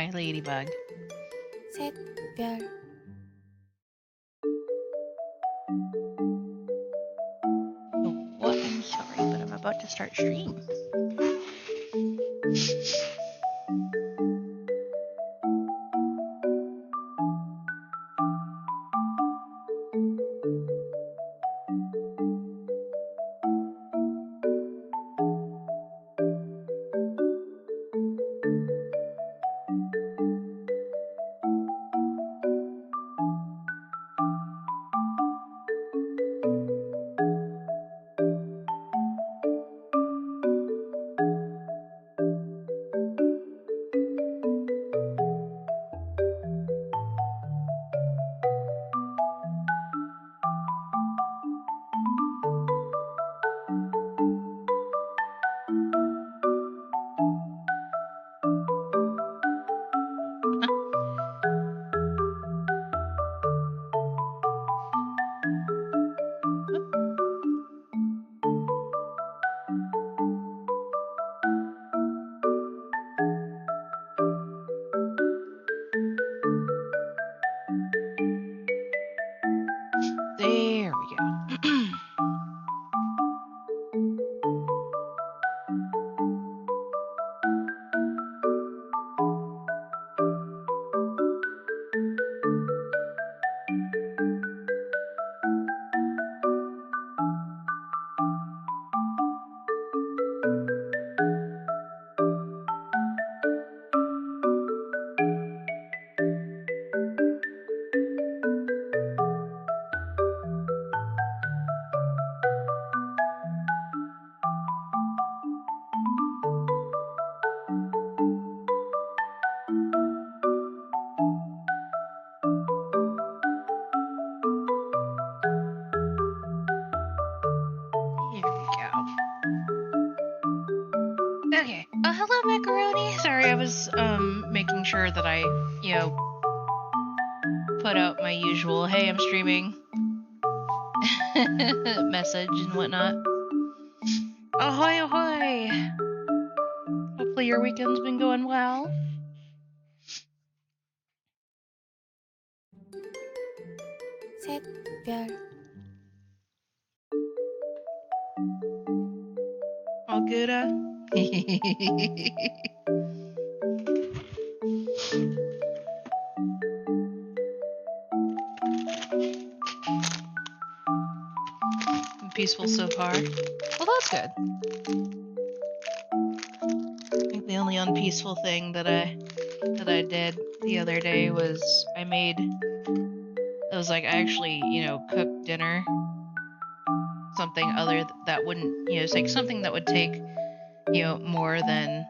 Hi, Ladybug. 샛별. Oh, what? I'm sorry, but I'm about to start stream. There we go. Here we go. Okay. Hello, Macaroni. Sorry, I was making sure that I, put out my usual "Hey, I'm streaming" message and whatnot. Ahoy, ahoy! Hopefully your weekend's been going well. 샛별. All good, Peaceful so far. Well, that's good. I think the only unpeaceful thing that I did the other day was I actually, cooked dinner. Something other that wouldn't, it's like something that would take, more than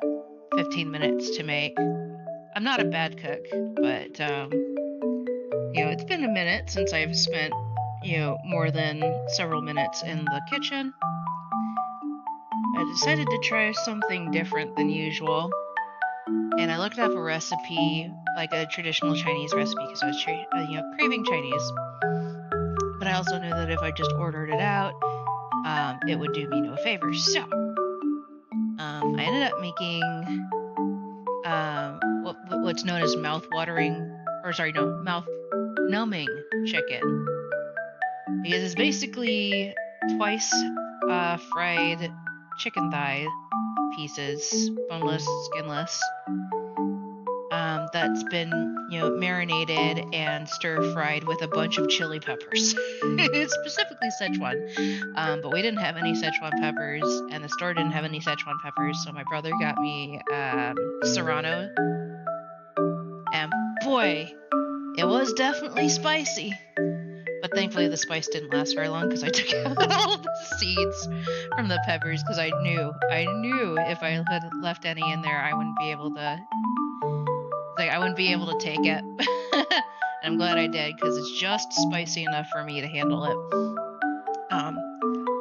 15 minutes to make. I'm not a bad cook, but, it's been a minute since I've spent, more than several minutes in the kitchen. I decided to try something different than usual, and I looked up a recipe, like a traditional Chinese recipe, because I was, craving Chinese. But I also knew that if I just ordered it out, it would do me no favors. So, I ended up making what's known as mouth-numbing chicken, because it's basically twice fried chicken thigh pieces, boneless, skinless, that's been, marinated and stir-fried with a bunch of chili peppers. It's specifically Szechuan, but we didn't have any Szechuan peppers, and the store didn't have any Szechuan peppers, so my brother got me Serrano, and boy, it was definitely spicy. But thankfully the spice didn't last very long, because I took out all the seeds from the peppers, because I knew if I had left any in there, I wouldn't be able to take it. And I'm glad I did, because it's just spicy enough for me to handle it.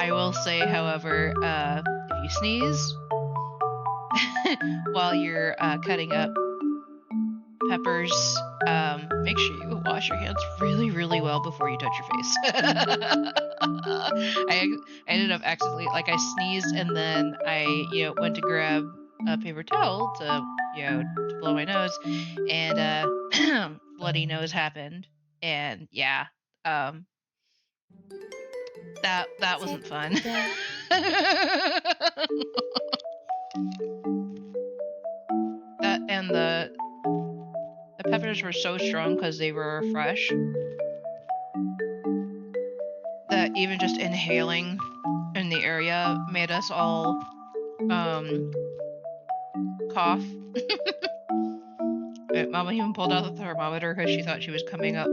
I will say, however, if you sneeze while you're cutting up peppers, make sure you wash your hands really, really well before you touch your face. I ended up accidentally, I sneezed, and then I, went to grab a paper towel to, to blow my nose, and bloody nose happened, and yeah, um, that wasn't fun. 샛별, That and the peppers were so strong because they were fresh that even just inhaling in the area made us all um cough. Mama even pulled out the thermometer because she thought she was coming up,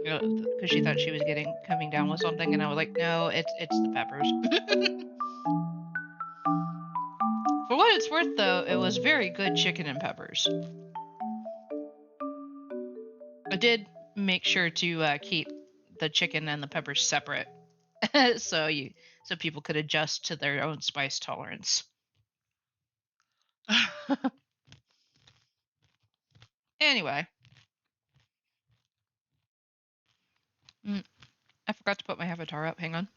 because she thought she was getting coming down with something, and I was like, no, it's the peppers. For what it's worth, though, it was very good chicken and peppers. I did make sure to keep the chicken and the peppers separate, so people could adjust to their own spice tolerance. Anyway, I forgot to put my avatar up. Hang on.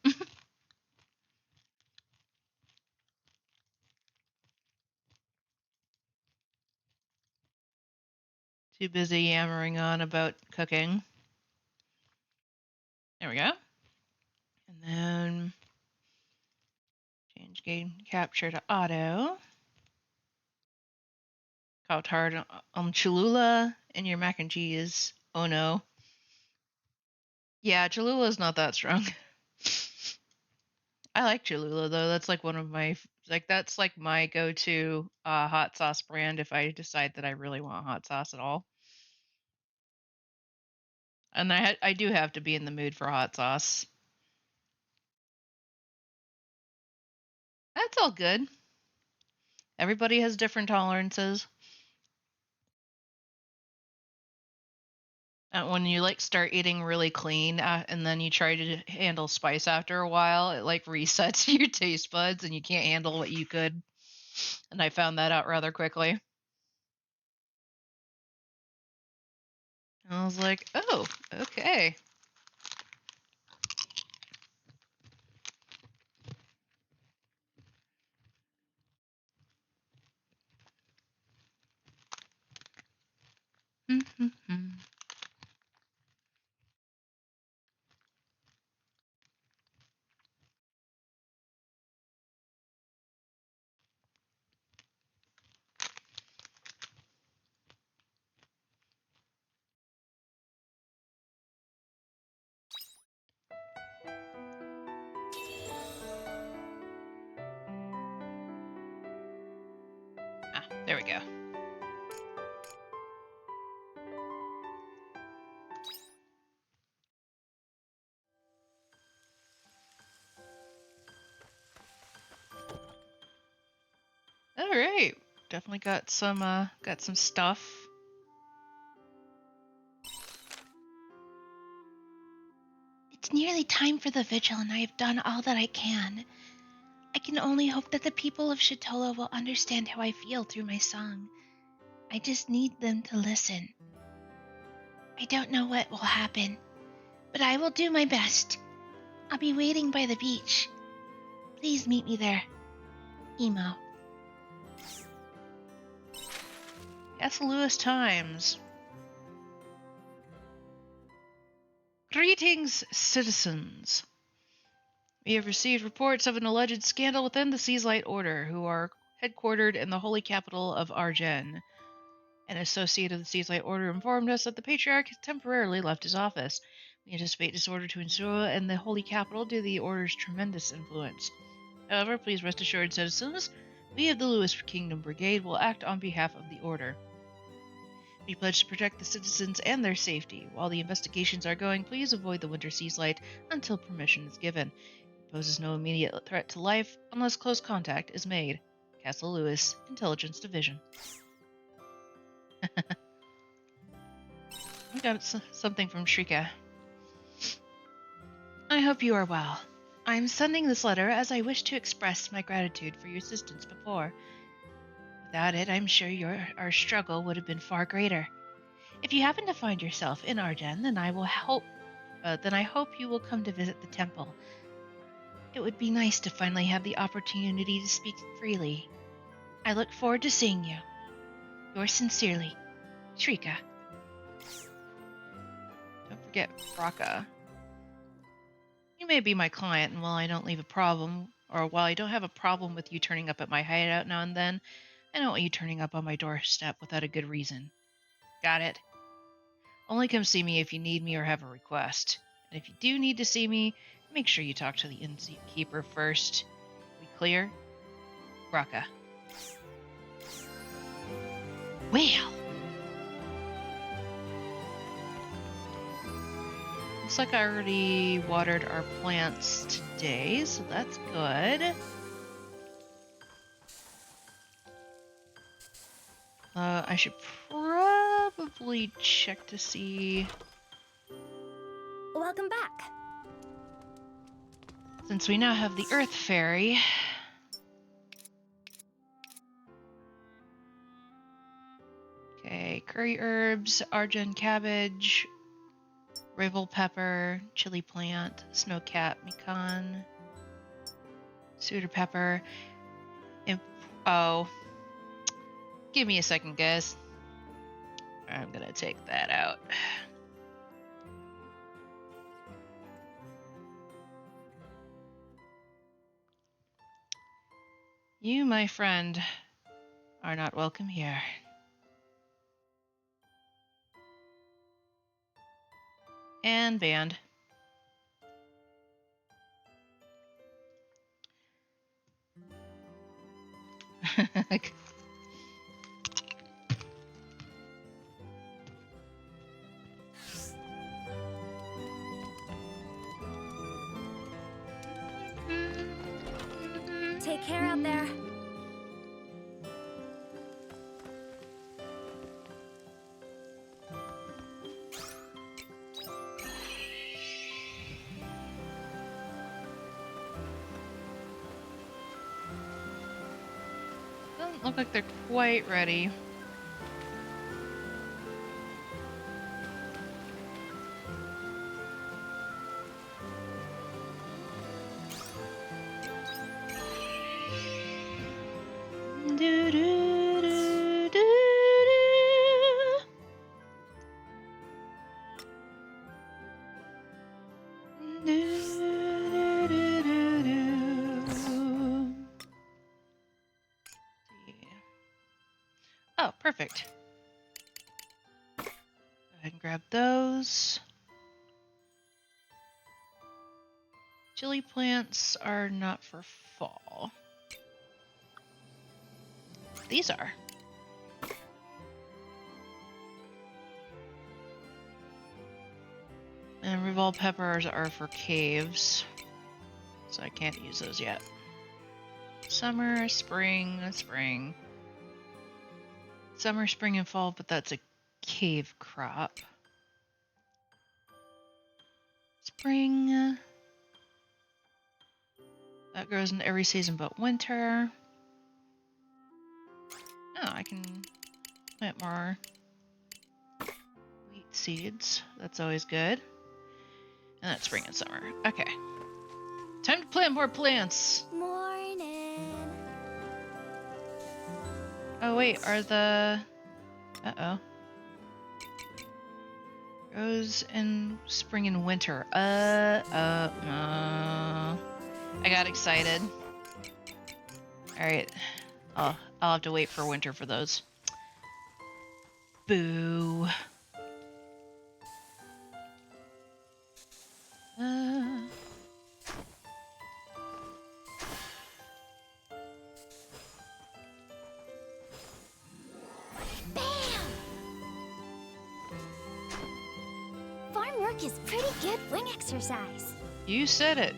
Too busy yammering on about cooking. There we go. And then change game capture to auto. Caught hard on Cholula and your mac and cheese. Oh no. Yeah, Cholula is not that strong. I like Cholula though. That's like one of my that's like my go-to hot sauce brand if I decide that I really want hot sauce at all. And I do have to be in the mood for hot sauce. That's all good. Everybody has different tolerances. And when you like start eating really clean and then you try to handle spice after a while, it like resets your taste buds and you can't handle what you could. And I found that out rather quickly. I was like, oh, okay. There we go. All right. Definitely got some stuff. It's nearly time for the vigil, and I have done all that I can. I can only hope that the people of Shatola will understand how I feel through my song. I just need them to listen. I don't know what will happen, but I will do my best. I'll be waiting by the beach. Please meet me there. Emo. Castle Lewis Times. Greetings, citizens. We have received reports of an alleged scandal within the Seaslight Order, who are headquartered in the holy capital of Argen. An associate of the Seaslight Order informed us that the Patriarch has temporarily left his office. We anticipate disorder to ensue in the holy capital due to the Order's tremendous influence. However, please rest assured, citizens, we of the Lewis Kingdom Brigade will act on behalf of the Order. We pledge to protect the citizens and their safety. While the investigations are going, please avoid the Winter Seaslight until permission is given. It poses no immediate threat to life unless close contact is made. Castle Lewis, Intelligence Division. I got something from Shrika. I hope you are well. I am sending this letter as I wish to express my gratitude for your assistance before. Without it, I'm sure our struggle would have been far greater. If you happen to find yourself in Arden, then I hope you will come to visit the temple. It would be nice to finally have the opportunity to speak freely. I look forward to seeing you. Yours sincerely, Shrika. Don't forget Raka. You may be my client, and while I don't leave a problem, or while I don't have a problem with you turning up at my hideout now and then, I don't want you turning up on my doorstep without a good reason. Got it? Only come see me if you need me or have a request. And if you do need to see me, make sure you talk to the innkeeper first. We clear? Raka. Well, Looks like I already watered our plants today, so that's good. I should probably check to see, Welcome back. since we now have the Earth Fairy. Okay, curry herbs, argent cabbage, rivel pepper, chili plant, snowcat mikan, cedar pepper, and oh, give me a second, guys. I'm gonna take that out. You, my friend, are not welcome here. And banned. Take care out there. Doesn't look like they're quite ready. Do, do, do, do, do. Do, do, do, do. See. Oh, perfect. Go ahead and grab those. Chili plants are not for fall. These are. And revolve peppers are for caves, so I can't use those yet. Summer, spring, spring. Summer, spring, and fall, but that's a cave crop. Spring. That grows in every season but winter. Oh, I can plant more wheat seeds. That's always good. And that's spring and summer. Okay. Time to plant more plants. Morning. Oh, wait, are the... Uh-oh. Grows in spring and winter. I got excited. Alright. I'll have to wait for winter for those. Boo. Farm work is pretty good wing exercise. You said it.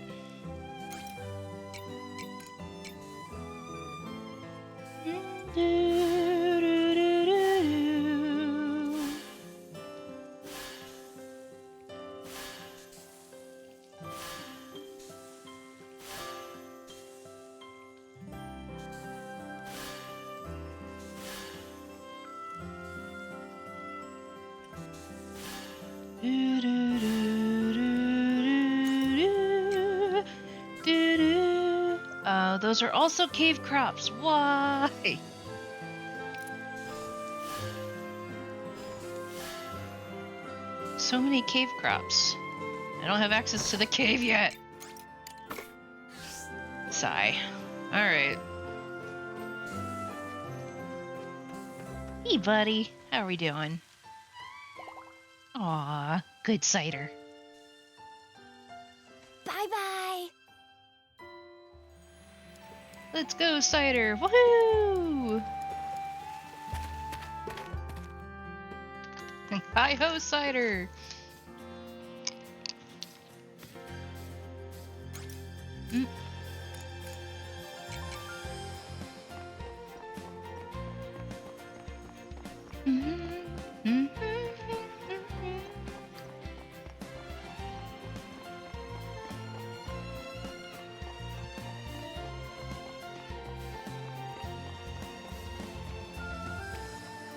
Those are also cave crops. Why? So many cave crops. I don't have access to the cave yet. Sigh. Alright. Hey, buddy. How are we doing? Aw, good cider. Bye-bye. Let's go, cider! Woohoo! Hi-ho, cider! Mm.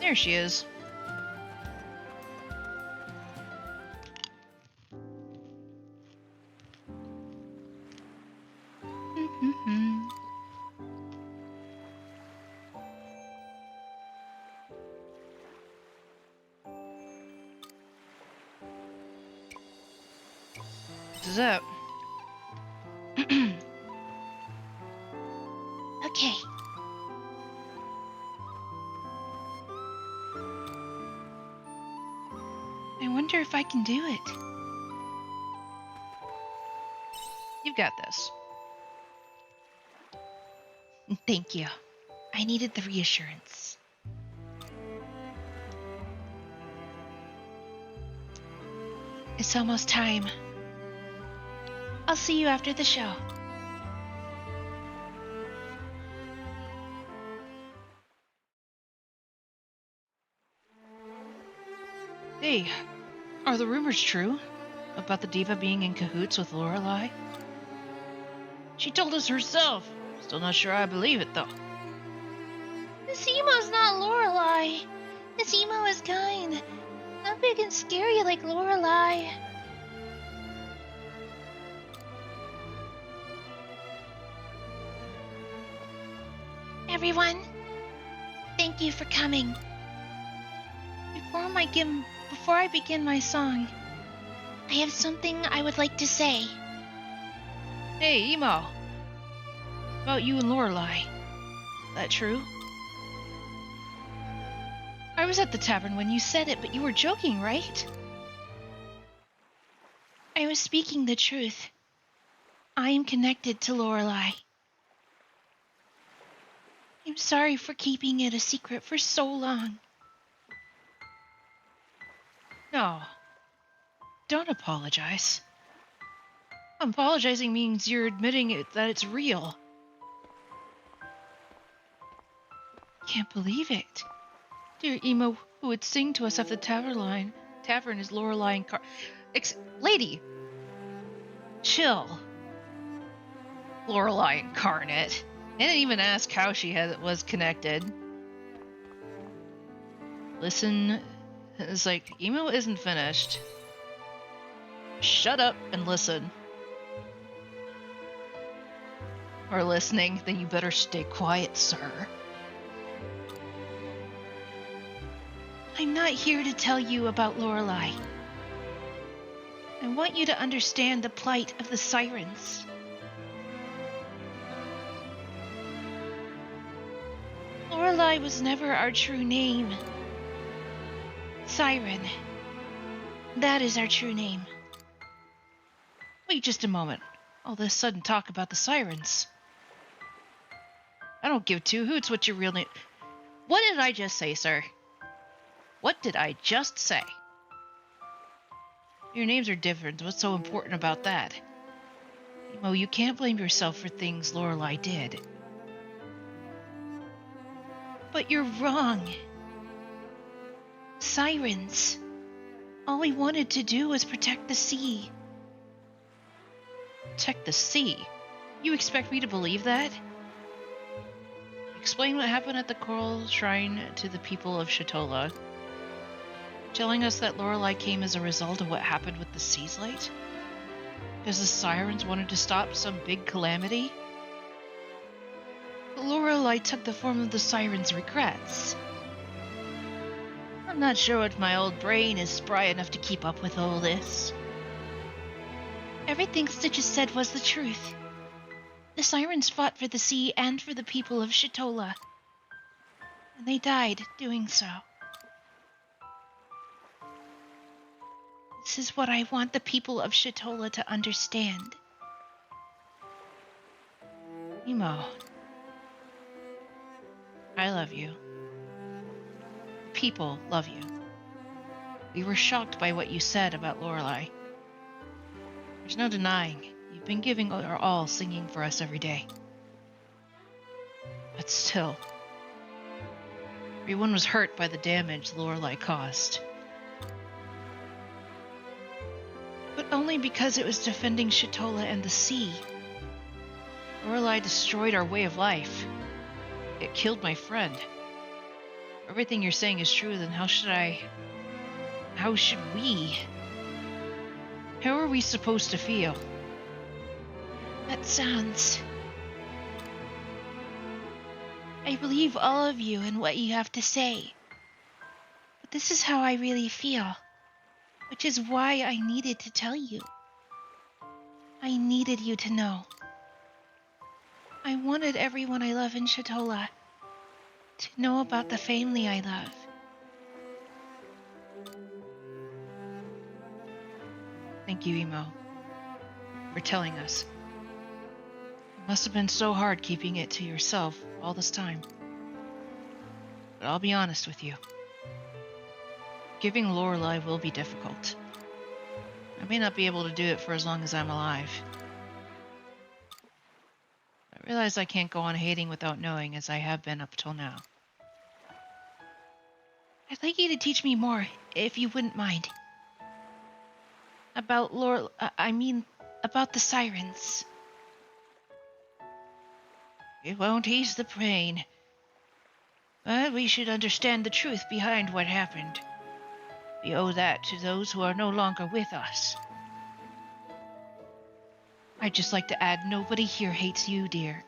There she is. What's up? Okay. I wonder if I can do it. You've got this. Thank you. I needed the reassurance. It's almost time. I'll see you after the show. Hey, are the rumors true? About the diva being in cahoots with Lorelei? She told us herself. Still not sure I believe it, though. This emo's not Lorelei. This emo is kind. Not big and scary like Lorelei. Everyone, thank you for coming. Before I begin my song, I have something I would like to say. Hey, Emo. About you and Lorelei. That true? I was at the tavern when you said it, but you were joking, right? I was speaking the truth. I am connected to Lorelei. I'm sorry for keeping it a secret for so long. No. Don't apologize. Apologizing means you're admitting that it's real. Can't believe it. Dear Emo, who would sing to us at the tavern is Lorelei and Lady! Chill. Lorelei incarnate. I didn't even ask how she was connected. Listen, it's like, Emo isn't finished. Shut up and listen. Or listening, then you better stay quiet, sir. I'm not here to tell you about Lorelei. I want you to understand the plight of the sirens. Lorelei was never our true name. Siren. That is our true name. Wait just a moment. All this sudden talk about the sirens. I don't give two hoots what your real name... What did I just say, sir? What did I just say? Your names are different. What's so important about that? Emo, you can't blame yourself for things Lorelei did. But you're wrong. Sirens. All we wanted to do was protect the sea. Protect the sea? You expect me to believe that? Explain what happened at the Coral Shrine to the people of Shatola. Telling us that Lorelei came as a result of what happened with the Sea's Light? Because the sirens wanted to stop some big calamity? But Lorelei took the form of the sirens' regrets. I'm not sure if my old brain is spry enough to keep up with all this. Everything Stitches said was the truth. The sirens fought for the sea and for the people of Shitola, and they died doing so. This is what I want the people of Shitola to understand. Emo, I love you. People love you. We were shocked by what you said about Lorelei. There's no denying you've been giving our all singing for us every day. But still, everyone was hurt by the damage Lorelei caused. But only because it was defending Shitola and the sea. Lorelei destroyed our way of life. It killed my friend. If everything you're saying is true, then how should we? How are we supposed to feel? That sounds... I believe all of you and what you have to say. But this is how I really feel, which is why I needed to tell you. I needed you to know. I wanted everyone I love in Shitola to know about the family I love. Thank you, Emo, for telling us. It must have been so hard keeping it to yourself all this time. But I'll be honest with you. Giving Lorelei will be difficult. I may not be able to do it for as long as I'm alive. I realize I can't go on hating without knowing as I have been up till now. I'd like you to teach me more, if you wouldn't mind. About about the sirens. It won't ease the pain. But we should understand the truth behind what happened. We owe that to those who are no longer with us. I'd just like to add, nobody here hates you, dear.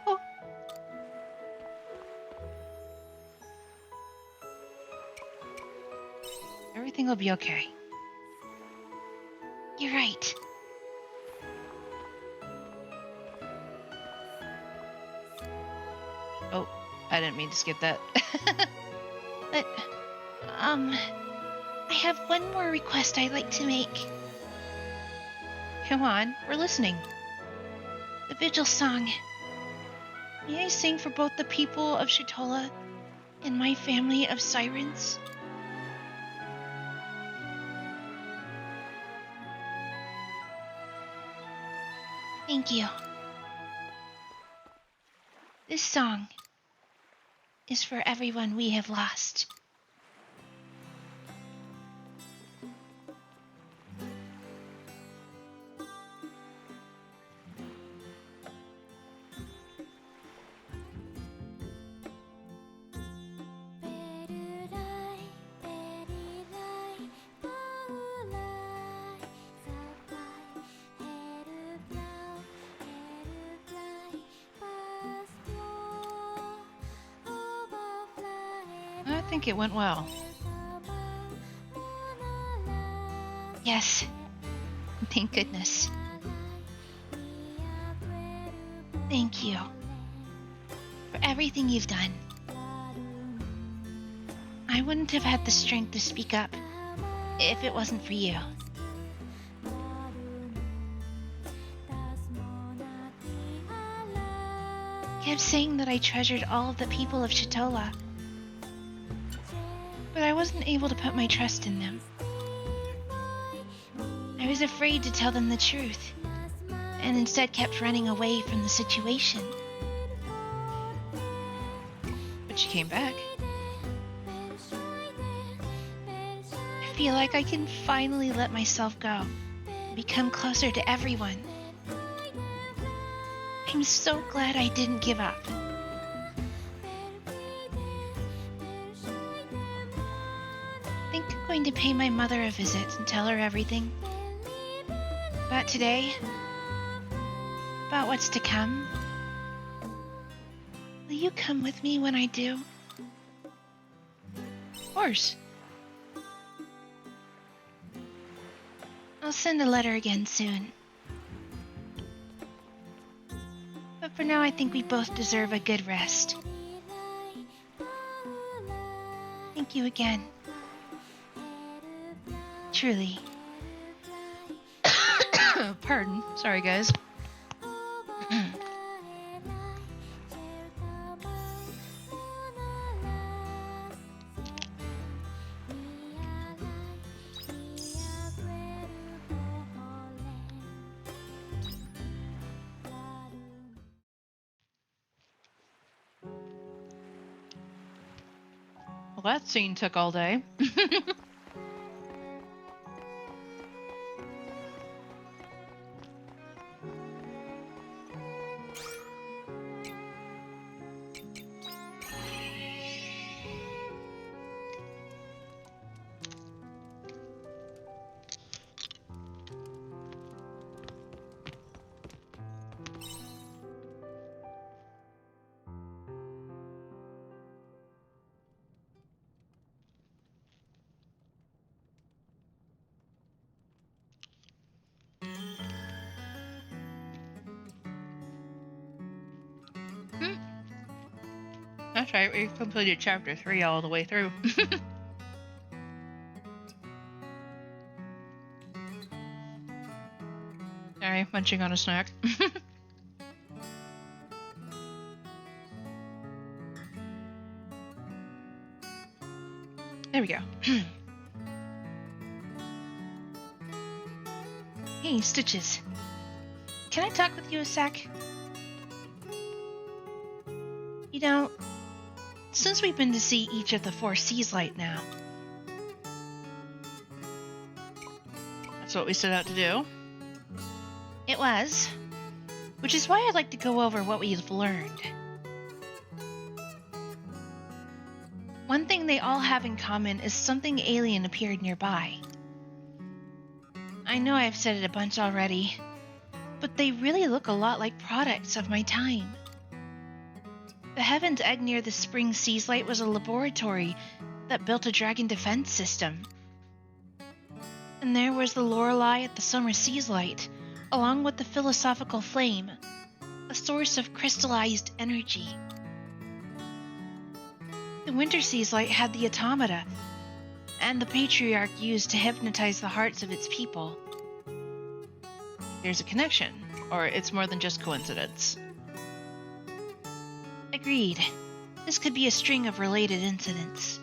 Oh. Everything will be okay. You're right. Oh, I didn't mean to skip that. But, I have one more request I'd like to make. Come on, we're listening. The vigil song. May I sing for both the people of Shitola and my family of sirens? Thank you. This song is for everyone we have lost. I think it went well. Yes. Thank goodness. Thank you for everything you've done. I wouldn't have had the strength to speak up if it wasn't for you. I kept saying that I treasured all of the people of Shitola, but I wasn't able to put my trust in them. I was afraid to tell them the truth, and instead kept running away from the situation. But you came back. I feel like I can finally let myself go, and become closer to everyone. I'm so glad I didn't give up. I think I'm going to pay my mother a visit and tell her everything. About today, about what's to come. Will you come with me when I do? course. I'll send a letter again soon. But for now, I think we both deserve a good rest. Thank you again. Truly. Pardon. Sorry, guys. Well, that scene took all day. That's right, we completed chapter 3 all the way through. Sorry, munching on a snack. There we go. Hey, Stitches. Can I talk with you a sec? You know, since we've been to see each of the 4 seas light now, That's what we set out to do. it was, which is why I'd like to go over what we've learned. One thing they all have in common is something alien appeared nearby. I know I've said it a bunch already, but they really look a lot like products of my time. The Heaven's Egg near the Spring Seas Light was a laboratory that built a dragon defense system. And there was the Lorelei at the Summer Seas Light, along with the Philosophical Flame, a source of crystallized energy. The Winter Seas Light had the Automata, and the Patriarch used to hypnotize the hearts of its people. There's a connection, or it's more than just coincidence. Agreed. This could be a string of related incidents.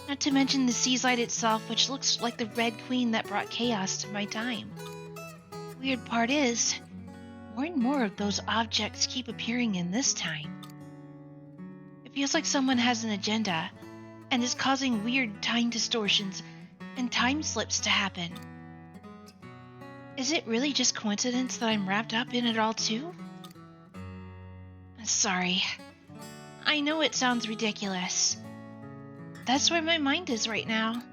Not to mention the Seas Light itself, which looks like the Red Queen that brought chaos to my time. Weird part is, more and more of those objects keep appearing in this time. It feels like someone has an agenda, and is causing weird time distortions and time slips to happen. Is it really just coincidence that I'm wrapped up in it all too? Sorry. I know it sounds ridiculous. That's where my mind is right now.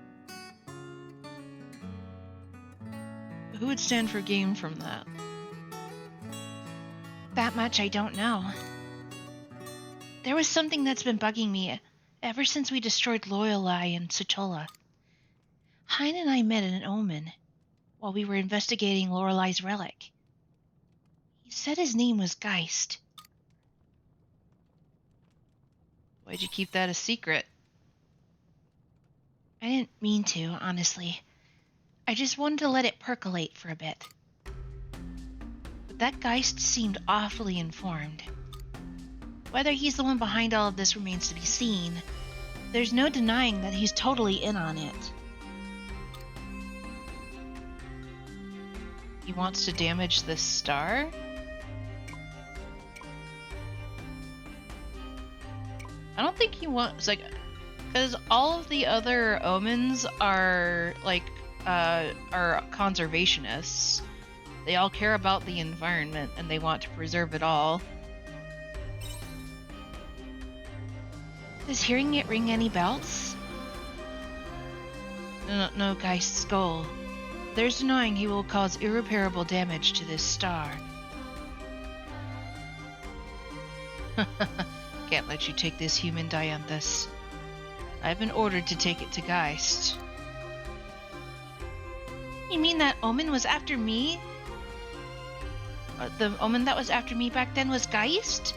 Who would stand for gain from that? That much I don't know. There was something that's been bugging me ever since we destroyed Lorelei and Satola. Hein and I met an omen while we were investigating Lorelei's relic. He said his name was Geist. Why'd you keep that a secret? I didn't mean to, honestly. I just wanted to let it percolate for a bit. But that Geist seemed awfully informed. Whether he's the one behind all of this remains to be seen. There's no denying that he's totally in on it. He wants to damage this star? I don't think he wants, like, because all of the other omens are, like, are conservationists. They all care about the environment and they want to preserve it all. Does hearing it ring any bells? No Geist's goal. There's denying he will cause irreparable damage to this star. Can't let you take this human dianthus. I've been ordered to take it to Geist. You mean that omen was after me? The omen that was after me back then was Geist?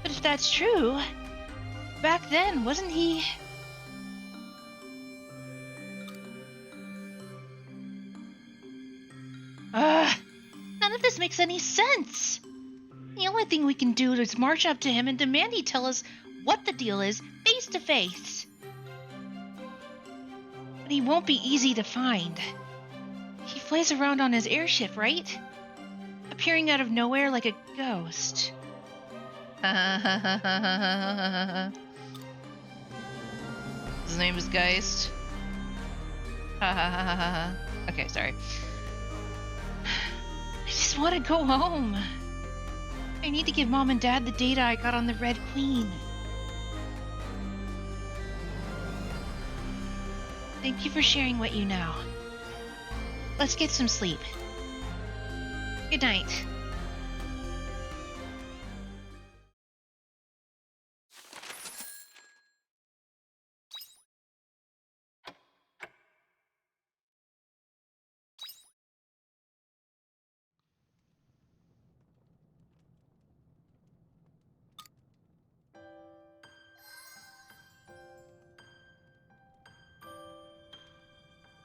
But if that's true, back then, wasn't he... None of this makes any sense. The only thing we can do is march up to him and demand he tell us what the deal is face to face. But he won't be easy to find. He flies around on his airship, right? Appearing out of nowhere like a ghost. His name is Geist. Okay, sorry. I just want to go home. I need to give Mom and Dad the data I got on the Red Queen. Thank you for sharing what you know. Let's get some sleep. Good night.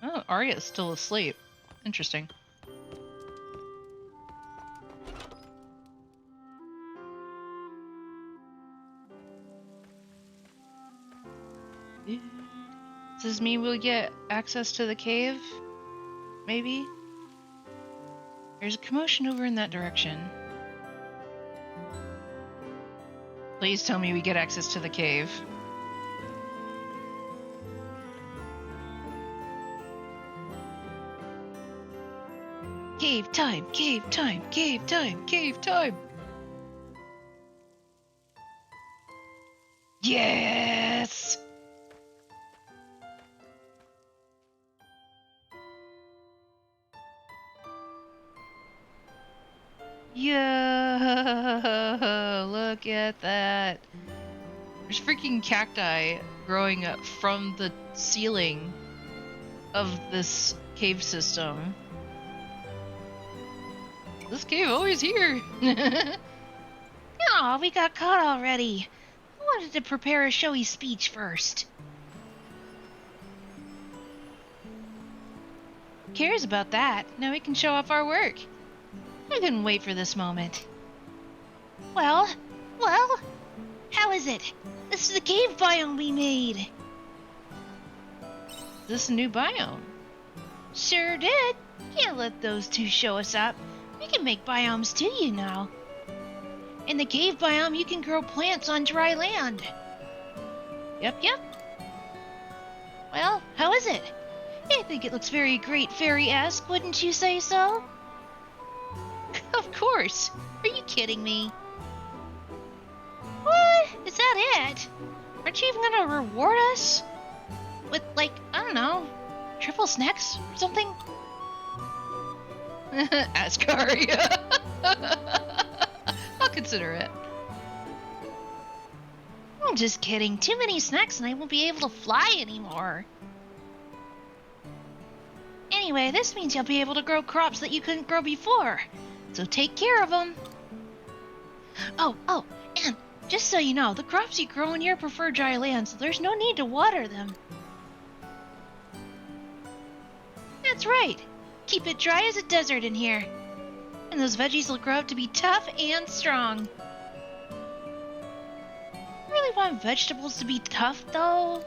Oh, Arya's still asleep. Interesting. Does this mean we'll get access to the cave? Maybe? There's a commotion over in that direction. Please tell me we get access to the cave. Cave time, cave time, cave time, cave time. Yes! Yo, look at that. There's freaking cacti growing up from the ceiling of this cave system. This cave always here. Aw, we got caught already. I wanted to prepare a showy speech first. Who cares about that? Now we can show off our work. I couldn't wait for this moment. Well, how is it? This is the cave biome we made. Is this a new biome? Sure did. Can't let those two show us up. We can make biomes too, you know. In the cave biome, you can grow plants on dry land. Yep. Well, how is it? I think it looks very Great Fairy-esque, wouldn't you say so? Of course. Are you kidding me? What? Is that it? Aren't you even gonna reward us? With, like, I don't know, triple snacks or something? Ask Arya. I'll consider it. I'm just kidding. Too many snacks and I won't be able to fly anymore. Anyway, this means you'll be able to grow crops that you couldn't grow before. So take care of them. Oh, and just so you know, the crops you grow in here prefer dry land, so there's no need to water them. That's right. Keep it dry as a desert in here. And those veggies will grow up to be tough and strong. I really want vegetables to be tough, though.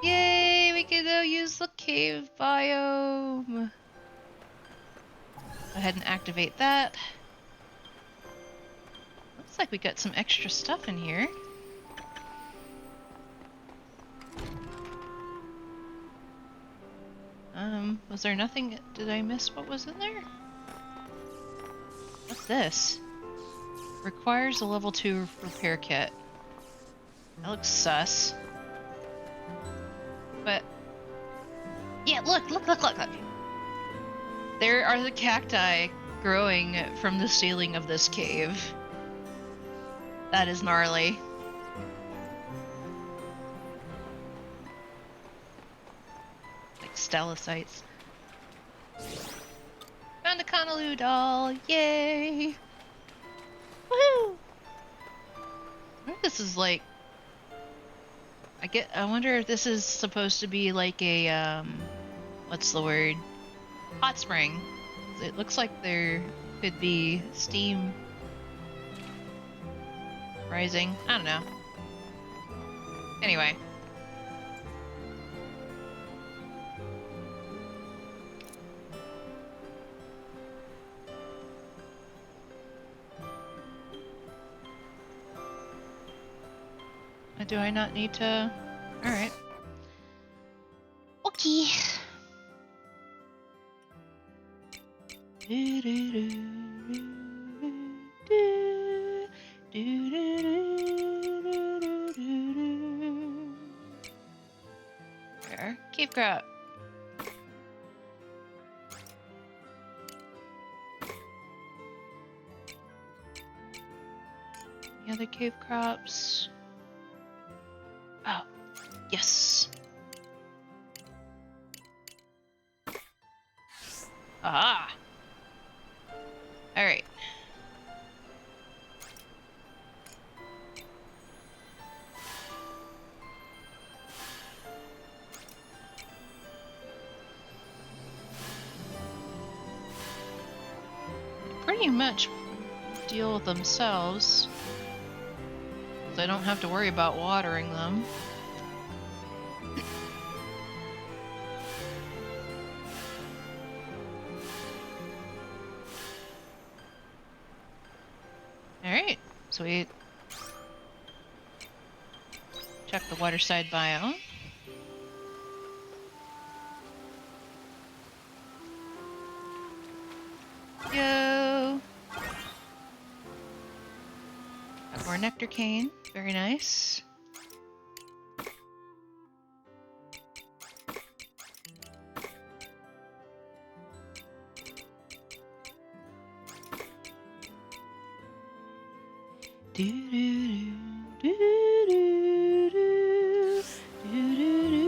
Yay, we can now use the cave biome. Go ahead and activate that. Looks like we got some extra stuff in here. Was there nothing? Did I miss what was in there? What's this? Requires a level 2 repair kit. That looks sus. But yeah, look. There are the cacti growing from the ceiling of this cave. That is gnarly. Like stalactites. Found a Conaloo doll! Yay! Woohoo! I think this is like... I wonder if this is supposed to be like a, what's the word? Hot spring. It looks like there could be steam rising. I don't know. Anyway. Do I not need to? Alright. Okay. There. Cave crab. Any other cave crops? Oh, yes. Ah. All right. Pretty much deal with themselves. So I don't have to worry about watering them. Alright, sweet. Check the waterside biome. Yo! Got more nectar cane. Very nice. Do do do do do do do do.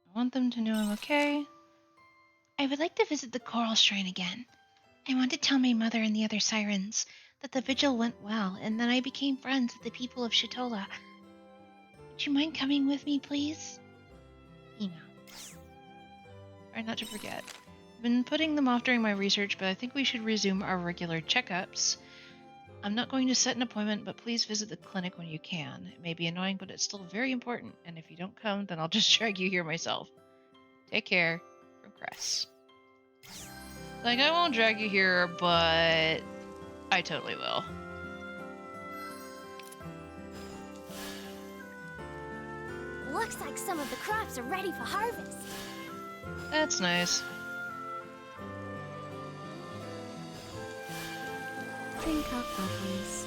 I want them to know I'm okay. I would like to visit the Coral Shrine again. I want to tell my mother and the other sirens that the vigil went well and that I became friends with the people of Shatola. Would you mind coming with me, please? Email. Try not to forget. I've been putting them off during my research, but I think we should resume our regular checkups. I'm not going to set an appointment, but please visit the clinic when you can. It may be annoying, but it's still very important, and if you don't come, then I'll just drag you here myself. Take care. From Cress. Like, I won't drag you here, but I totally will. Looks like some of the crops are ready for harvest. That's nice. Drink up, please.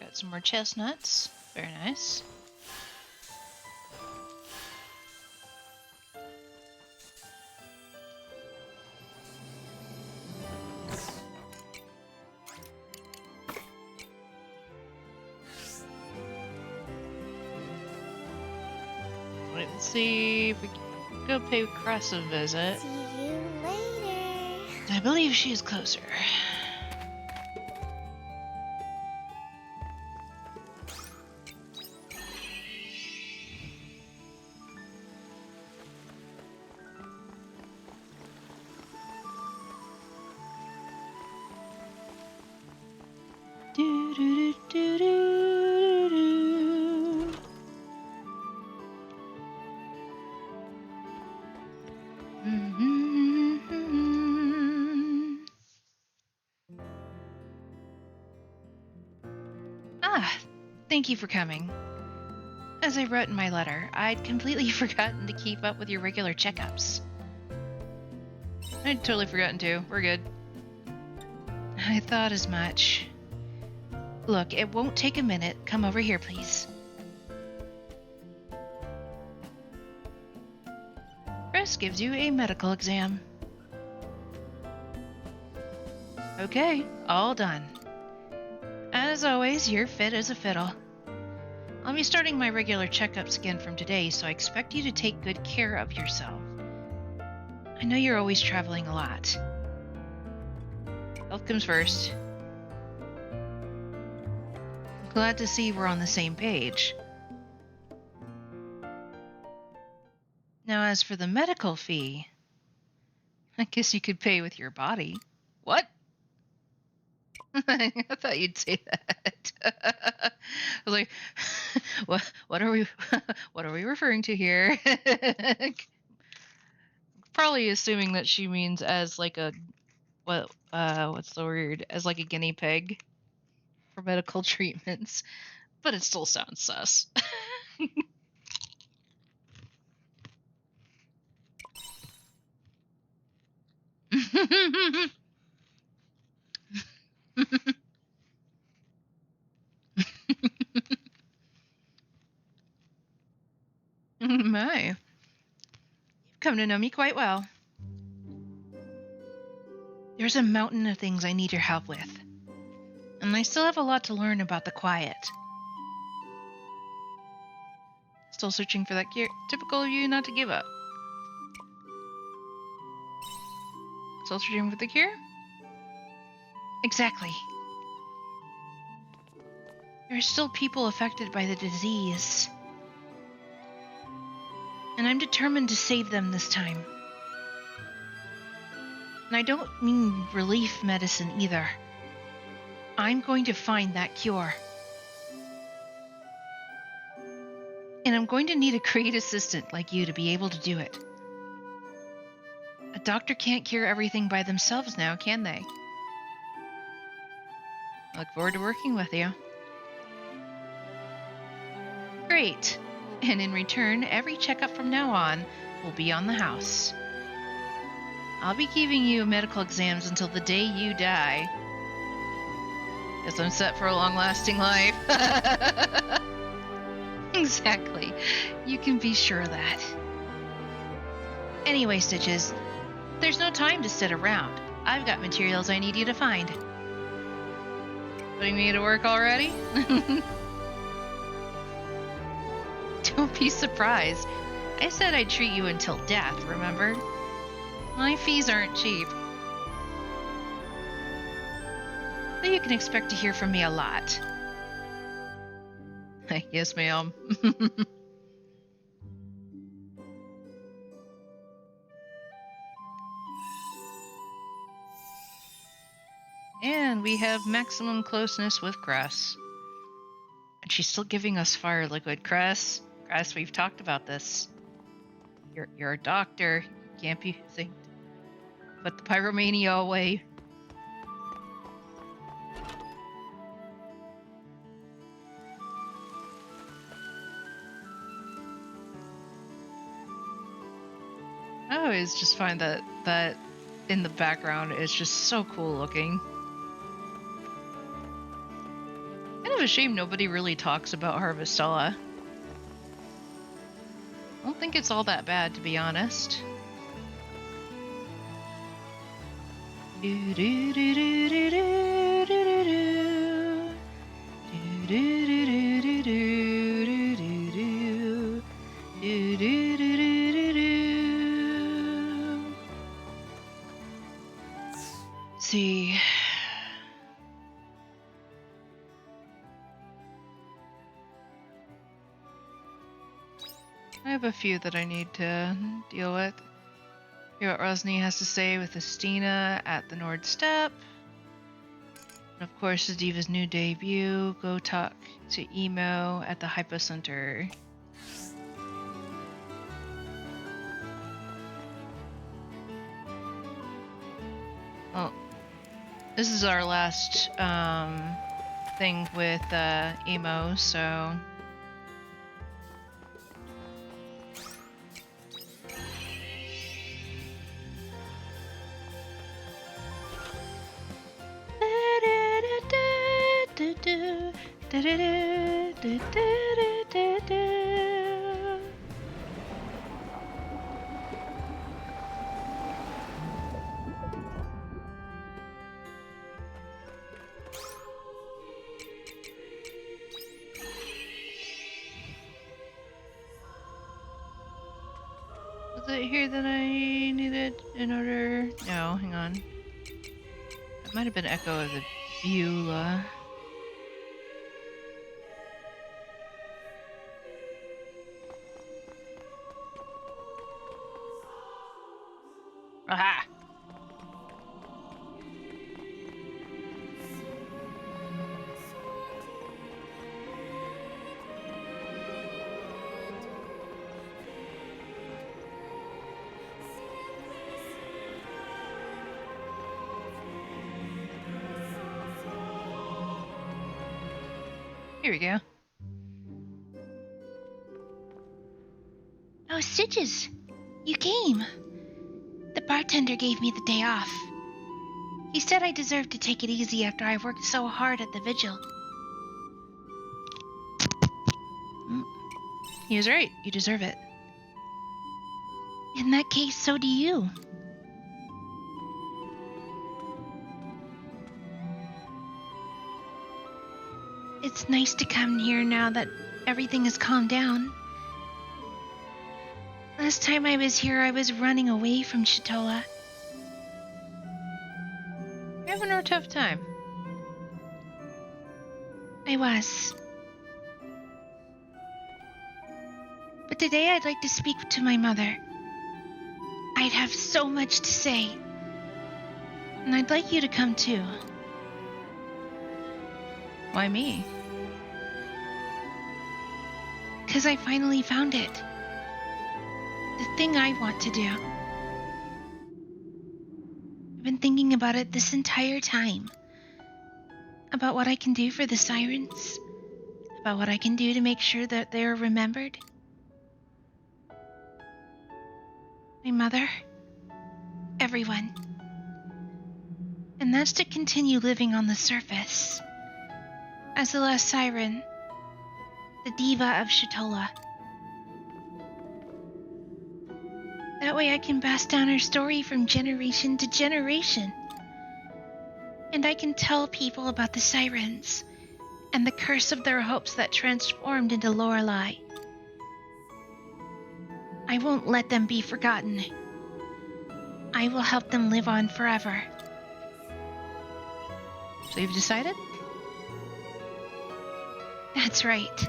Got some more chestnuts. Very nice. Let's see if we can go pay Cress a visit. See you later. I believe she is closer. Do, do, do, do, do, do. Mm-hmm. Thank you for coming. As I wrote in my letter, I'd completely forgotten to keep up with your regular checkups. I'd totally forgotten too. We're good. I thought as much. Look, it won't take a minute. Come over here, please. Chris gives you a medical exam. Okay, all done. As always, you're fit as a fiddle. I'll be starting my regular checkups again from today, so I expect you to take good care of yourself. I know you're always traveling a lot. Health comes first. Glad to see we're on the same page. Now, as for the medical fee, I guess you could pay with your body. What? I thought you'd say that. I was like, what are we what are we referring to here? Probably assuming that she means as like a what's the word? As like a guinea pig for medical treatments. But it still sounds sus. My. You've come to know me quite well. There's a mountain of things I need your help with. And I still have a lot to learn about the quiet. Still searching for that cure. Typical of you not to give up. Still searching for the cure? Exactly. There are still people affected by the disease. And I'm determined to save them this time. And I don't mean relief medicine either. I'm going to find that cure. And I'm going to need a great assistant like you to be able to do it. A doctor can't cure everything by themselves now, can they? I look forward to working with you. Great. And in return, every checkup from now on will be on the house. I'll be giving you medical exams until the day you die. Guess I'm set for a long-lasting life. Exactly. You can be sure of that. Anyway, Stitches, there's no time to sit around. I've got materials I need you to find. Putting me to work already? Don't be surprised. I said I'd treat you until death, remember? My fees aren't cheap. But you can expect to hear from me a lot. Yes, ma'am. And we have maximum closeness with Cress. And she's still giving us fire liquid. Cress, we've talked about this. You're a doctor. You can't be saying, put the pyromania away. I always just find that in the background is just so cool looking. Kind of a shame nobody really talks about Harvestella. I don't think it's all that bad, to be honest. Do do do do do do do do do do do do do do do do do do do. See. I have a few that I need to deal with. Hear what Rosny has to say with Estina at the Nord Step. And of course, the Diva's new debut. Go talk to Emo at the Hypo Center. Well, this is our last thing with emo, so was it here that I needed in order? No, hang on. It might have been Echo of the Beulah. Aha! Here we go. Oh, Stitches! You came! The bartender gave me the day off. He said I deserved to take it easy after I worked so hard at the vigil. He was right. You deserve it. In that case, so do you. It's nice to come here now that everything has calmed down. Last time I was here, I was running away from Shatola. You're having a tough time. I was. But today I'd like to speak to my mother. I'd have so much to say. And I'd like you to come too. Why me? 'Cause I finally found it. The thing I want to do. I've been thinking about it this entire time. About what I can do for the sirens. About what I can do to make sure that they're remembered. My mother. Everyone. And that's to continue living on the surface. As the last siren. The diva of Shatola. That way I can pass down her story from generation to generation. And I can tell people about the sirens and the curse of their hopes that transformed into Lorelei. I won't let them be forgotten. I will help them live on forever. So you've decided? That's right.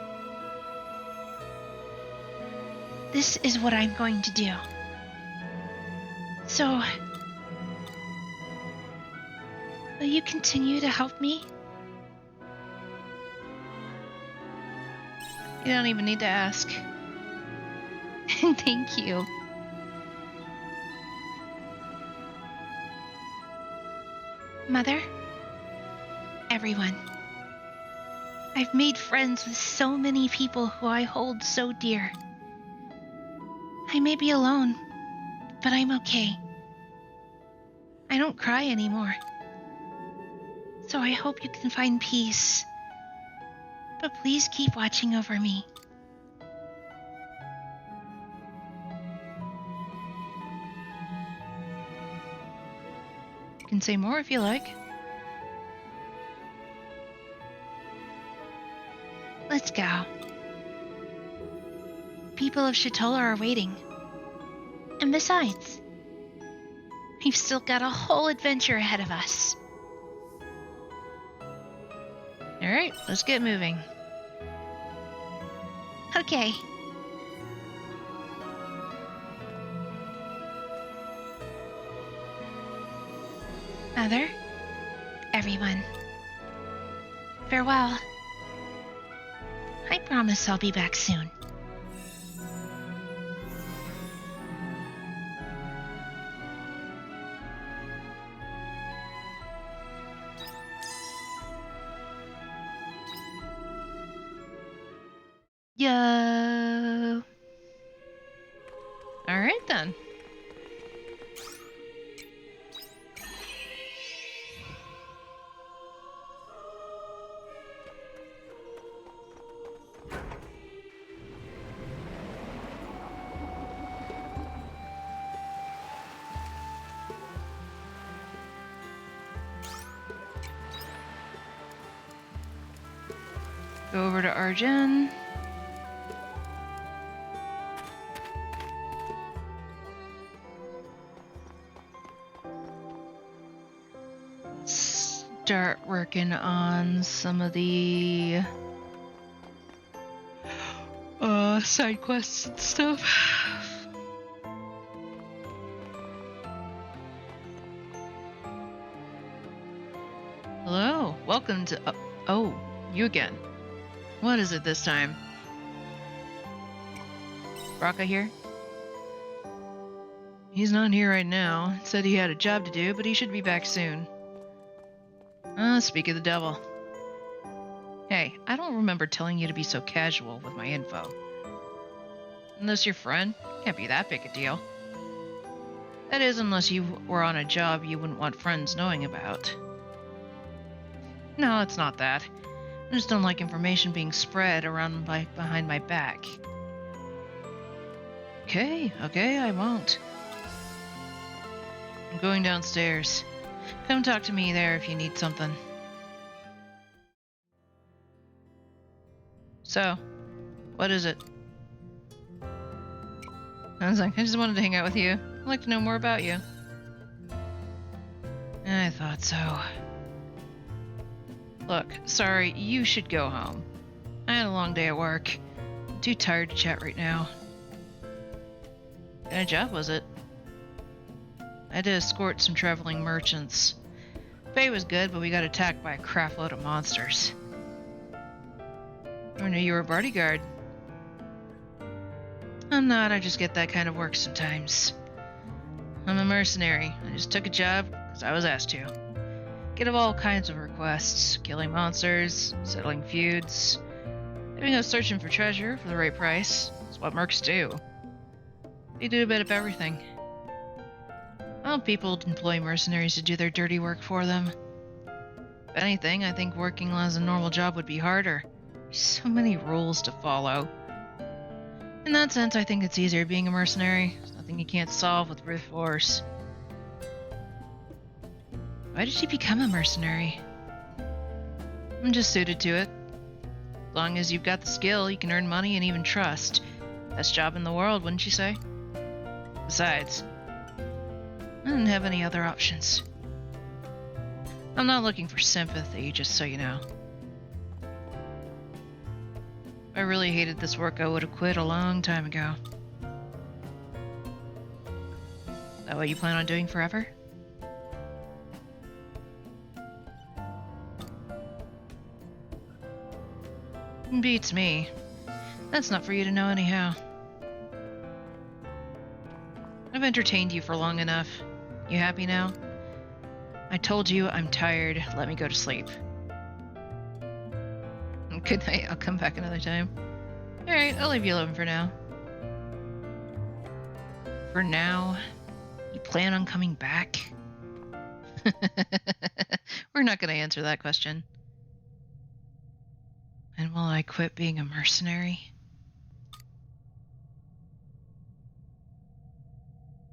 This is what I'm going to do. So, will you continue to help me? You don't even need to ask. Thank you. Mother, everyone. I've made friends with so many people who I hold so dear. I may be alone, but I'm okay. I don't cry anymore. So I hope you can find peace. But please keep watching over me. You can say more if you like. Let's go. People of Shatola are waiting. And besides, we've still got a whole adventure ahead of us. Alright, let's get moving. Okay. Mother, everyone, farewell. I promise I'll be back soon. Yo. All right then. Go over to Arjen. Start working on some of the side quests and stuff. Hello, welcome to. Oh, you again. What is it this time? Raka here? He's not here right now. Said he had a job to do, but he should be back soon. Speak of the devil. Hey, I don't remember telling you to be so casual with my info. Unless your friend, can't be that big a deal. That is, unless you were on a job you wouldn't want friends knowing about. No, it's not that. I just don't like information being spread around behind my back. Okay, I won't. I'm going downstairs. Come talk to me there if you need something. So, what is it? I was like, I just wanted to hang out with you. I'd like to know more about you. I thought so. Look, sorry, you should go home. I had a long day at work. I'm too tired to chat right now. What kind of job was it? I had to escort some traveling merchants. Pay was good, but we got attacked by a crap load of monsters. I knew you were a bodyguard. I'm not, I just get that kind of work sometimes. I'm a mercenary. I just took a job because I was asked to. Get all kinds of requests. Killing monsters, settling feuds, even go searching for treasure for the right price. That's what mercs do. They do a bit of everything. Well, people employ mercenaries to do their dirty work for them. If anything, I think working as a normal job would be harder. There's so many rules to follow. In that sense, I think it's easier being a mercenary. There's nothing you can't solve with brute force. Why did you become a mercenary? I'm just suited to it. As long as you've got the skill, you can earn money and even trust. Best job in the world, wouldn't you say? Besides, I didn't have any other options. I'm not looking for sympathy, just so you know. If I really hated this work, I would have quit a long time ago. Is that what you plan on doing forever? Beats me. That's not for you to know anyhow. I've entertained you for long enough. You happy now? I told you I'm tired. Let me go to sleep. Good night. I'll come back another time. Alright, I'll leave you alone for now. For now? You plan on coming back? We're not going to answer that question. And will I quit being a mercenary?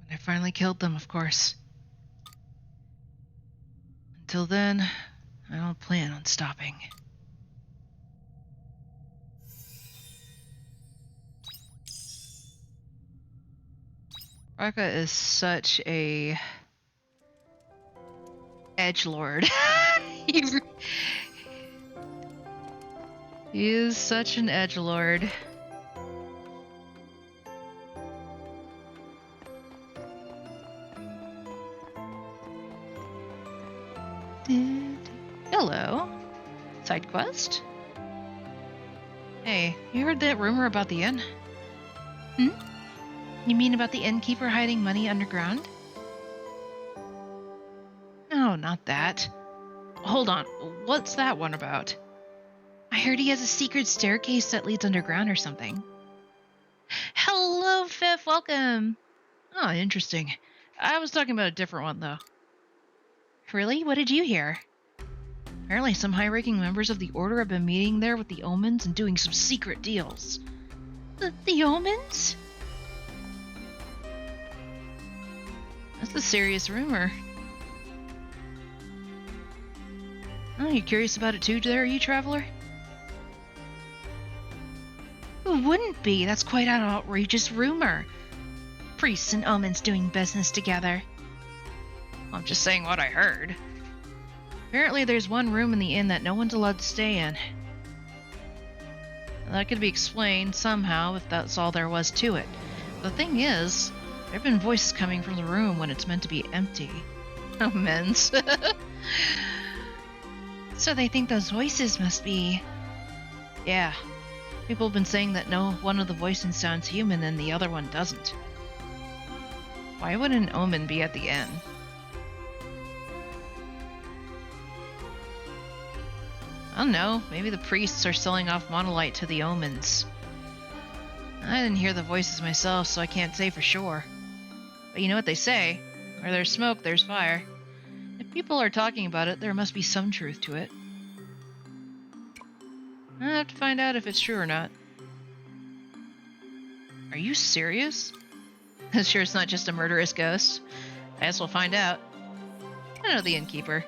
When I finally killed them, of course. Until then, I don't plan on stopping. Raka is such a edgelord. He is such an edgelord. Hello. Side quest? Hey, you heard that rumor about the inn? You mean about the innkeeper hiding money underground? No, not that. Hold on, what's that one about? I heard he has a secret staircase that leads underground or something. Hello, Fifth. Welcome. Oh, interesting. I was talking about a different one, though. Really? What did you hear? Apparently some high-ranking members of the Order have been meeting there with the Omens and doing some secret deals. The Omens? That's a serious rumor. Oh, you curious about it too, there, you traveler? Who wouldn't be? That's quite an outrageous rumor. Priests and Omens doing business together. I'm just saying what I heard. Apparently there's one room in the inn that no one's allowed to stay in. That could be explained somehow if that's all there was to it. The thing is, there have been voices coming from the room when it's meant to be empty. Oh, men's. So they think those voices must be... Yeah. People have been saying that no, one of the voices sounds human and the other one doesn't. Why would an omen be at the inn? I don't know, maybe the priests are selling off monolite to the omens. I didn't hear the voices myself, so I can't say for sure. But you know what they say, where there's smoke, there's fire. If people are talking about it, there must be some truth to it. I'll have to find out if it's true or not. Are you serious? Sure it's not just a murderous ghost? I guess we'll find out. I know the innkeeper.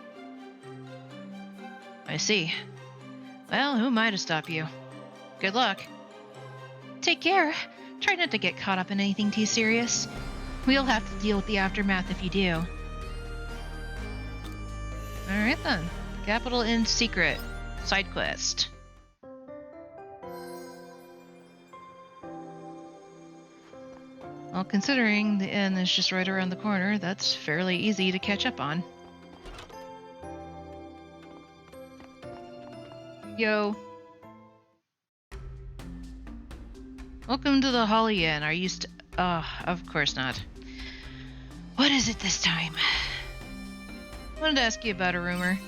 I see. Well, who am I to stop you? Good luck. Take care. Try not to get caught up in anything too serious. We'll have to deal with the aftermath if you do. Alright then. Capital Inn Secret. Side quest. Well, considering the inn is just right around the corner, that's fairly easy to catch up on. Yo. Welcome to the Holly Inn. Are you of course not. What is it this time? Wanted to ask you about a rumor.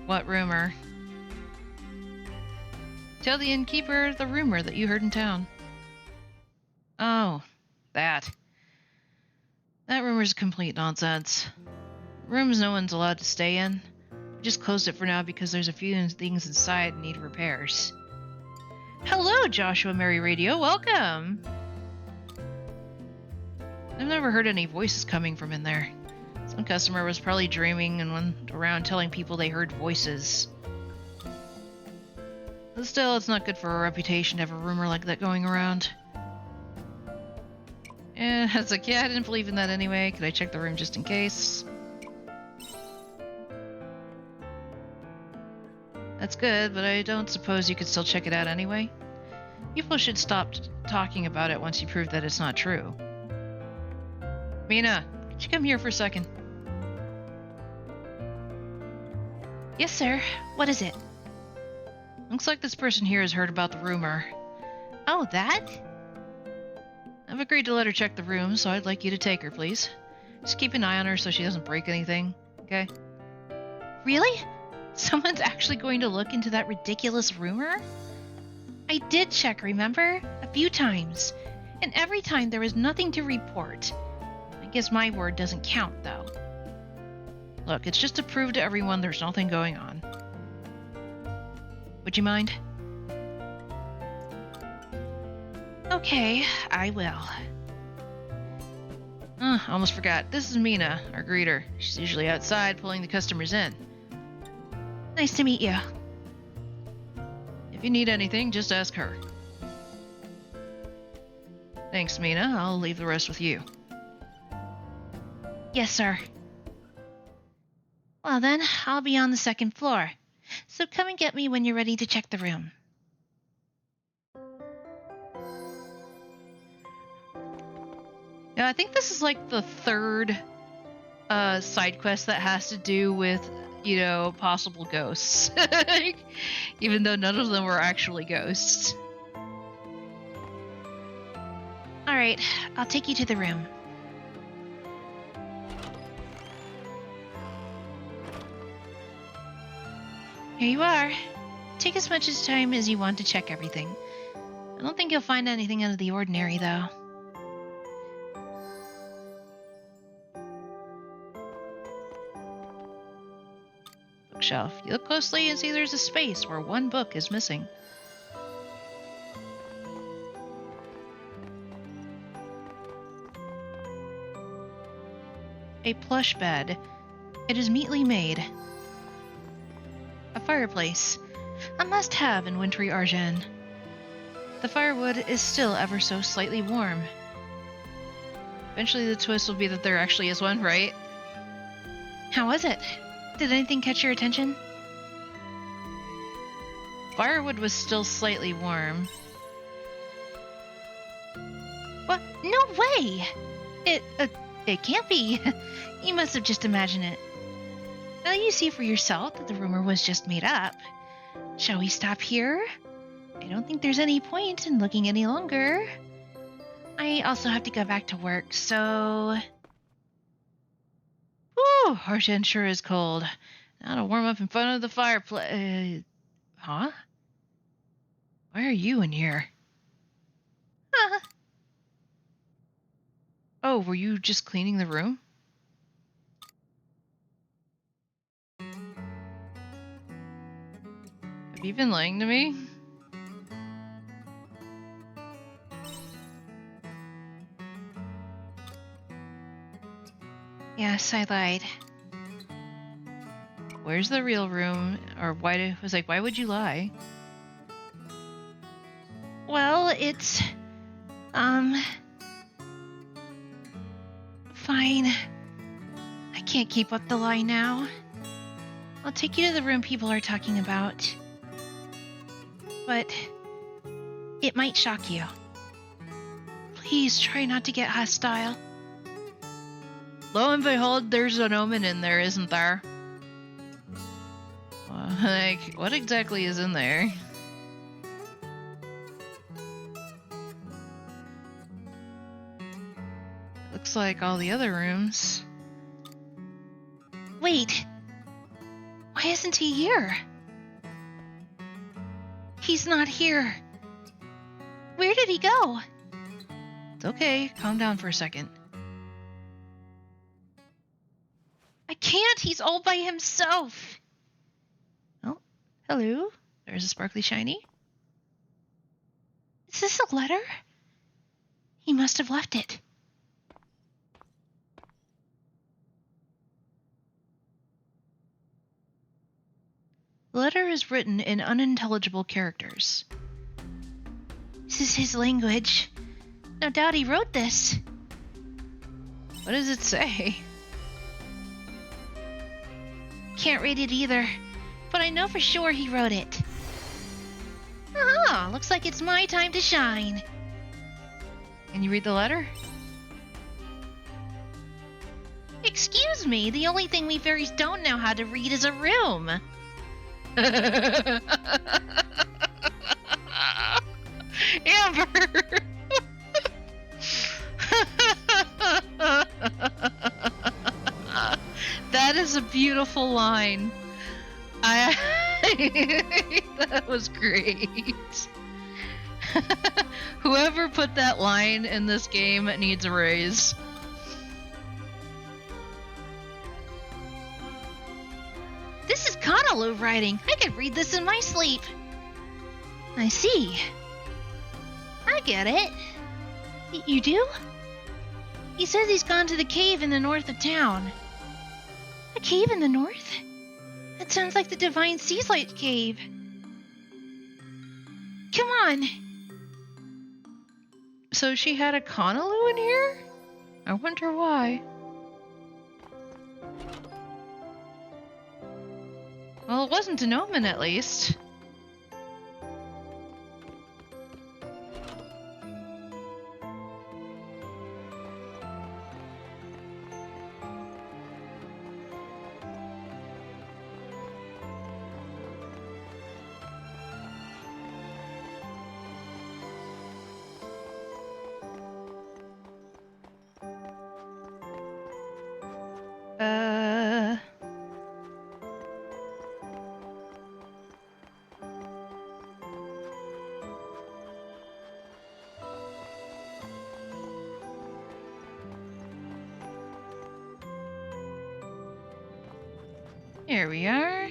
What rumor? Tell the innkeeper the rumor that you heard in town. Oh, that. That rumor's complete nonsense. Rooms no one's allowed to stay in. We just closed it for now because there's a few things inside that need repairs. Hello, Joshua Mary Radio. Welcome! I've never heard any voices coming from in there. Some customer was probably dreaming and went around telling people they heard voices. But still, it's not good for our reputation to have a rumor like that going around. And I was like, yeah, I didn't believe in that anyway. Could I check the room just in case? That's good, but I don't suppose you could still check it out anyway? People should stop talking about it once you prove that it's not true. Mina, could you come here for a second? Yes, sir. What is it? Looks like this person here has heard about the rumor. Oh, that? I've agreed to let her check the room, so I'd like you to take her, please. Just keep an eye on her so she doesn't break anything, okay? Really? Someone's actually going to look into that ridiculous rumor? I did check, remember? A few times. And every time there was nothing to report. I guess my word doesn't count, though. Look, it's just to prove to everyone there's nothing going on. Would you mind? Okay, I will. Almost forgot. This is Mina, our greeter. She's usually outside pulling the customers in. Nice to meet you. If you need anything, just ask her. Thanks, Mina. I'll leave the rest with you. Yes, sir. Well then, I'll be on the second floor. So come and get me when you're ready to check the room. Yeah, I think this is like the third side quest that has to do with, you know, possible ghosts. Even though none of them were actually ghosts. Alright, I'll take you to the room. Here you are. Take as much time as you want to check everything. I don't think you'll find anything out of the ordinary, though. Bookshelf. You look closely and see there's a space where one book is missing. A plush bed. It is neatly made. A fireplace. A must-have in wintry Argent. The firewood is still ever so slightly warm. Eventually the twist will be that there actually is one, right? How was it? Did anything catch your attention? Firewood was still slightly warm. What? No way! It can't be. You must have just imagined it. Now you see for yourself that the rumor was just made up. Shall we stop here? I don't think there's any point in looking any longer. I also have to go back to work, so... Whew, Argent sure is cold. Now to warm up in front of the fireplace. Huh? Why are you in here? Oh, were you just cleaning the room? Have you been lying to me? Yes, I lied. Where's the real room? Or why would you lie? Well, it's... Fine. I can't keep up the lie now. I'll take you to the room people are talking about. But... it might shock you. Please try not to get hostile. Lo and behold, there's an omen in there, isn't there? Like, what exactly is in there? Looks like all the other rooms. Wait. Why isn't he here? He's not here. Where did he go? It's okay, calm down for a second. I can't. He's all by himself. Oh, hello. There's a sparkly shiny. Is this a letter? He must have left it. The letter is written in unintelligible characters. This is his language. No doubt he wrote this. What does it say? Can't read it either, but I know for sure he wrote it. Ah, looks like it's my time to shine. Can you read the letter? Excuse me, the only thing we fairies don't know how to read is a room. Amber! That is a beautiful line. That was great. Whoever put that line in this game needs a raise. This is Conaloo writing. I could read this in my sleep. I see. I get it. You do? He says he's gone to the cave in the north of town. A cave in the north? That sounds like the Divine Seaslight Cave. Come on. So she had a Conaloo in here? I wonder why. Well, it wasn't an omen, at least. Here we are.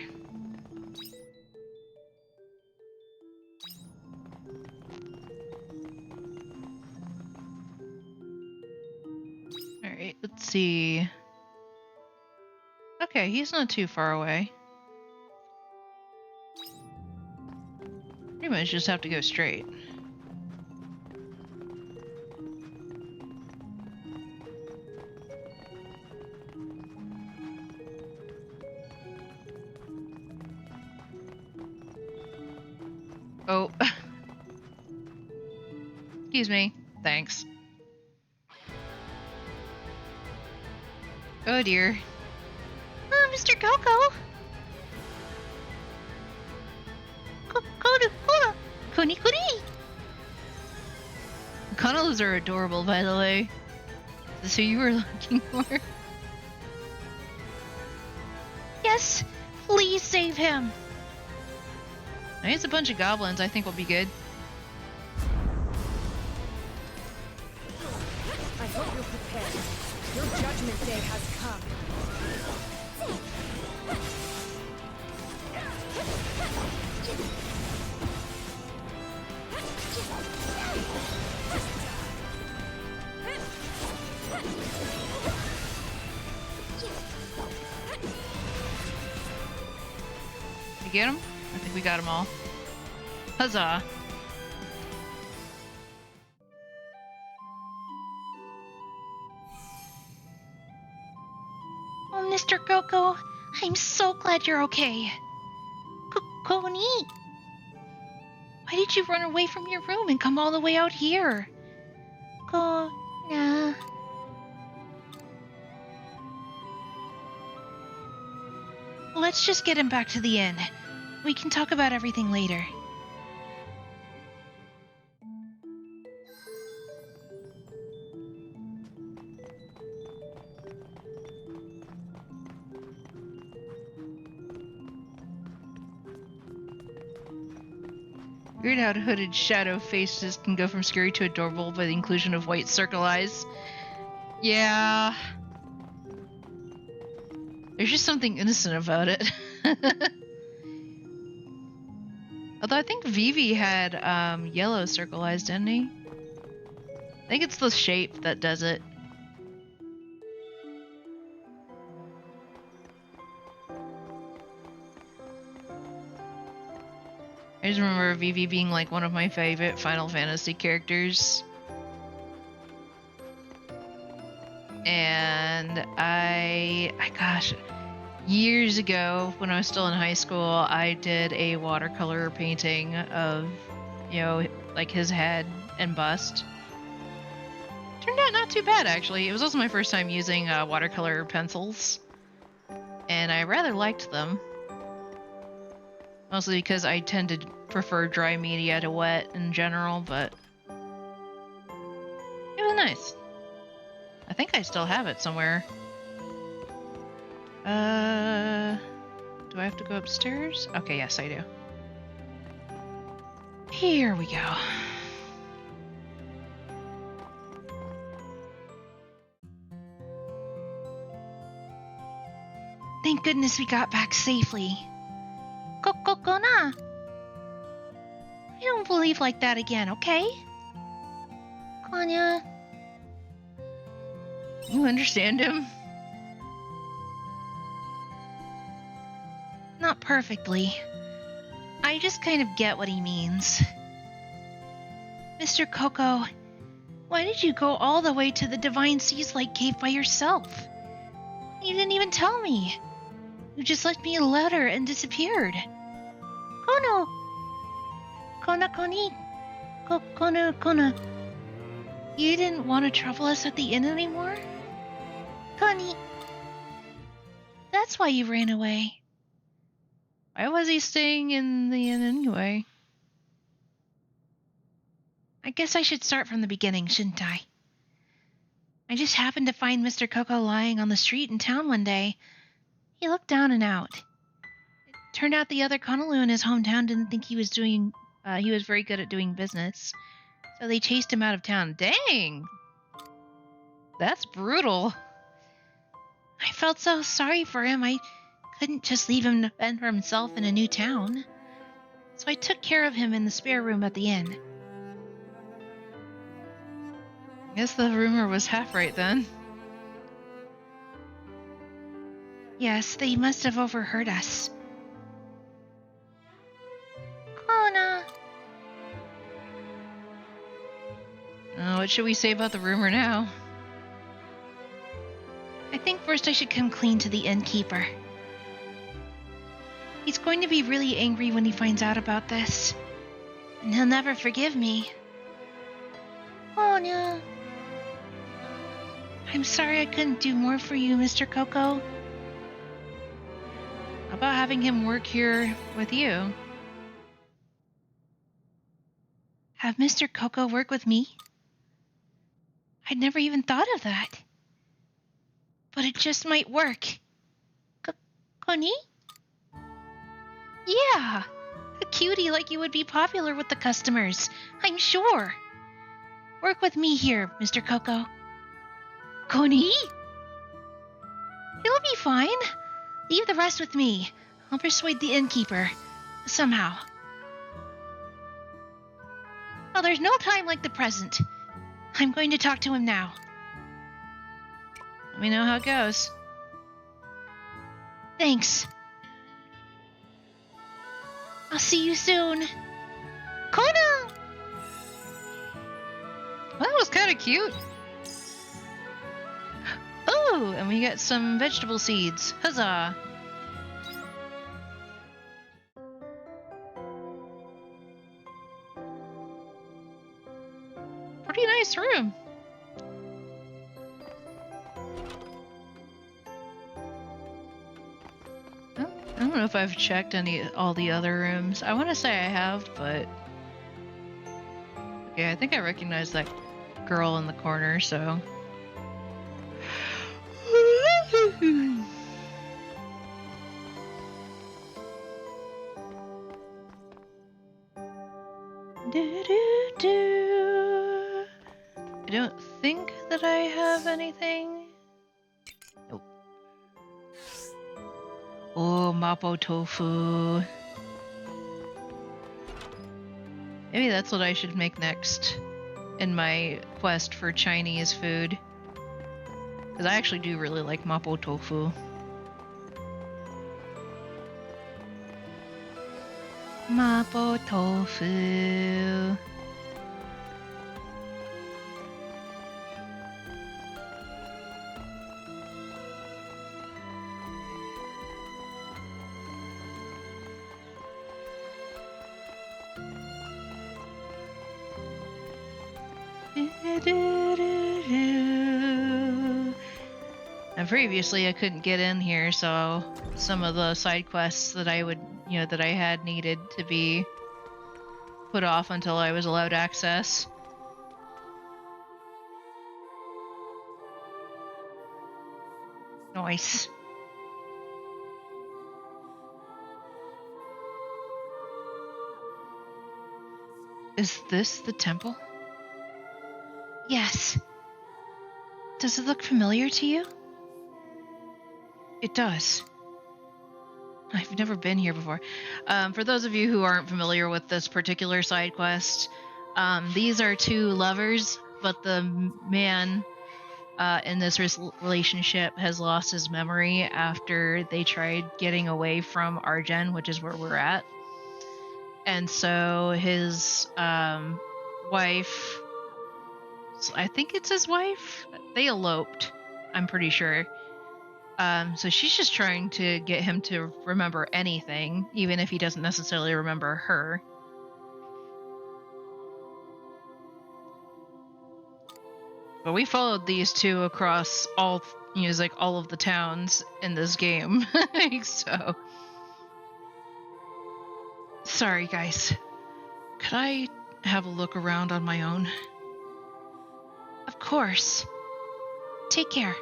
Alright, let's see. Okay, he's not too far away. Pretty much just have to go straight. Oh. Excuse me. Thanks. Oh dear. Oh, Mr. Coco! Koda! Kuni kuni! Conolus are adorable, by the way. Is this who you were looking for? Yes! Please save him! It's a bunch of goblins, I think we'll be good. I hope you're prepared. Your judgment day has come. Did we get them? I think we got them all. Huzzah! Oh, Mr. Coco, I'm so glad you're okay. Koni! Why did you run away from your room and come all the way out here? Kona. Let's just get him back to the inn. We can talk about everything later. Weird how hooded shadow faces can go from scary to adorable by the inclusion of white circle eyes. Yeah. There's just something innocent about it. Although I think Vivi had yellow circle eyes, didn't he? I think it's the shape that does it. I just remember Vivi being like one of my favorite Final Fantasy characters. And gosh, years ago when I was still in high school, I did a watercolor painting of, like his head and bust. Turned out not too bad, actually. It was also my first time using watercolor pencils, and I rather liked them. Mostly because I tend to prefer dry media to wet in general, but it was nice. I think I still have it somewhere. Do I have to go upstairs? Okay, yes, I do. Here we go. Thank goodness we got back safely. Kona! I don't believe like that again, okay? Konya. You understand him? Not perfectly. I just kind of get what he means. Mr. Coco, why did you go all the way to the Divine Seas Lake Cave by yourself? You didn't even tell me. You just left me a letter and disappeared. Kono! Kona Koni! Kona. You didn't want to trouble us at the inn anymore? Koni. That's why you ran away. Why was he staying in the inn anyway? I guess I should start from the beginning, shouldn't I? I just happened to find Mr. Coco lying on the street in town one day. He looked down and out. It turned out the other Konolu in his hometown didn't think he was very good at doing business. So they chased him out of town. Dang! That's brutal. I felt so sorry for him. I couldn't just leave him to fend for himself in a new town. So I took care of him in the spare room at the inn. I guess the rumor was half right then. Yes, they must have overheard us. Kona! What should we say about the rumor now? I think first I should come clean to the innkeeper. He's going to be really angry when he finds out about this. And he'll never forgive me. Oh no. I'm sorry I couldn't do more for you, Mr. Coco. How about having him work here with you? Have Mr. Coco work with me? I'd never even thought of that. But it just might work. Connie? Yeah, a cutie like you would be popular with the customers, I'm sure. Work with me here, Mr. Coco. Connie? He'll be fine. Leave the rest with me. I'll persuade the innkeeper. Somehow. Well, there's no time like the present. I'm going to talk to him now. Let me know how it goes. Thanks. I'll see you soon. Kona! That was kind of cute. Oh, and we got some vegetable seeds. Huzzah! Pretty nice room. I don't know if I've checked all the other rooms. I want to say I have, but okay, I think I recognize that girl in the corner, so I don't think that I have anything. Nope. Oh, mapo tofu. Maybe that's what I should make next in my quest for Chinese food. Because I actually do really like mapo tofu. Mapo tofu. And previously I couldn't get in here, so some of the side quests that I would, that I had needed to be put off until I was allowed access. Nice. Is this the temple? Yes. Does it look familiar to you? It does. I've never been here before. For those of you who aren't familiar with this particular side quest, these are two lovers, but the man in this relationship has lost his memory after they tried getting away from Argen, which is where we're at. And so his wife, I think it's his wife, they eloped, I'm pretty sure. So she's just trying to get him to remember anything, even if he doesn't necessarily remember her. But we followed these two across all of the towns in this game. So sorry guys. Could I have a look around on my own? Of course. Take care.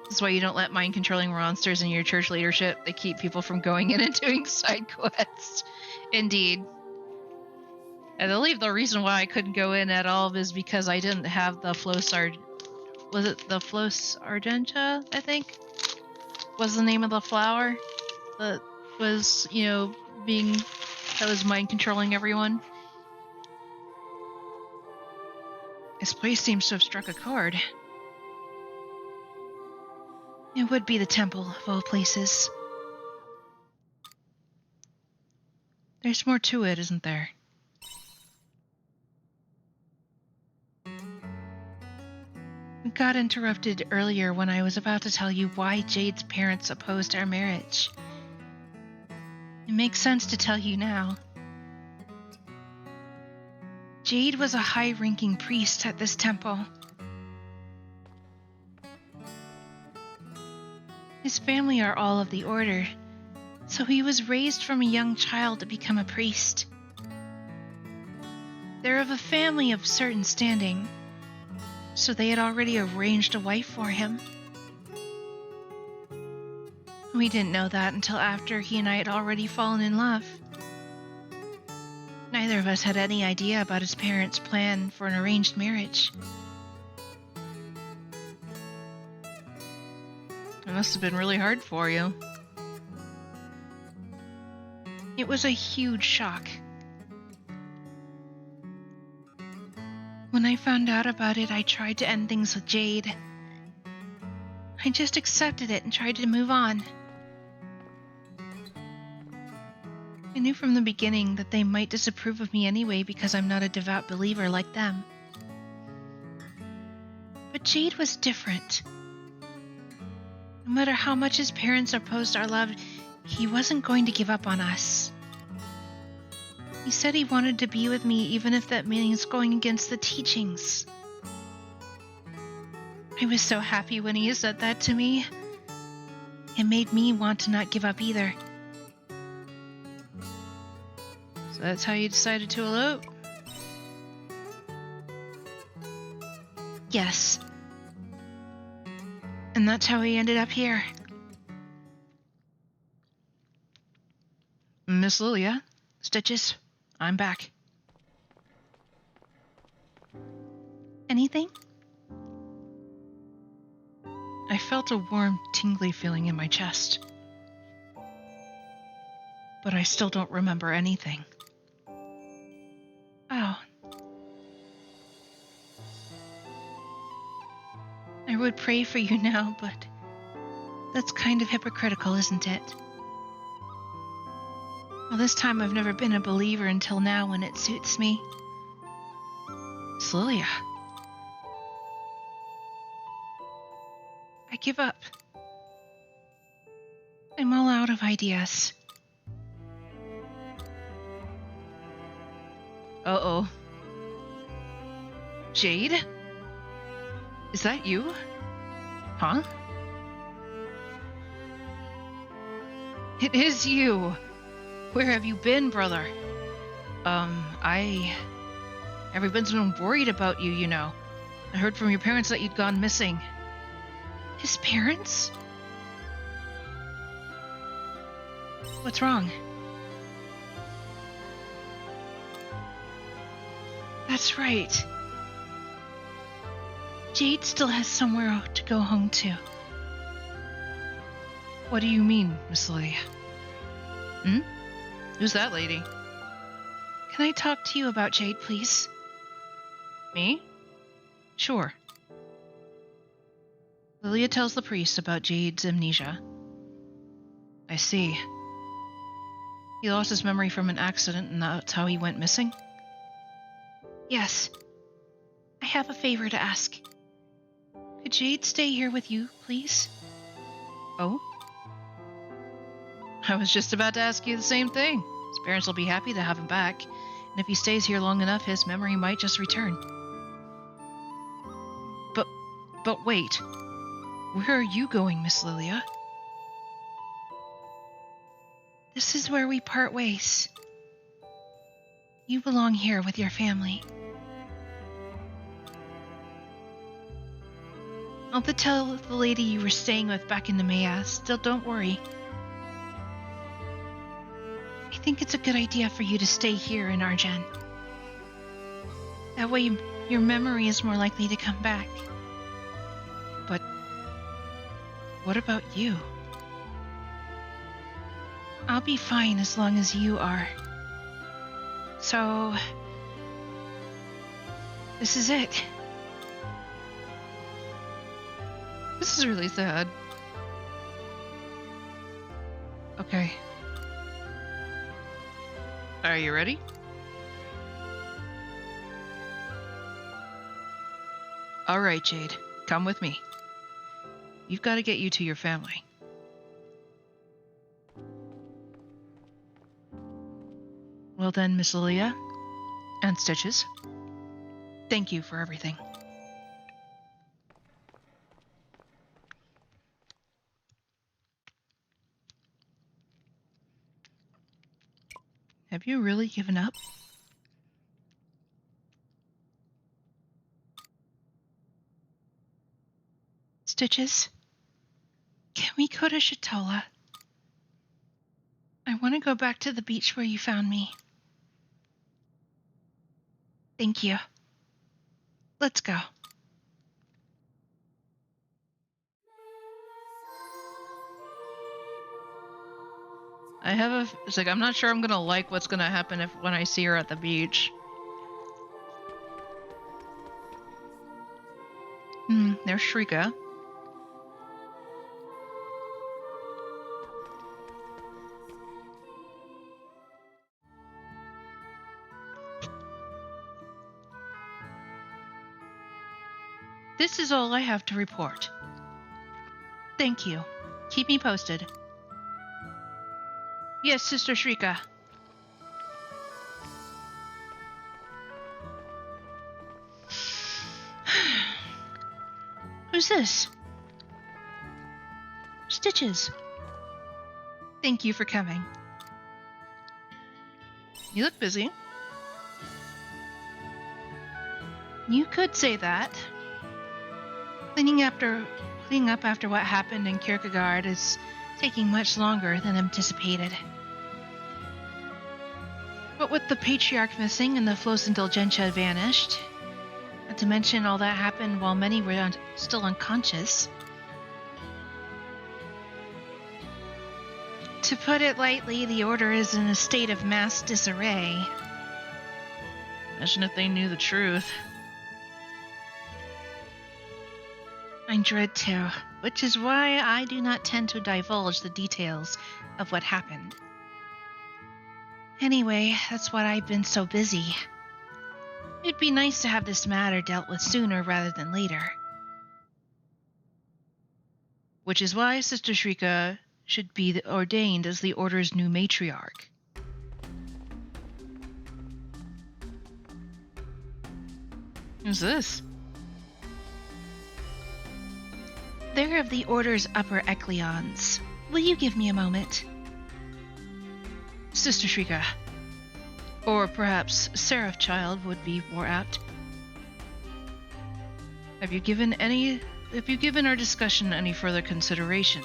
This is why you don't let mind-controlling monsters in your church leadership. They keep people from going in and doing side quests. Indeed. And I believe the reason why I couldn't go in at all is because I didn't have the Flos Argenta, I think? Was the name of the flower? that was, that was mind controlling everyone. This place seems to have struck a chord. It would be the temple of all places. There's more to it, isn't there? We got interrupted earlier when I was about to tell you why Jade's parents opposed our marriage. It makes sense to tell you now. Jade was a high-ranking priest at this temple. His family are all of the order, so he was raised from a young child to become a priest. They're of a family of certain standing, so they had already arranged a wife for him. We didn't know that until after he and I had already fallen in love. Neither of us had any idea about his parents' plan for an arranged marriage. It must have been really hard for you. It was a huge shock. When I found out about it, I tried to end things with Jade. I just accepted it and tried to move on. I knew from the beginning that they might disapprove of me anyway because I'm not a devout believer like them. But Jade was different. No matter how much his parents opposed our love, he wasn't going to give up on us. He said he wanted to be with me even if that means going against the teachings. I was so happy when he said that to me. It made me want to not give up either. So that's how you decided to elope? Yes. And that's how we ended up here. Miss Lilia, Stitches, I'm back. Anything? I felt a warm, tingly feeling in my chest. But I still don't remember anything. Oh. I would pray for you now, but that's kind of hypocritical, isn't it? Well, this time I've never been a believer until now when it suits me. Miss Lilia. I give up. I'm all out of ideas. Uh-oh. Jade? Is that you? Huh? It is you! Where have you been, brother? Everyone's been worried about you, you know. I heard from your parents that you'd gone missing. His parents? What's wrong? That's right. Jade still has somewhere to go home to. What do you mean, Miss Lilia? Who's that lady? Can I talk to you about Jade, please? Me? Sure. Lilia tells the priest about Jade's amnesia. I see. He lost his memory from an accident and that's how he went missing? Yes. I have a favor to ask. Could Jade stay here with you, please? Oh? I was just about to ask you the same thing. His parents will be happy to have him back, and if he stays here long enough, his memory might just return. But wait. Where are you going, Miss Lilia? This is where we part ways. You belong here with your family. I'll tell the lady you were staying with back in the Maya. Still, don't worry. I think it's a good idea for you to stay here in Argen. That way, your memory is more likely to come back. But what about you? I'll be fine as long as you are. So, this is it. This is really sad. Okay. Are you ready? Alright, Jade. Come with me. You've got to get you to your family. Well then, Miss Lilia and Stitches, thank you for everything. Have you really given up? Stitches, can we go to Shatola? I want to go back to the beach where you found me. Thank you. Let's go. It's like, I'm not sure I'm gonna like what's gonna happen when I see her at the beach. There's Shrika. This is all I have to report. Thank you. Keep me posted. Yes, Sister Shrika. Who's this? Stitches. Thank you for coming. You look busy. You could say that. Cleaning up after what happened in Kierkegaard is taking much longer than anticipated. But with the Patriarch missing and the Flos Indulgentia vanished, not to mention all that happened while many were still unconscious. To put it lightly, the Order is in a state of mass disarray. Imagine if they knew the truth. I dread to, which is why I do not tend to divulge the details of what happened. Anyway, that's why I've been so busy. It'd be nice to have this matter dealt with sooner rather than later. Which is why Sister Shrika should be ordained as the Order's new matriarch. Who's this? They're of the Order's upper Ecleons. Will you give me a moment? Sister Shrika. Or perhaps Seraph Child would be more apt. Have you given our discussion any further consideration?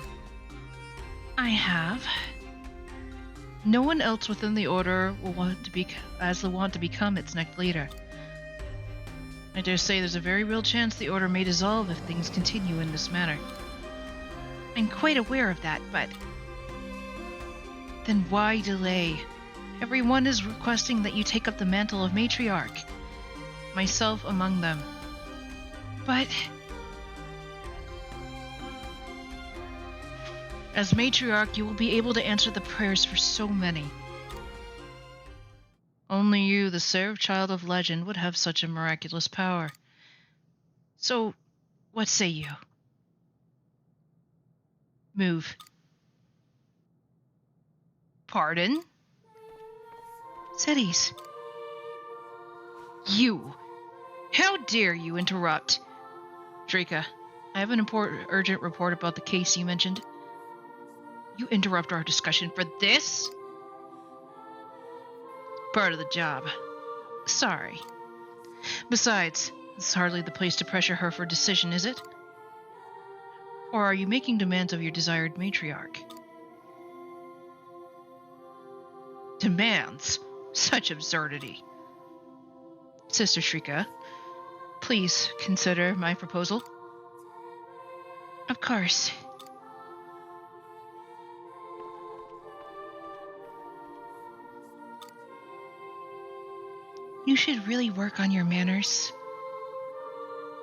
I have. No one else within the Order will want to become its next leader. I dare say there's a very real chance the Order may dissolve if things continue in this manner. I'm quite aware of that, but... Then why delay? Everyone is requesting that you take up the mantle of matriarch. Myself among them. But... As matriarch, you will be able to answer the prayers for so many. Only you, the Seraph Child of Legend, would have such a miraculous power. So, what say you? Move. Pardon? Cities. You! How dare you interrupt? Shrika, I have an urgent report about the case you mentioned. You interrupt our discussion for this? Part of the job. Sorry. Besides, it's hardly the place to pressure her for a decision, is it? Or are you making demands of your desired matriarch? Demands? Such absurdity. Sister Shrika, please consider my proposal. Of course. You should really work on your manners.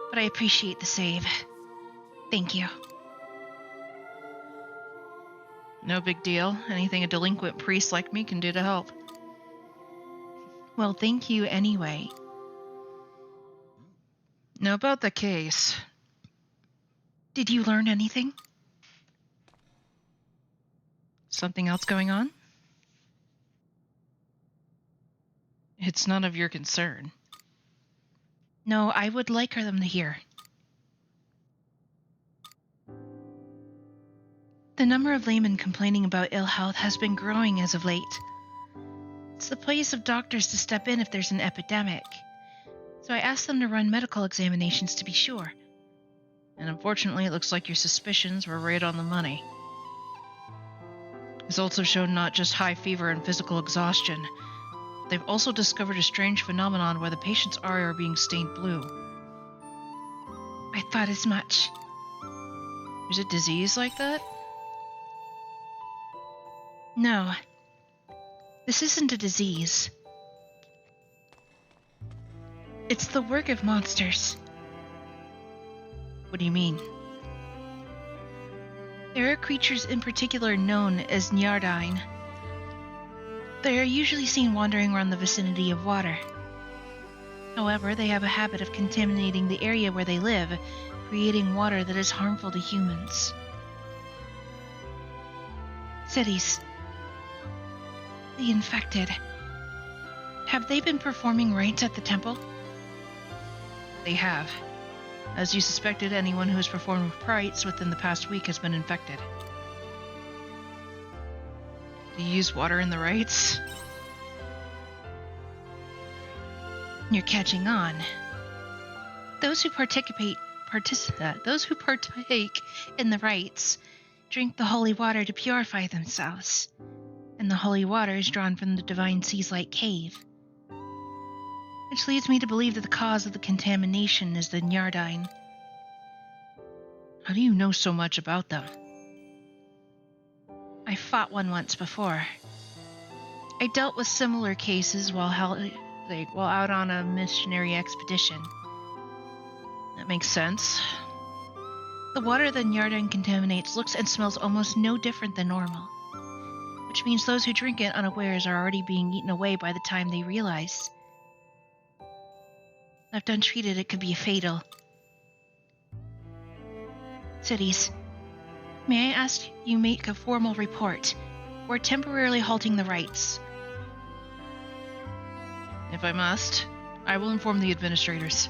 But I appreciate the save. Thank you. No big deal. Anything a delinquent priest like me can do to help. Well, thank you anyway. Now about the case. Did you learn anything? Something else going on? It's none of your concern. No, I would like them to hear. The number of laymen complaining about ill health has been growing as of late. It's the place of doctors to step in if there's an epidemic. So I asked them to run medical examinations to be sure. And unfortunately, it looks like your suspicions were right on the money. Results have shown not just high fever and physical exhaustion. They've also discovered a strange phenomenon where the patient's eye are being stained blue. I thought as much. Is it disease like that? No. This isn't a disease. It's the work of monsters. What do you mean? There are creatures in particular known as Nyardine. They are usually seen wandering around the vicinity of water. However, they have a habit of contaminating the area where they live, creating water that is harmful to humans. Cities. The infected. Have they been performing rites at the temple? They have. As you suspected, anyone who has performed rites within the past week has been infected. Do you use water in the rites? You're catching on. Those who partake in the rites drink the holy water to purify themselves, and the holy water is drawn from the divine seas-like cave. Which leads me to believe that the cause of the contamination is the Nyardine. How do you know so much about them? I fought one once before. I dealt with similar cases while out on a missionary expedition. That makes sense. The water the Nyardine contaminates looks and smells almost no different than normal, which means those who drink it unawares are already being eaten away by the time they realize. Left untreated, it could be fatal. Cities, may I ask you make a formal report? We're temporarily halting the rites. If I must, I will inform the administrators.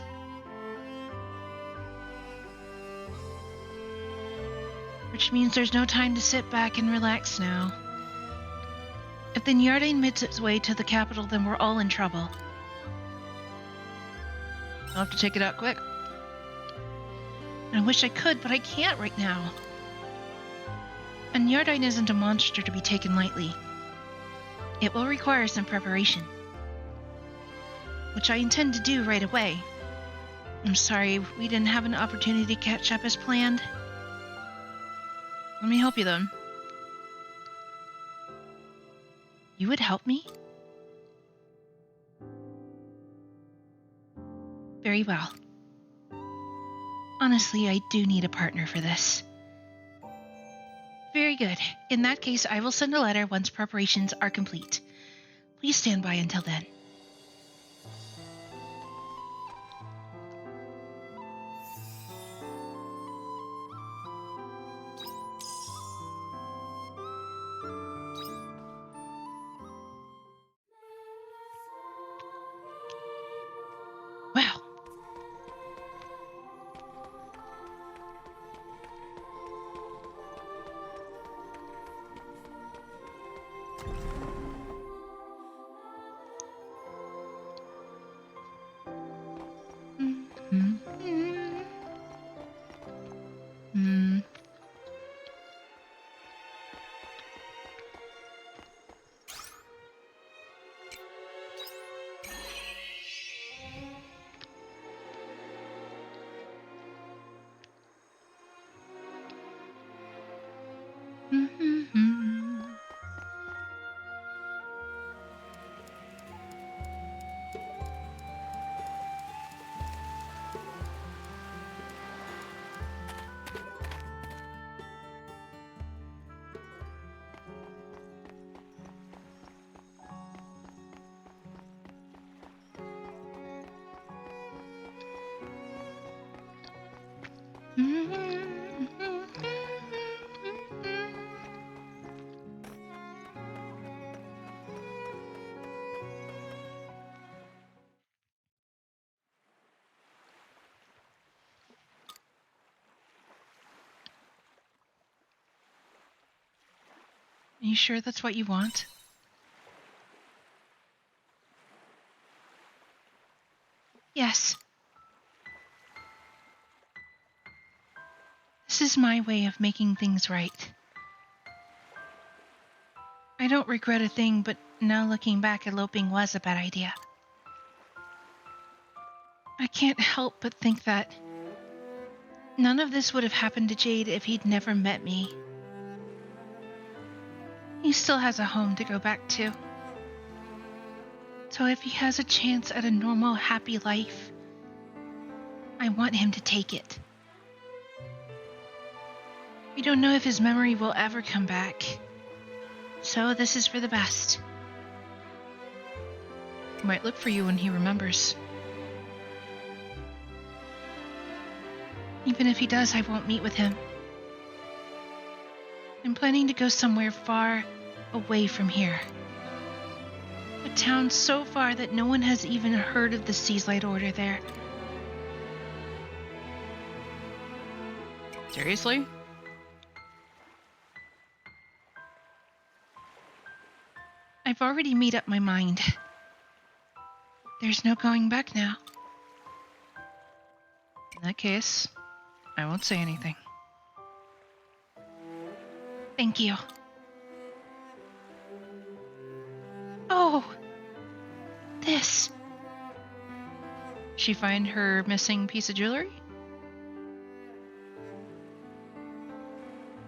Which means there's no time to sit back and relax now. If the Nyardine makes its way to the capital, then we're all in trouble. I'll have to take it out quick. I wish I could, but I can't right now. A Nyardine isn't a monster to be taken lightly. It will require some preparation, which I intend to do right away. I'm sorry we didn't have an opportunity to catch up as planned. Let me help you then. You would help me? Very well. Honestly, I do need a partner for this. Very good. In that case, I will send a letter once preparations are complete. Please stand by until then. Well, You sure that's what you want? Yes. This is my way of making things right. I don't regret a thing, but now looking back, eloping was a bad idea. I can't help but think that none of this would have happened to Jade if he'd never met me. He still has a home to go back to. So if he has a chance at a normal, happy life, I want him to take it. We don't know if his memory will ever come back. So this is for the best. He might look for you when he remembers. Even if he does, I won't meet with him. I'm planning to go somewhere far away from here. A town so far that no one has even heard of the Seaslight Order there. Seriously? I've already made up my mind. There's no going back now. In that case, I won't say anything. Thank you. Oh! This. She find her missing piece of jewelry?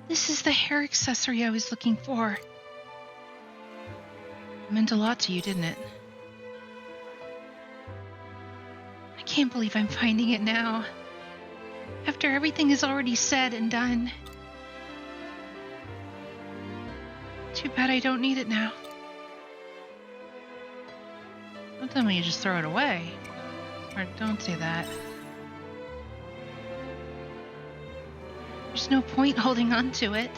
This is the hair accessory I was looking for. It meant a lot to you, didn't it? I can't believe I'm finding it now. After everything is already said and done. Too bad I don't need it now. Don't tell me you just throw it away. Or don't say that. There's no point holding on to it.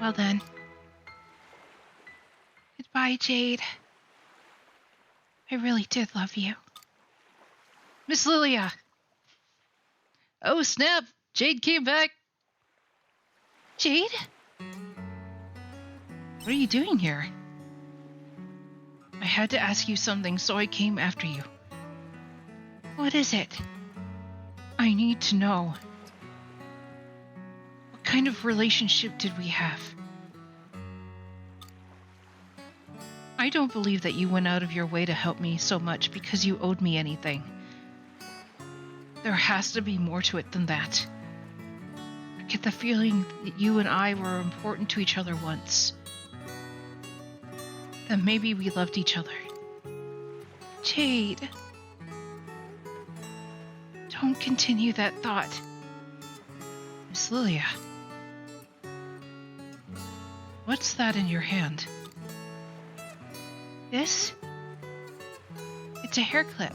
Well then. Goodbye, Jade. I really did love you. Miss Lilia! Oh snap! Jade came back! Jade? What are you doing here? I had to ask you something, so I came after you. What is it? I need to know. What kind of relationship did we have? I don't believe that you went out of your way to help me so much because you owed me anything. There has to be more to it than that. I get the feeling that you and I were important to each other once. That maybe we loved each other. Jade. Don't continue that thought. Miss Lilia. What's that in your hand? This? It's a hair clip.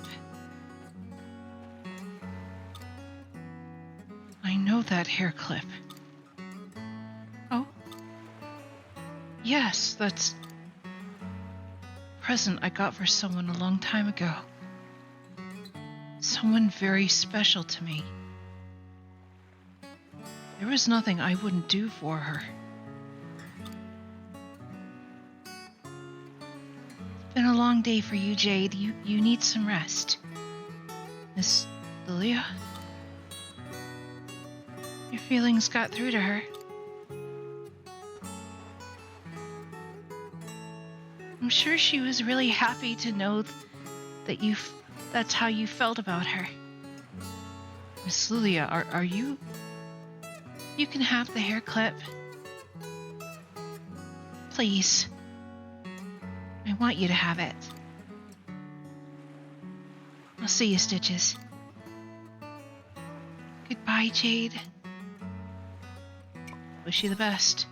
I know that hair clip. Oh? Yes, that's a present I got for someone a long time ago. Someone very special to me. There was nothing I wouldn't do for her. It's been a long day for you, Jade. You need some rest. Miss Lilia? Your feelings got through to her. I'm sure she was really happy to know that that's how you felt about her. Miss Lilia, are you... You can have the hair clip. Please. I want you to have it. I'll see you, Stitches. Goodbye, Jade. Wish you the best.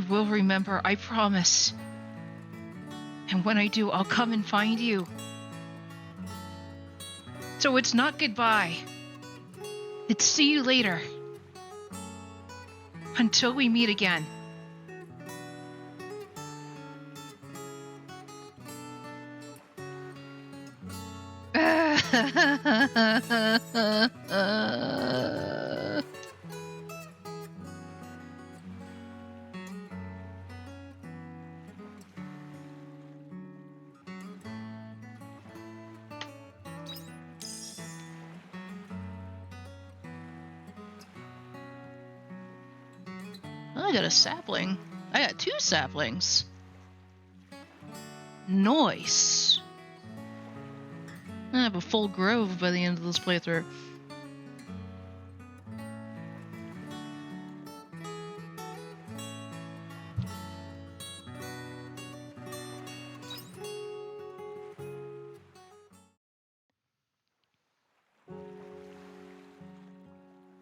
will remember, I promise. And when I do, I'll come and find you. So it's not goodbye. It's see you later. Until we meet again. I got a sapling. I got 2 saplings. Nice. I have a full grove by the end of this playthrough.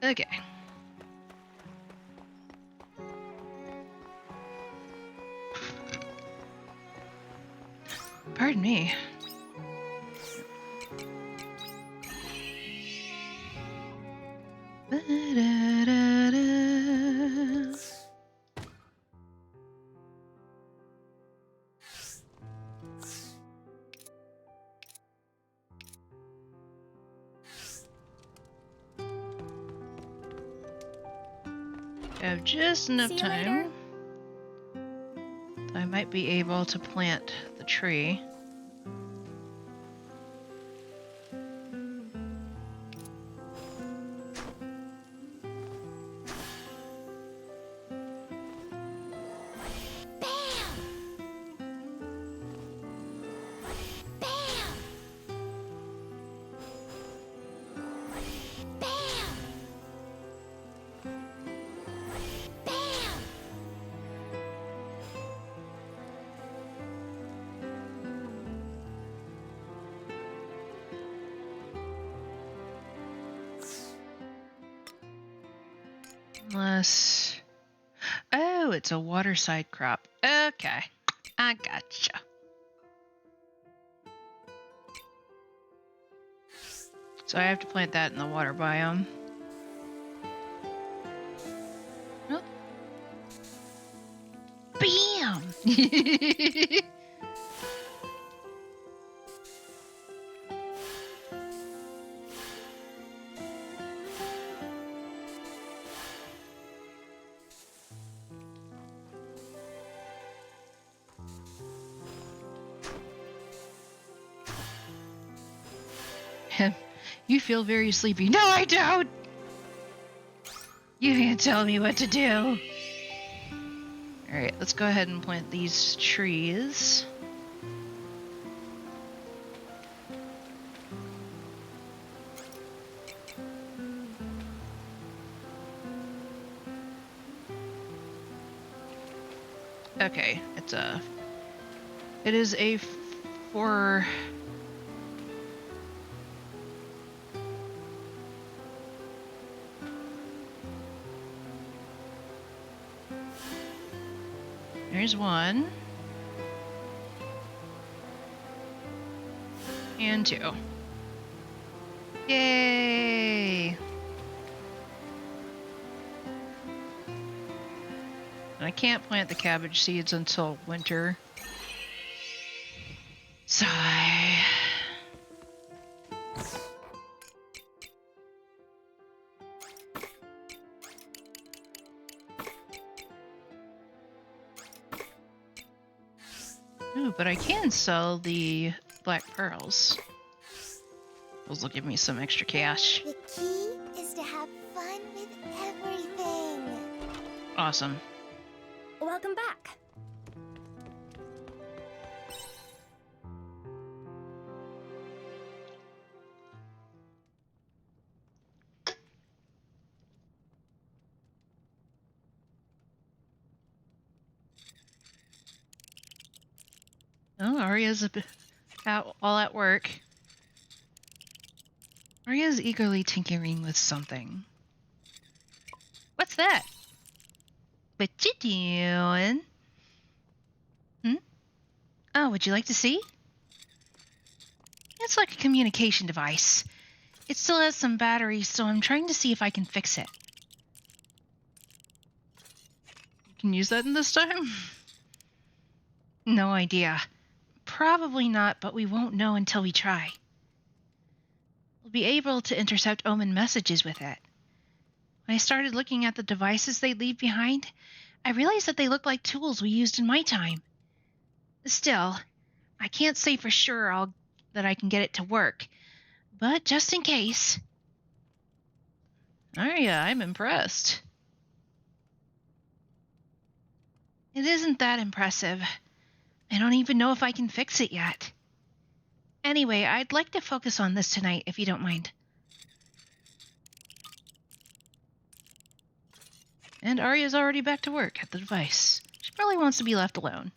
Okay. Pardon me. Ba-da-da-da. I have just enough See you time. later. I might be able to plant the tree. Bam! Bam! Bam! Bam! Unless... Oh, it's a waterside crop. Okay. I gotcha. So I have to plant that in the water biome. Oh. Bam! You feel very sleepy. No, I don't! You can't tell me what to do. Alright, let's go ahead and plant these trees. Okay, it is a 4... There's 1. And 2. Yay! And I can't plant the cabbage seeds until winter. Sigh. Ooh, but I can sell the black pearls. Those will give me some extra cash. The key is to have fun with everything. Awesome. Welcome back. Oh, Arya's all at work. Arya's eagerly tinkering with something. What's that? What you doing? Oh, would you like to see? It's like a communication device. It still has some batteries, so I'm trying to see if I can fix it. You can use that in this time? No idea. Probably not, but we won't know until we try. We'll be able to intercept Omen messages with it. When I started looking at the devices they leave behind, I realized that they look like tools we used in my time. Still, I can't say for sure that I can get it to work, but just in case. Arya, I'm impressed. It isn't that impressive. I don't even know if I can fix it yet. Anyway, I'd like to focus on this tonight, if you don't mind. And Arya's already back to work at the device. She probably wants to be left alone.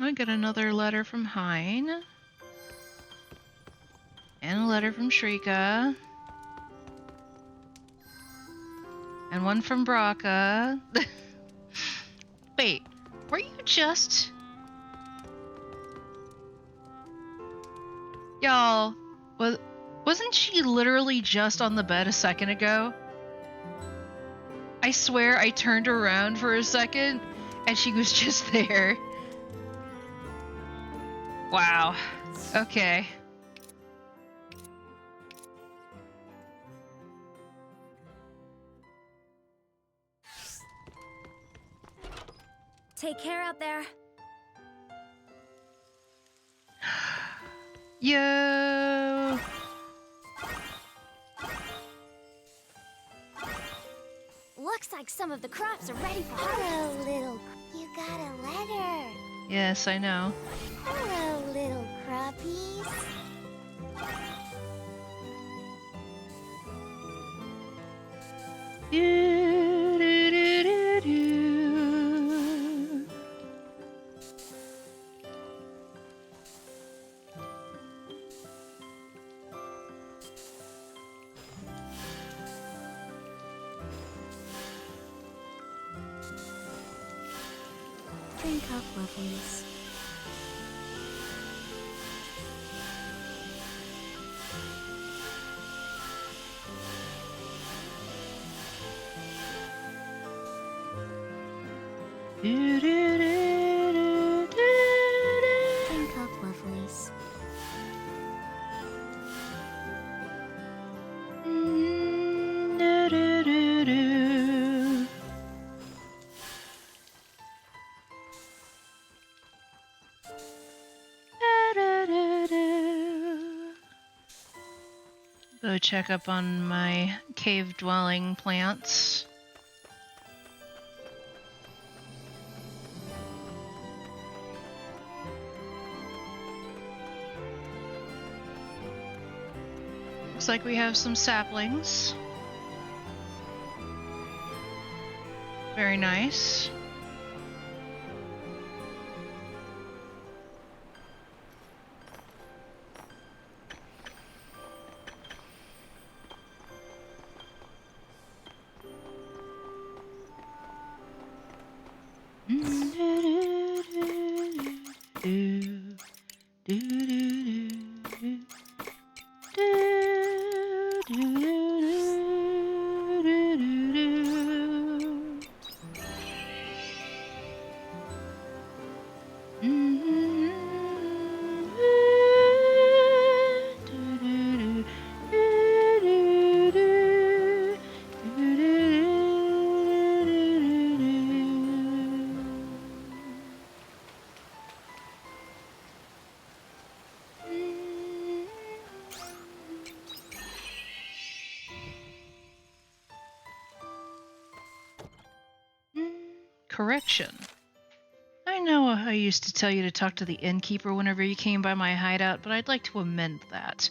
I got another letter from Hein. And a letter from Shrika. And one from Braca. Wait, were you just... Y'all, wasn't she literally just on the bed a second ago? I swear I turned around for a second and she was just there. Wow. Okay. Take care out there. Yo! Looks like some of the crops are ready for harvest. Hello, little. You got a letter. Yes, I know. Hello, little crappies. Drink up, lovelies. Drink up, lovelies. Go check up on my cave dwelling plants. Looks like we have some saplings. Very nice. Correction. I know I used to tell you to talk to the innkeeper whenever you came by my hideout, but I'd like to amend that.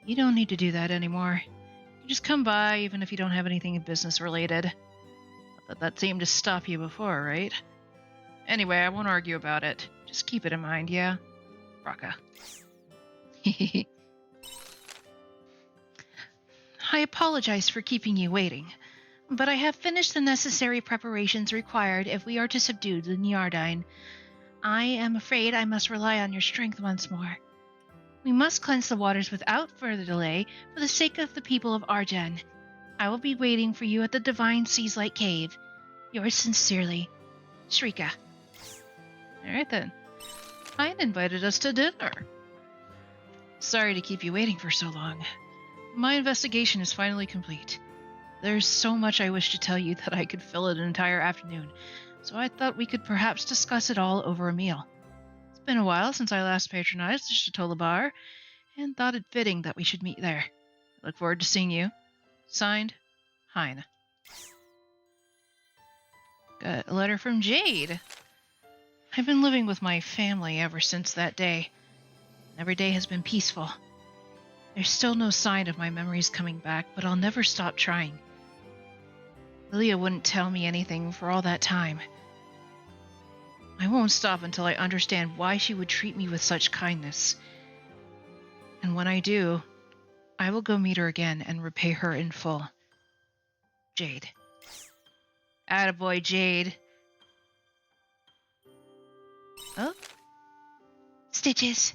You don't need to do that anymore. You just come by even if you don't have anything business related. Not that seemed to stop you before, right? Anyway, I won't argue about it. Just keep it in mind, yeah? Raka. I apologize for keeping you waiting, but I have finished the necessary preparations required if we are to subdue the Nyardine. I am afraid I must rely on your strength once more. We must cleanse the waters without further delay for the sake of the people of Argen. I will be waiting for you at the Divine Seaslight Cave. Yours sincerely, Shrika. Alright then. Hein invited us to dinner. Sorry to keep you waiting for so long. My investigation is finally complete. There's so much I wish to tell you that I could fill an entire afternoon, so I thought we could perhaps discuss it all over a meal. It's been a while since I last patronized the Shatola Bar, and thought it fitting that we should meet there. I look forward to seeing you. Signed, Hein. Got a letter from Jade. I've been living with my family ever since that day. Every day has been peaceful. There's still no sign of my memories coming back, but I'll never stop trying. Lilia wouldn't tell me anything for all that time. I won't stop until I understand why she would treat me with such kindness. And when I do, I will go meet her again and repay her in full. Jade. Attaboy, Jade. Oh? Stitches.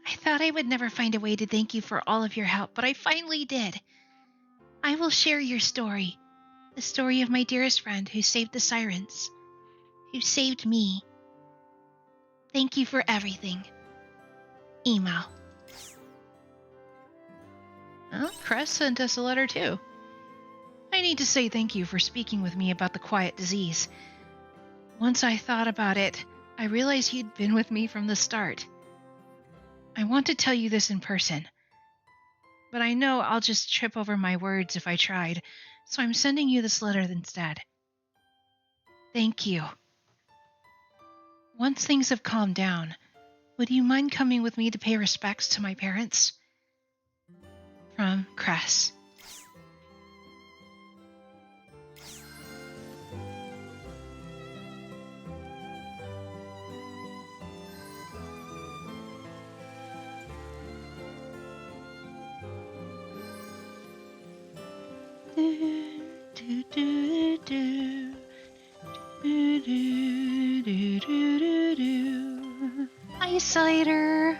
I thought I would never find a way to thank you for all of your help, but I finally did. I will share your story. The story of my dearest friend who saved the sirens. Who saved me. Thank you for everything. Email. Well, Cress sent us a letter too. I need to say thank you for speaking with me about the quiet disease. Once I thought about it, I realized you'd been with me from the start. I want to tell you this in person, but I know I'll just trip over my words if I tried, so I'm sending you this letter instead. Thank you. Once things have calmed down, would you mind coming with me to pay respects to my parents? From Cress. Hi, Cider.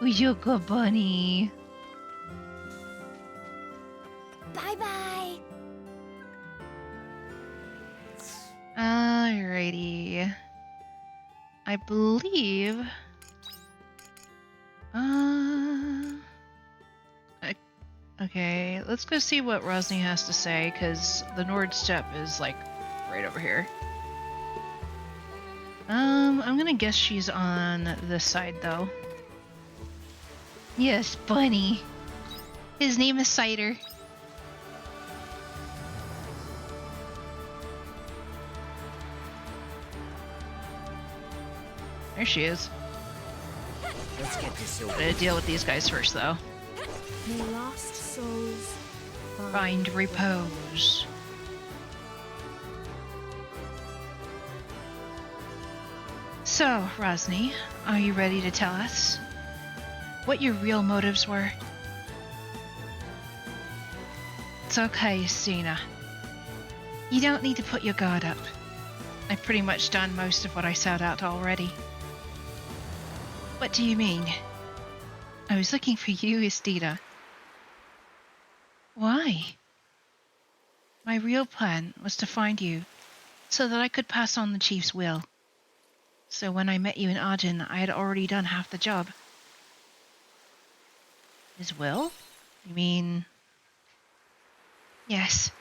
Yoga Bunny. Bye-bye. Alrighty. I believe... Okay, let's go see what Rosny has to say, because the Nord Steppe is, like, right over here. I'm gonna guess she's on this side, though. Yes, Bunny. His name is Cider. There she is. Let's get this over. Gotta deal with these guys first, though. May lost souls Find repose. So, Rosny, are you ready to tell us what your real motives were? It's okay, Sina. You don't need to put your guard up. I've pretty much done most of what I set out already. What do you mean? I was looking for you, Estida. Why? My real plan was to find you, so that I could pass on the chief's will. So when I met you in Arden, I had already done half the job. His will? You mean... Yes.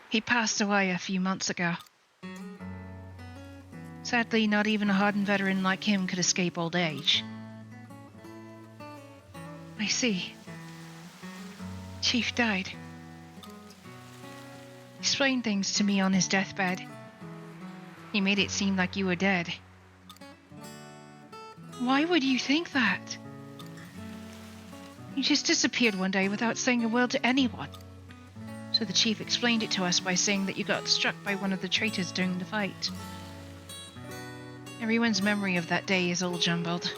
He passed away a few months ago. Sadly, not even a hardened veteran like him could escape old age. I see. Chief died. Explained things to me on his deathbed. He made it seem like you were dead. Why would you think that? You just disappeared one day without saying a word to anyone. So the chief explained it to us by saying that you got struck by one of the traitors during the fight. Everyone's memory of that day is all jumbled.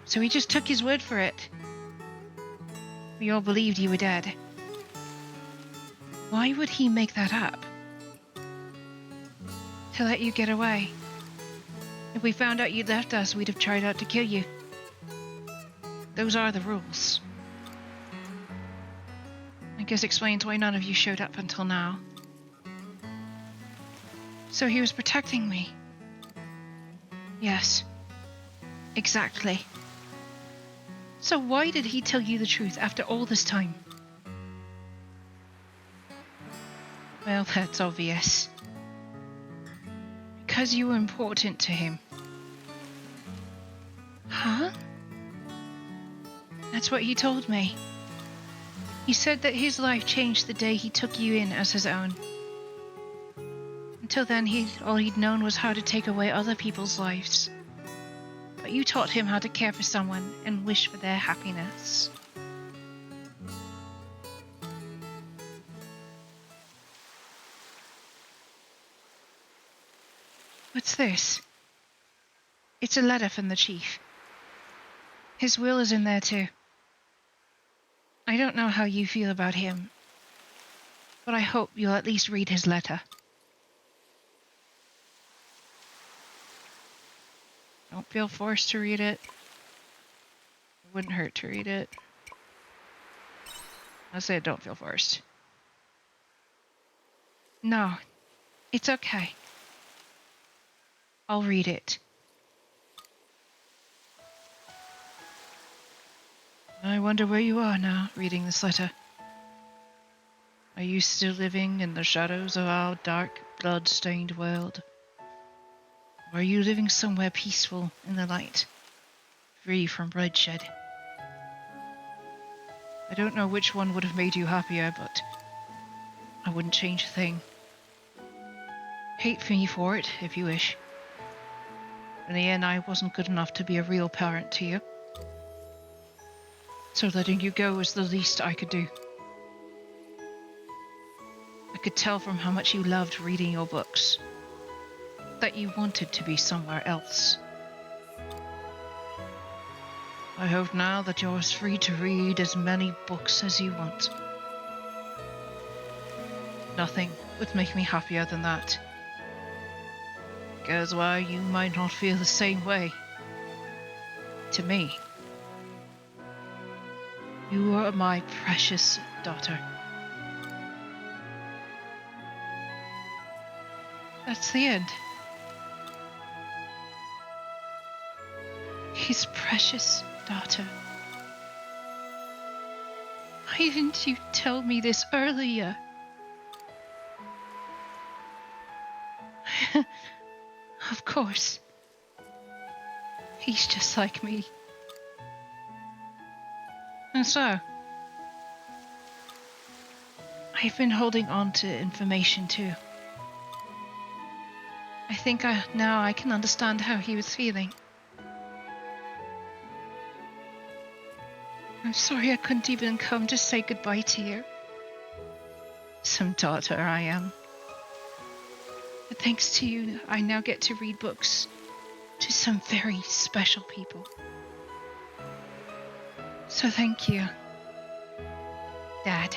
So we just took his word for it. We all believed you were dead. Why would he make that up? To let you get away. If we found out you'd left us, we'd have tried out to kill you. Those are the rules. I guess explains why none of you showed up until now. So he was protecting me. Yes. Exactly. So why did he tell you the truth after all this time? Well, that's obvious. Because you were important to him. Huh? That's what he told me. He said that his life changed the day he took you in as his own. Until then, all he'd known was how to take away other people's lives. But you taught him how to care for someone and wish for their happiness. What's this? It's a letter from the chief. His will is in there too. I don't know how you feel about him, but I hope you'll at least read his letter. Don't feel forced to read it. It wouldn't hurt to read it. I said don't feel forced. No, it's okay. I'll read it. I wonder where you are now, reading this letter. Are you still living in the shadows of our dark, blood-stained world? Or are you living somewhere peaceful in the light, free from bloodshed? I don't know which one would have made you happier, but I wouldn't change a thing. Hate me for it, if you wish. In the end, I wasn't good enough to be a real parent to you. So letting you go was the least I could do. I could tell from how much you loved reading your books that you wanted to be somewhere else. I hope now that you're as free to read as many books as you want. Nothing would make me happier than that. Because why, you might not feel the same way. To me. You are my precious daughter. That's the end. His precious daughter. Why didn't you tell me this earlier? Of course. He's just like me. And so, I've been holding on to information too. I think now I can understand how he was feeling. I'm sorry I couldn't even come to say goodbye to you. Some daughter I am. But thanks to you, I now get to read books to some very special people. So thank you, Dad.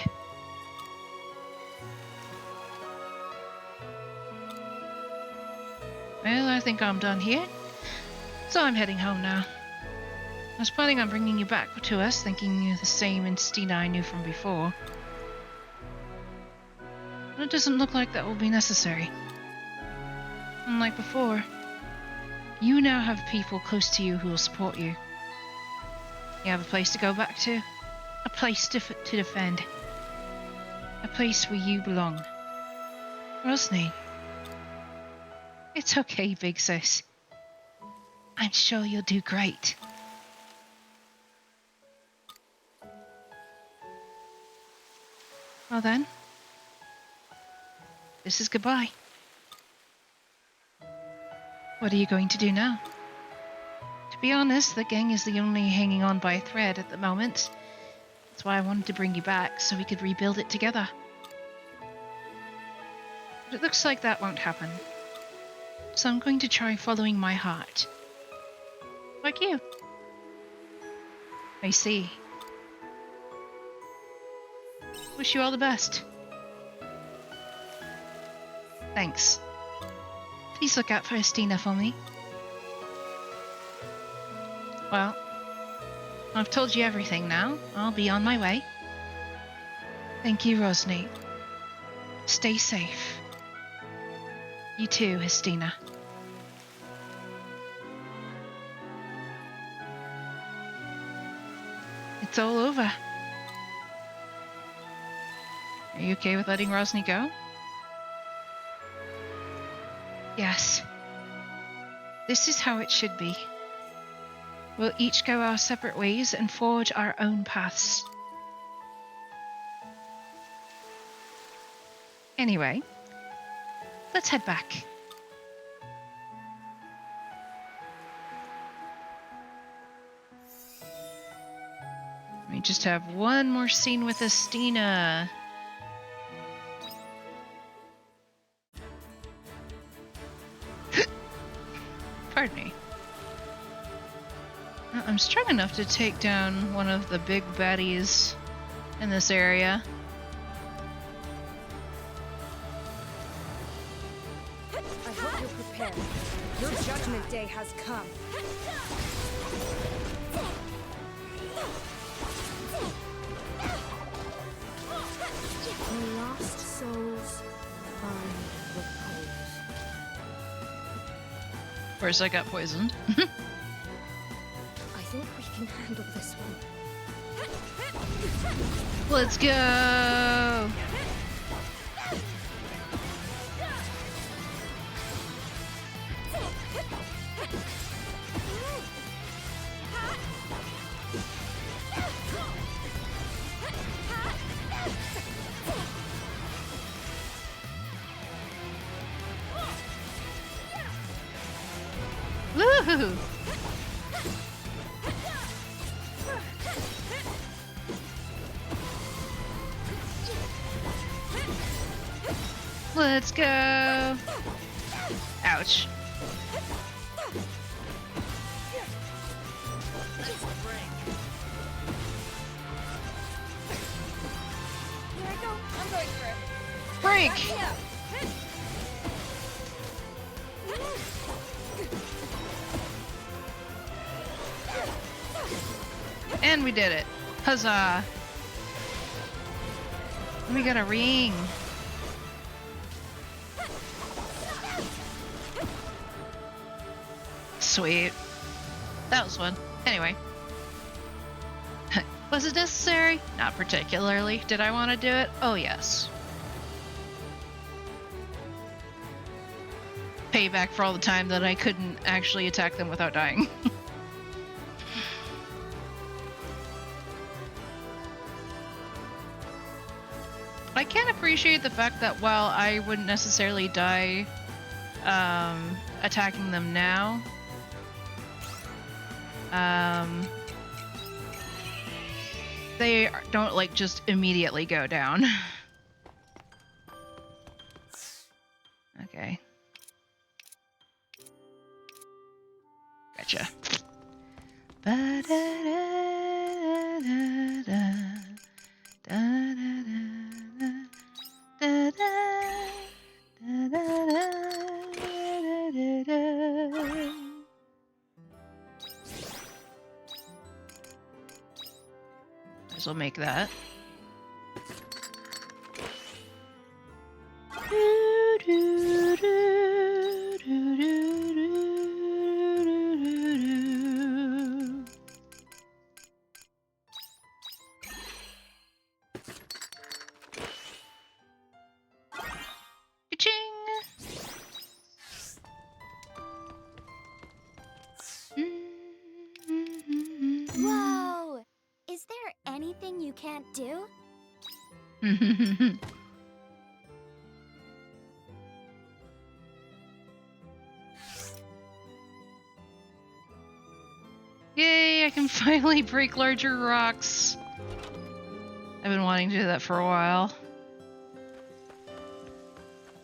Well, I think I'm done here, so I'm heading home now. I was planning on bringing you back to us, thinking you're the same Instina I knew from before. But it doesn't look like that will be necessary. Unlike before, you now have people close to you who will support you. You have a place to go back to, a place to defend, a place where you belong. Rosny, it's okay, big sis. I'm sure you'll do great. Well then, this is goodbye. What are you going to do now? To be honest, the gang is the only hanging on by a thread at the moment. That's why I wanted to bring you back, so we could rebuild it together. But it looks like that won't happen. so I'm going to try following my heart. Like you. I see. Wish you all the best. Thanks. Please look out for Estina for me. Well, I've told you everything now. I'll be on my way. Thank you, Rosny. Stay safe. You too, Estina. It's all over. Are you okay with letting Rosny go? Yes. This is how it should be. We'll each go our separate ways and forge our own paths. Anyway, let's head back. We just have one more scene with Estina. Pardon me. I'm strong enough to take down one of the big baddies in this area. I hope you're prepared. Your judgment day has come. The lost souls find repose. Of course, I got poisoned. I think we can handle this one. Let's go! Woohoo! Let's go! Ouch. Here I go. I'm going for it. Break! Yeah. And we did it. Huzzah! We got a ring. Sweet. That was fun. Anyway. Was it necessary? Not particularly. Did I want to do it? Oh, yes. Payback for all the time that I couldn't actually attack them without dying. I can appreciate the fact that while I wouldn't necessarily die attacking them now, they don't like just immediately go down. Okay. Gotcha. This will make that. Whoa! Is there anything you can't do? Yay, I can finally break larger rocks. I've been wanting to do that for a while.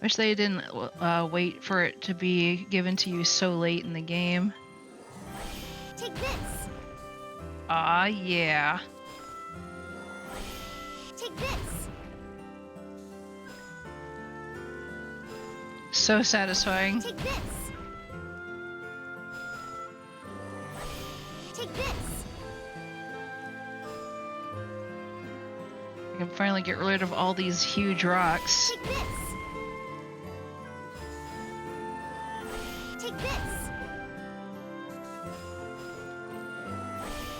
Wish they didn't wait for it to be given to you so late in the game. Take this. Ah, yeah. Take this. So satisfying. Take this. Take this. I can finally get rid of all these huge rocks. Take this. Take this.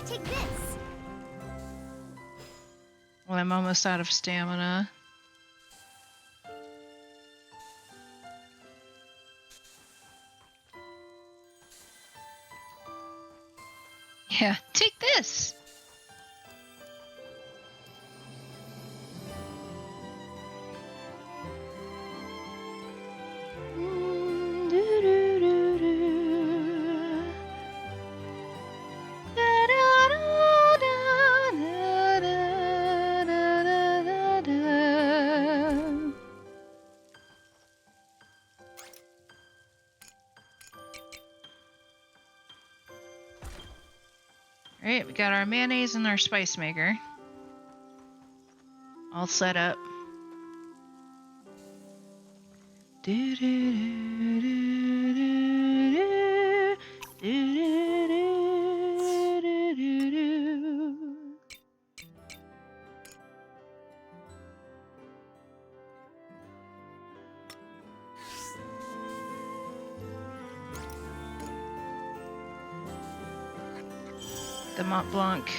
Take this. Well, I'm almost out of stamina. Yeah, take this! Alright, we got our mayonnaise and our spice maker all set up. The Mont Blanc.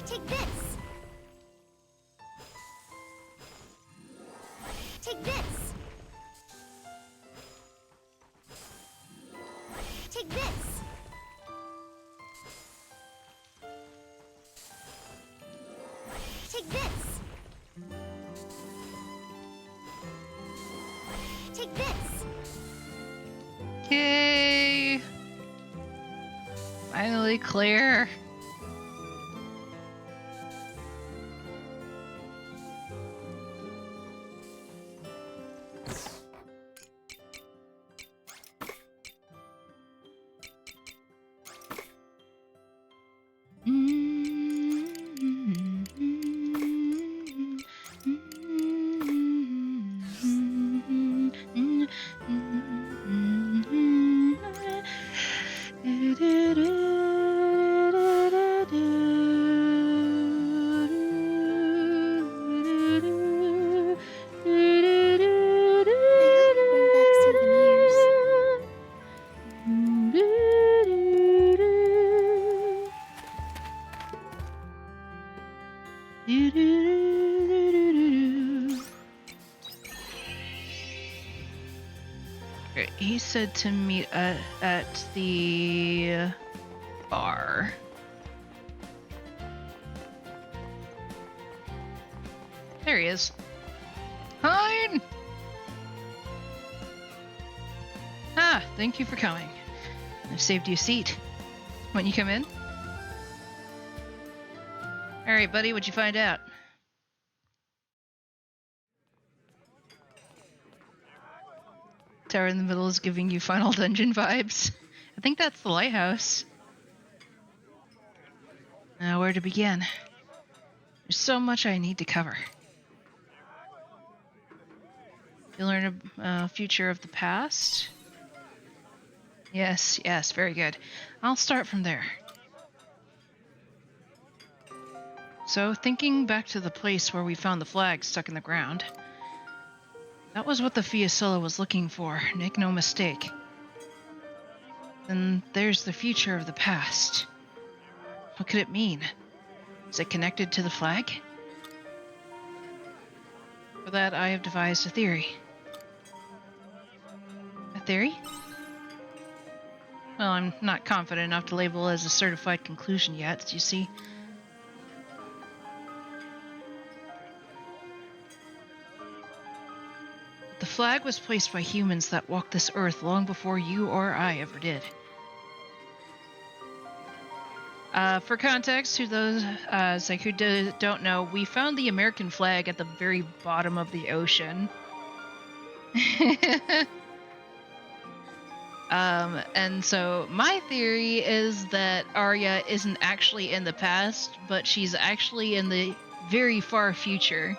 Take this. Take this. Take this. Take this. Take this. Yay! Finally clear. He said to meet at the bar. There he is. Hein! Ah, thank you for coming. I've saved you a seat. Won't you come in? Alright, buddy, what'd you find out? Tower in the middle is giving you Final Dungeon vibes. I think that's the lighthouse. Now, where to begin? There's so much I need to cover. You learn a future of the past. Yes, yes, very good. I'll start from there. So, thinking back to the place where we found the flag stuck in the ground. That was what the Fiacella was looking for, make no mistake. Then there's the future of the past. What could it mean? Is it connected to the flag? For that, I have devised a theory. A theory? Well, I'm not confident enough to label it as a certified conclusion yet, you see. The flag was placed by humans that walked this earth long before you or I ever did. For context, to those who don't know, we found the American flag at the very bottom of the ocean. And so my theory is that Arya isn't actually in the past, but she's actually in the very far future.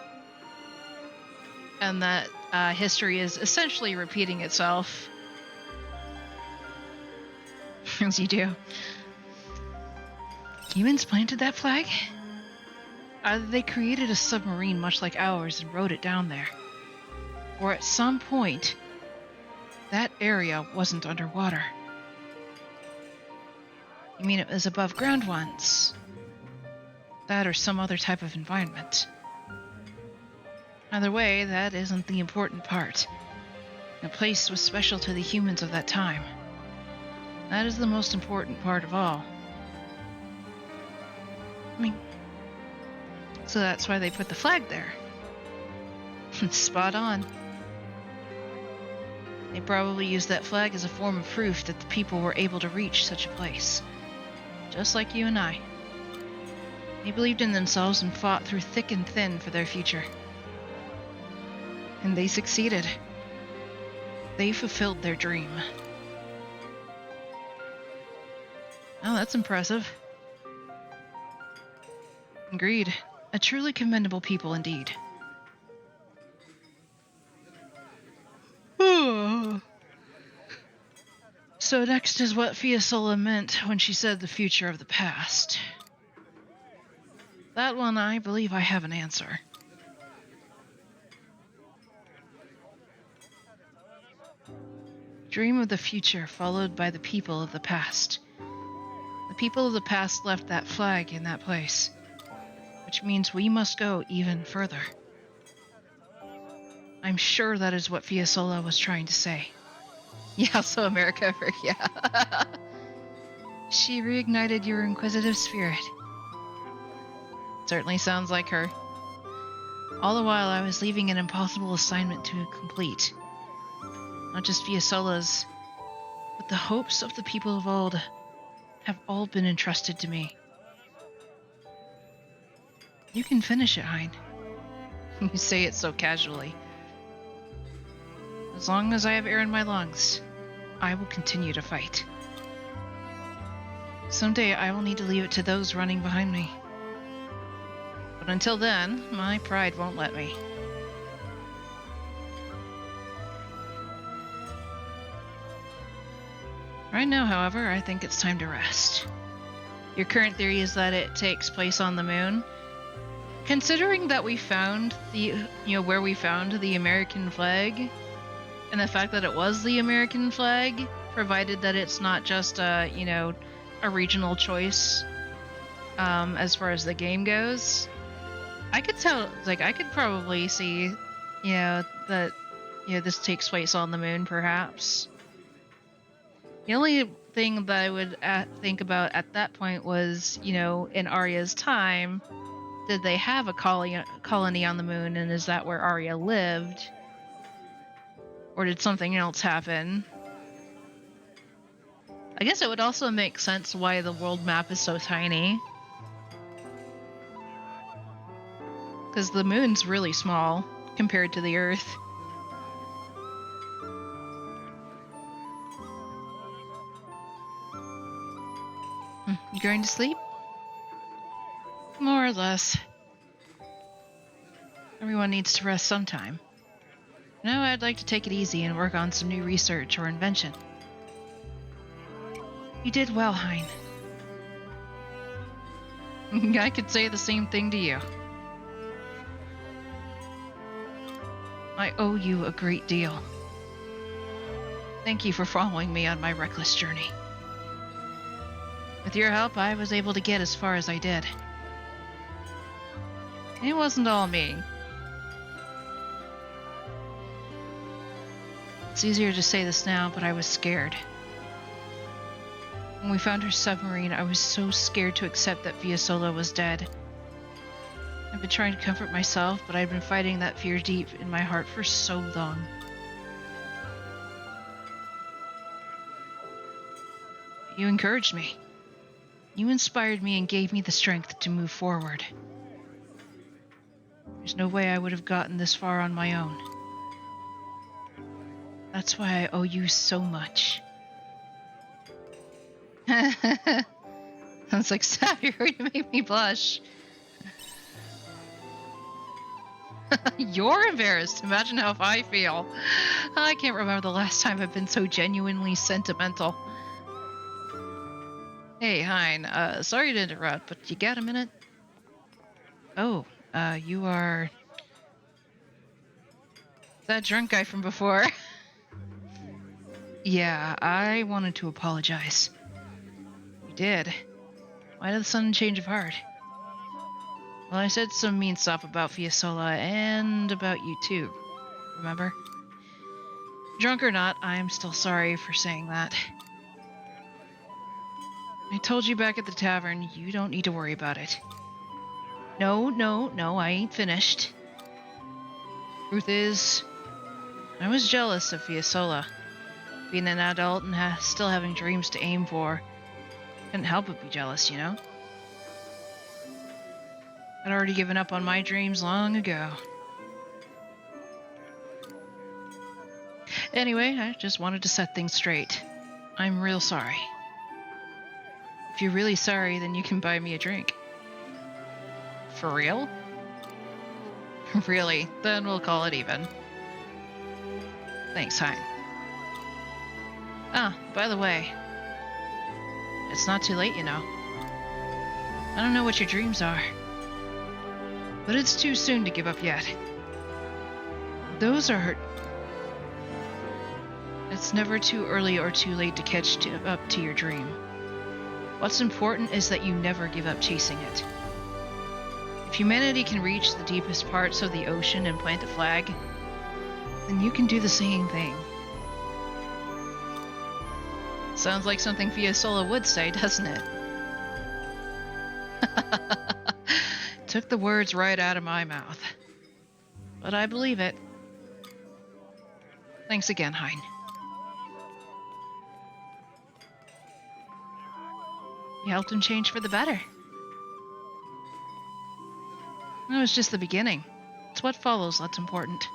And that history is essentially repeating itself. As you do. Humans planted that flag? Either they created a submarine much like ours and rode it down there, or at some point, that area wasn't underwater. You mean it was above ground once? That or some other type of environment. Either way, that isn't the important part. The place was special to the humans of that time. That is the most important part of all. I mean, so that's why they put the flag there. Spot on. They probably used that flag as a form of proof that the people were able to reach such a place. Just like you and I. They believed in themselves and fought through thick and thin for their future. And they succeeded. They fulfilled their dream. Oh, that's impressive. Agreed. A truly commendable people indeed. So next is what Fiasola meant when she said the future of the past. That one, I believe I have an answer. Dream of the future followed by the people of the past. The people of the past left that flag in that place, which means we must go even further. I'm sure that is what Fiasola was trying to say. Yeah, so America, yeah. She reignited your inquisitive spirit. Certainly sounds like her. All the while I was leaving an impossible assignment to complete. Not just Fiasola's, but the hopes of the people of old have all been entrusted to me. You can finish it, Hein. You say it so casually. As long as I have air in my lungs, I will continue to fight. Someday I will need to leave it to those running behind me. But until then, my pride won't let me. Right now, however, I think it's time to rest. Your current theory is that it takes place on the moon. Considering that we found where we found the American flag, and the fact that it was the American flag, provided that it's not just a regional choice, as far as the game goes, I could tell, I could probably see, that, this takes place on the moon, perhaps. The only thing that I would think about at that point was, in Arya's time, did they have a colony on the moon, and is that where Arya lived? Or did something else happen? I guess it would also make sense why the world map is so tiny. Because the moon's really small compared to the Earth. You going to sleep? More or less. Everyone needs to rest sometime. Now I'd like to take it easy and work on some new research or invention. You did well, Hein. I could say the same thing to you. I owe you a great deal. Thank you for following me on my reckless journey. With your help, I was able to get as far as I did. It wasn't all me. It's easier to say this now, but I was scared. When we found her submarine, I was so scared to accept that Fiasola was dead. I've been trying to comfort myself, but I've been fighting that fear deep in my heart for so long. You encouraged me. You inspired me and gave me the strength to move forward. There's no way I would have gotten this far on my own. That's why I owe you so much. That's like, stop, you're going to make me blush. You're embarrassed. Imagine how I feel. I can't remember the last time I've been so genuinely sentimental. Hey, Hein. Sorry to interrupt, but you got a minute? Oh, you are... that drunk guy from before. Yeah, I wanted to apologize. You did. Why did the sudden change of heart? Well, I said some mean stuff about Fiesole and about you too. Remember? Drunk or not, I'm still sorry for saying that. I told you back at the tavern, you don't need to worry about it. No, I ain't finished. Truth is, I was jealous of Fiesole. Being an adult and still having dreams to aim for. Couldn't help but be jealous, you know? I'd already given up on my dreams long ago. Anyway, I just wanted to set things straight. I'm real sorry. If you're really sorry, then you can buy me a drink. For real? Really? Then we'll call it even. Thanks, Hein. Ah, by the way, it's not too late, you know. I don't know what your dreams are, but it's too soon to give up yet. Those are... It's never too early or too late to catch up to your dream. What's important is that you never give up chasing it. If humanity can reach the deepest parts of the ocean and plant a flag, then you can do the same thing. Sounds like something Fiesole would say, doesn't it? Took the words right out of my mouth. But I believe it. Thanks again, Hein. You helped him change for the better. It was just the beginning. It's what follows that's important.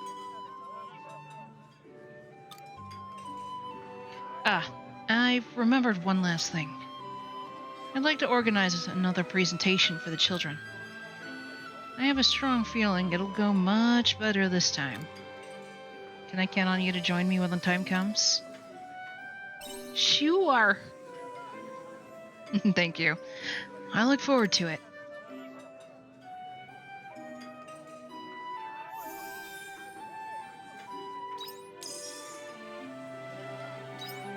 Ah, I've remembered one last thing. I'd like to organize another presentation for the children. I have a strong feeling it'll go much better this time. Can I count on you to join me when the time comes? Sure. Thank you. I look forward to it.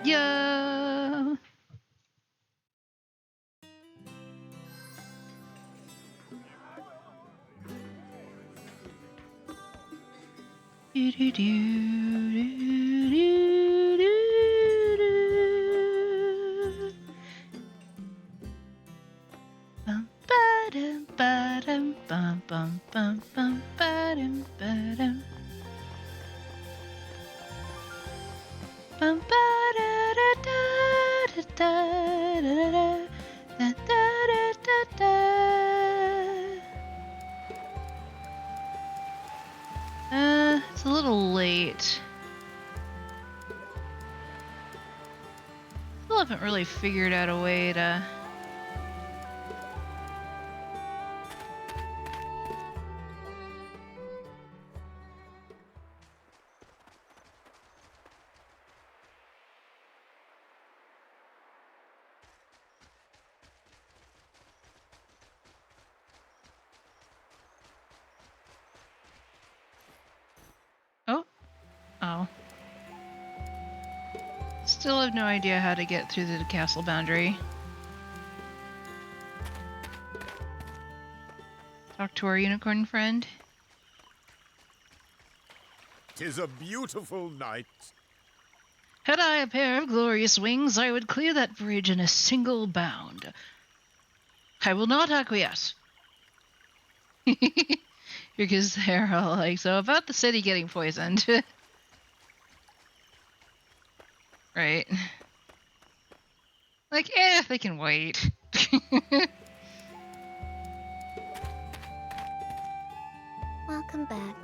Yeah. Do do do do do do. Bum ba-dum ba-dum bum bum bum bum ba-dum ba-dum. Bum it's a little late. Still haven't really figured out a way to... Oh. Still have no idea how to get through the castle boundary. Talk to our unicorn friend. 'Tis a beautiful night. Had I a pair of glorious wings, I would clear that bridge in a single bound. I will not acquiesce. Because they're all like, so about the city getting poisoned. Right. Like, they can wait. Welcome back.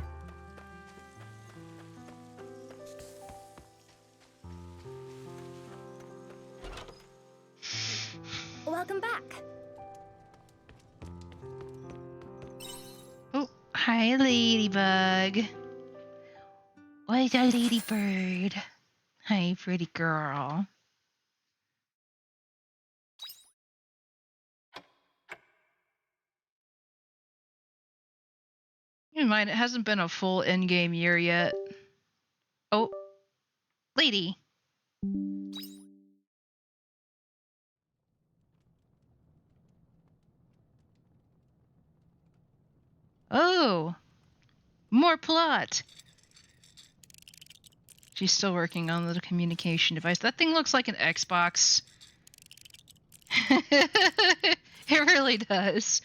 Welcome back. Oh, hi, Ladybug. What's a ladybird? Hi, pretty girl. Keep in mind, it hasn't been a full in-game year yet. Oh, lady. Oh, more plot. She's still working on the communication device. That thing looks like an Xbox. It really does.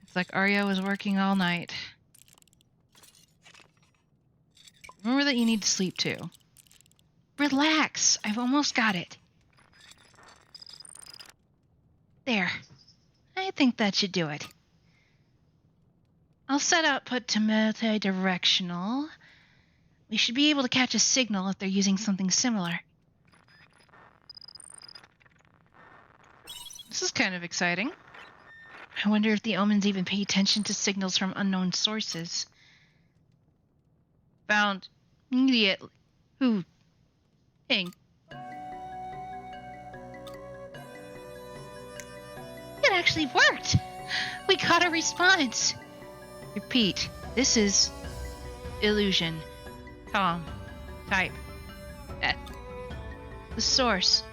It's like Arya was working all night. Remember that you need to sleep too. Relax. I've almost got it. There. I think that should do it. I'll set output to multi-directional. We should be able to catch a signal if they're using something similar. This is kind of exciting. I wonder if the omens even pay attention to signals from unknown sources. Found immediately. Who? Thing. It actually worked! We got a response! Repeat. This is illusion. Tom. Type. F. The source.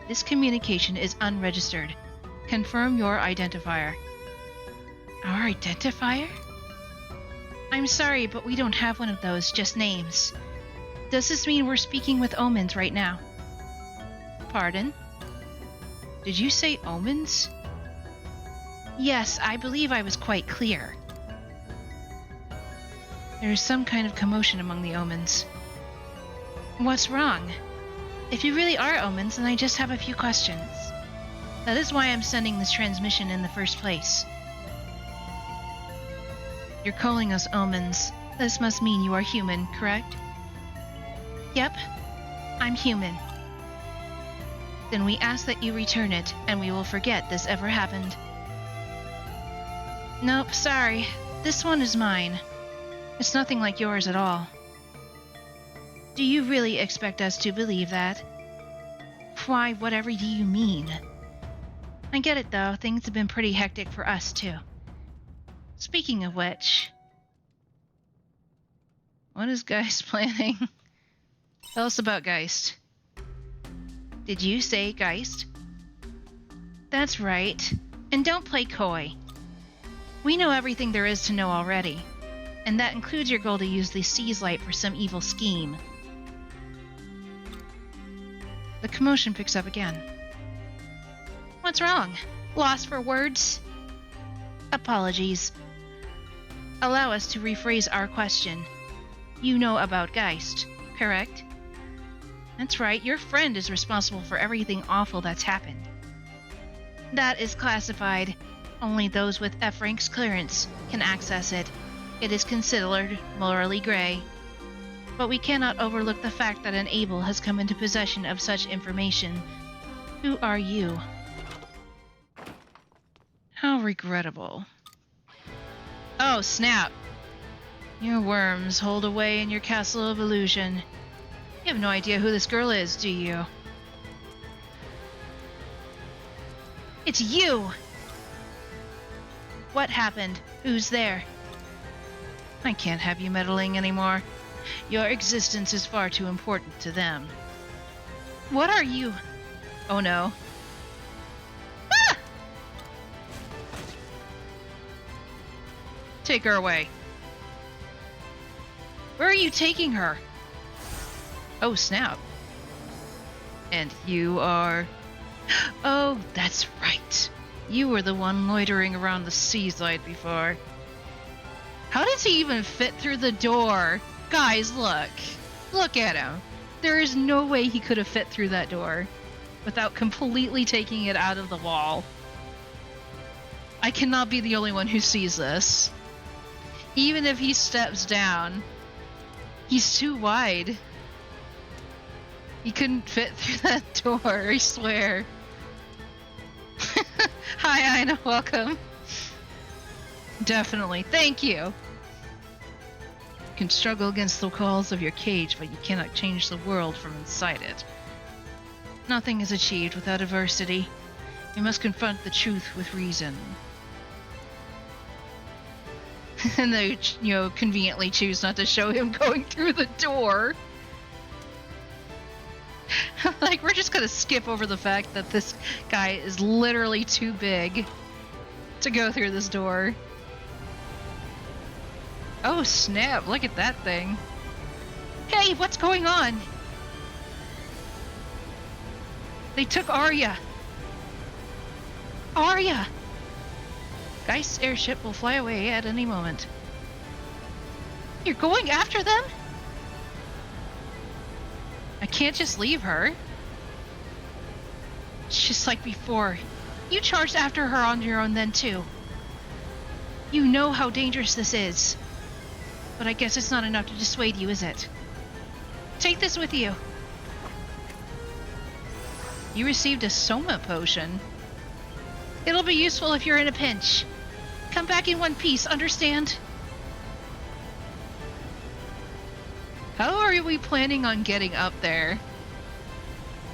This communication is unregistered. Confirm your identifier. Our identifier? I'm sorry, but we don't have one of those, just names. Does this mean we're speaking with omens right now? Pardon? Did you say omens? Yes, I believe I was quite clear. There is some kind of commotion among the omens. What's wrong? If you really are omens, then I just have a few questions. That is why I'm sending this transmission in the first place. You're calling us omens. This must mean you are human, correct? Yep, I'm human. Then we ask that you return it, and we will forget this ever happened. Nope, sorry. This one is mine. It's nothing like yours at all. Do you really expect us to believe that? Why, whatever do you mean? I get it, though. Things have been pretty hectic for us, too. Speaking of which... What is Geist planning? Tell us about Geist. Did you say Geist? That's right. And don't play coy. We know everything there is to know already. And that includes your goal to use the Sea's light for some evil scheme. The commotion picks up again. What's wrong? Lost for words? Apologies. Allow us to rephrase our question. You know about Geist, correct? That's right, your friend is responsible for everything awful that's happened. That is classified. Only those with F rank's clearance can access it. It is considered morally gray. But we cannot overlook the fact that an Able has come into possession of such information. Who are you? How regrettable. Oh, snap. Your worms hold away in your castle of illusion. You have no idea who this girl is, do you? It's you! What happened? Who's there? I can't have you meddling anymore. Your existence is far too important to them. What are you? Oh no. Ah! Take her away. Where are you taking her? Oh, snap. And you are... Oh, that's right. You were the one loitering around the seaside before. How does he even fit through the door? Guys, look. Look at him. There is no way he could have fit through that door without completely taking it out of the wall. I cannot be the only one who sees this. Even if he steps down, he's too wide. He couldn't fit through that door, I swear. Hi, Ina, welcome. Definitely, thank you. You can struggle against the walls of your cage, but you cannot change the world from inside it. Nothing is achieved without adversity. You must confront the truth with reason. And they, conveniently choose not to show him going through the door. Like, we're just gonna skip over the fact that this guy is literally too big to go through this door. Oh snap, look at that thing. Hey, what's going on? They took Arya. Arya! Geist's airship will fly away at any moment. You're going after them? I can't just leave her. It's just like before. You charged after her on your own then too. You know how dangerous this is. But I guess it's not enough to dissuade you, is it? Take this with you. You received a Soma potion. It'll be useful if you're in a pinch. Come back in one piece, understand? How are we planning on getting up there?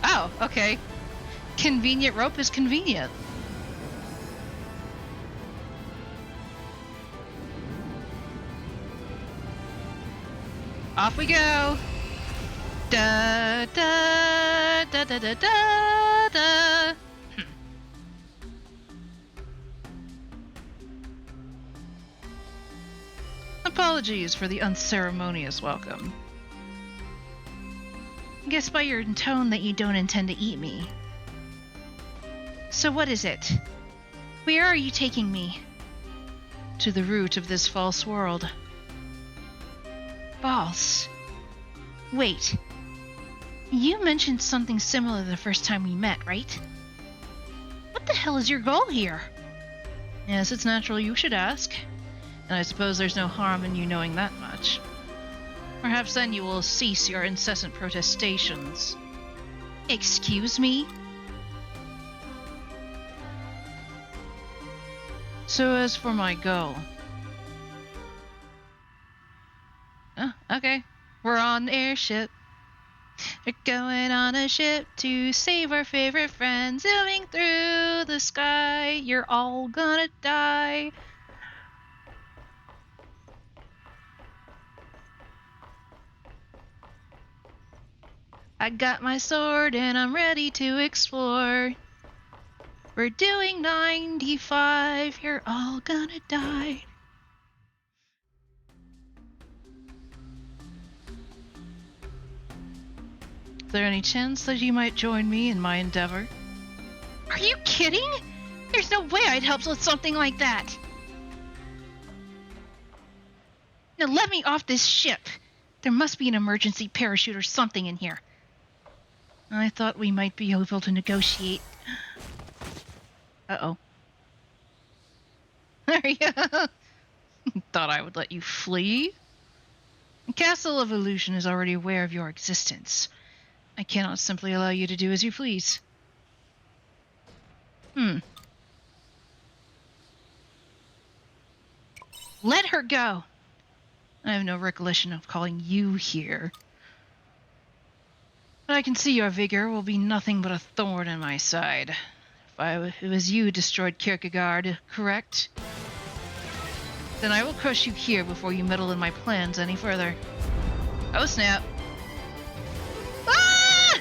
Oh, okay. Convenient rope is convenient. Off we go. Da da da da da da da. Apologies for the unceremonious welcome. Guess by your tone that you don't intend to eat me. So what is it? Where are you taking me? To the root of this false world. False? Wait. You mentioned something similar the first time we met, right? What the hell is your goal here? Yes, it's natural you should ask. And I suppose there's no harm in you knowing that much. Perhaps then you will cease your incessant protestations. Excuse me? So as for my goal... Oh, okay. We're on the airship. We're going on a ship to save our favorite friends. Zooming through the sky. You're all gonna die. I got my sword and I'm ready to explore. We're doing 95, you're all gonna die. Is there any chance that you might join me in my endeavor? Are you kidding? There's no way I'd help with something like that. Now let me off this ship. There must be an emergency parachute or something in here. I thought we might be able to negotiate. Uh-oh. There you go. Thought I would let you flee? The Castle of Illusion is already aware of your existence. I cannot simply allow you to do as you please. Let her go! I have no recollection of calling you here. But I can see your vigor will be nothing but a thorn in my side. It was you who destroyed Kierkegaard, correct? Then I will crush you here before you meddle in my plans any further. Oh snap. Ah!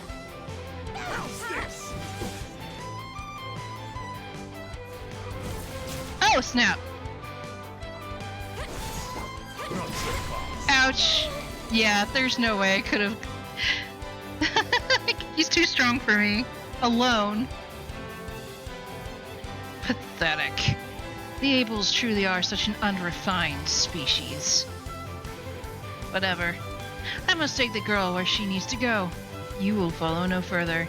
Oh snap. Ouch. Yeah, there's no way I could have... He's too strong for me. Alone. Pathetic. The Abels truly are such an unrefined species. Whatever. I must take the girl where she needs to go. You will follow no further.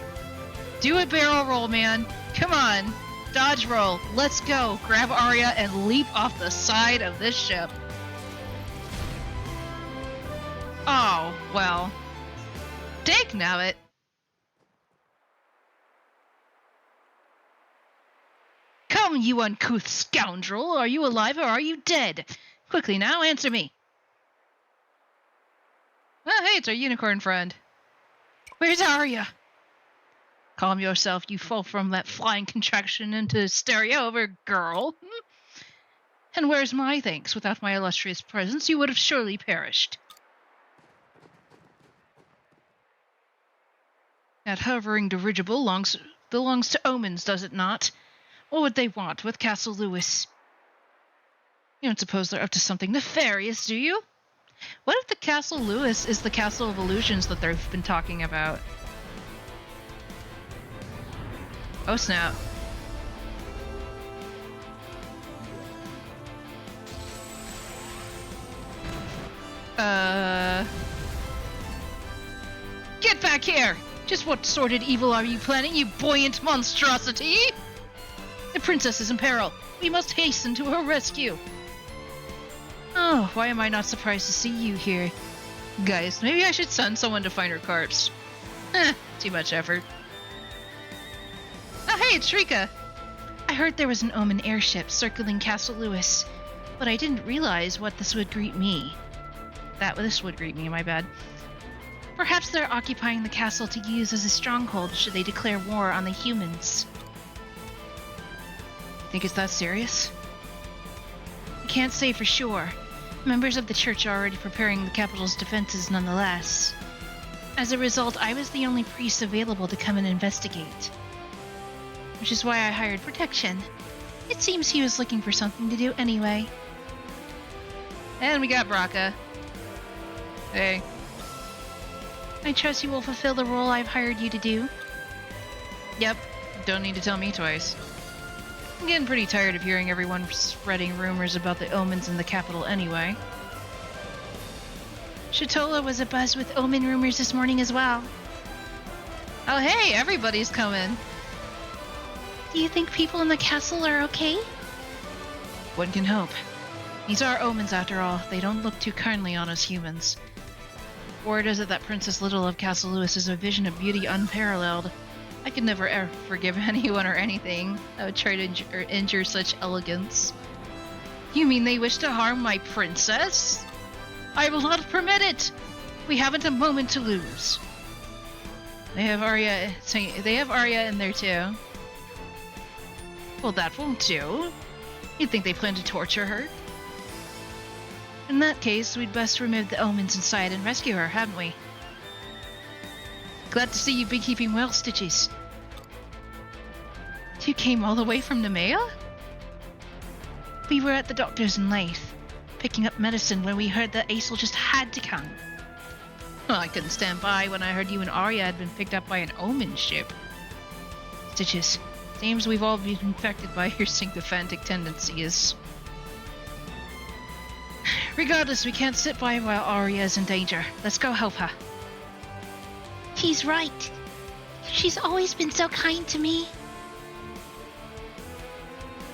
Do a barrel roll, man. Come on. Dodge roll. Let's go. Grab Arya and leap off the side of this ship. Oh, well. Dig nabbit. Come, you uncouth scoundrel! Are you alive or are you dead? Quickly now, answer me! Oh, hey, it's our unicorn friend. Where's Arya? Calm yourself, you fall from that flying contraction into hysteria over girl. And where's my thanks? Without my illustrious presence, you would have surely perished. That hovering dirigible belongs to Omens, does it not? What would they want with Castle Lewis? You don't suppose they're up to something nefarious, do you? What if the Castle Lewis is the Castle of Illusions that they've been talking about? Oh snap. Get back here! Just what sordid evil are you planning, you buoyant monstrosity? The princess is in peril. We must hasten to her rescue. Oh, why am I not surprised to see you here? Guys, maybe I should send someone to find her corpse. Too much effort. Oh, hey, it's Shrika. I heard there was an Omen airship circling Castle Lewis, but I didn't realize this would greet me, my bad. Perhaps they're occupying the castle to use as a stronghold should they declare war on the humans. Think it's that serious? I can't say for sure. Members of the church are already preparing the capital's defenses nonetheless. As a result, I was the only priest available to come and investigate. Which is why I hired protection. It seems he was looking for something to do anyway. And we got Braca. Hey. I trust you will fulfill the role I've hired you to do. Yep. Don't need to tell me twice. I'm getting pretty tired of hearing everyone spreading rumors about the Omens in the capital anyway. Shatola was abuzz with Omen rumors this morning as well. Oh hey, everybody's coming. Do you think people in the castle are okay? One can hope. These are Omens after all. They don't look too kindly on us humans. Word is it that Princess Little of Castle Lewis is a vision of beauty unparalleled. I could never ever forgive anyone or anything that would try to injure such elegance. You mean they wish to harm my princess? I will not permit it! We haven't a moment to lose. They have Arya in there too. Well, that won't do. You'd think they plan to torture her? In that case, we'd best remove the Omens inside and rescue her, haven't we? Glad to see you've been keeping well, Stitches. You came all the way from Nemea? We were at the doctor's in Leith, picking up medicine when we heard that Aesel just had to come. Well, I couldn't stand by when I heard you and Arya had been picked up by an Omen ship. Stitches, seems we've all been infected by your sycophantic tendencies. Regardless, we can't sit by while Arya is in danger. Let's go help her. He's right. She's always been so kind to me.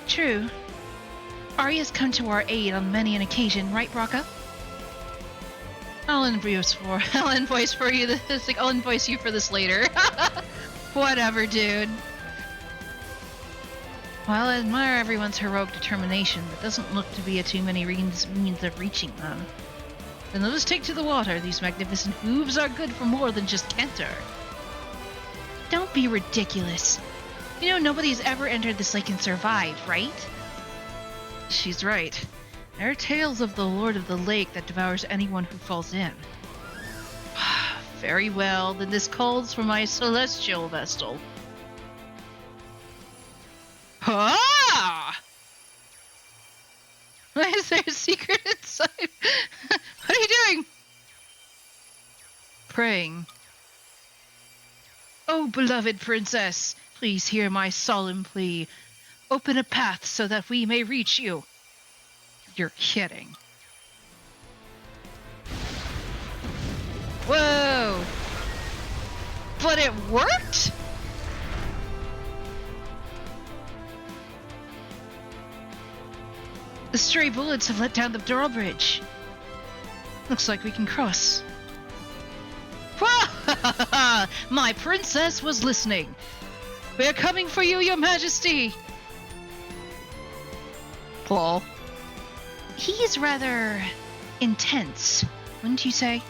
True. Arya's come to our aid on many an occasion, right, Braca? I'll invoice you for this later. Whatever, dude. While I admire everyone's heroic determination, it doesn't look to be too many means of reaching them. Then let us take to the water. These magnificent hooves are good for more than just canter. Don't be ridiculous. You know nobody's ever entered this lake and survived, right? She's right. There are tales of the Lord of the Lake that devours anyone who falls in. Very well, then this calls for my celestial vessel. Ah! Why is there a secret inside? What are you doing? Praying. Oh, beloved princess, please hear my solemn plea. Open a path so that we may reach you. You're kidding. Whoa! But it worked? The stray bullets have let down the drawbridge. Looks like we can cross. My princess was listening. We are coming for you, your majesty. Paul. He's rather intense, wouldn't you say?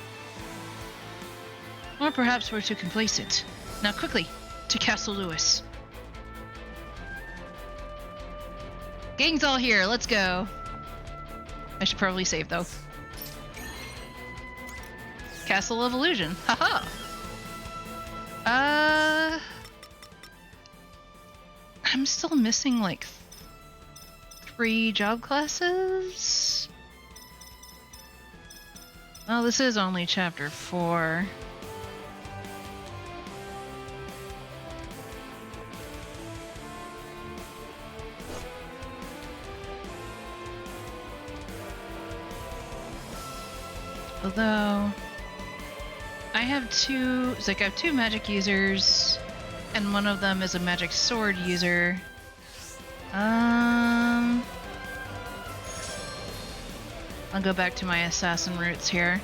Or perhaps we're too complacent. Now quickly, to Castle Lewis. Gang's all here, let's go. I should probably save though. Castle of Illusion, haha. I'm still missing like 3 job classes? Well, this is only chapter 4. Although I have two magic users, and one of them is a magic sword user. I'll go back to my assassin roots here.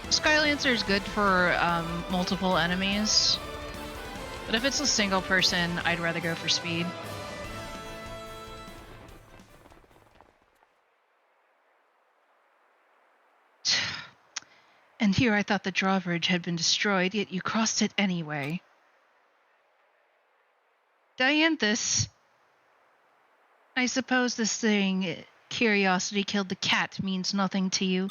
Skylancer is good for multiple enemies, but if it's a single person, I'd rather go for speed. And here I thought the drawbridge had been destroyed, yet you crossed it anyway. Dianthus, I suppose this thing, curiosity killed the cat, means nothing to you.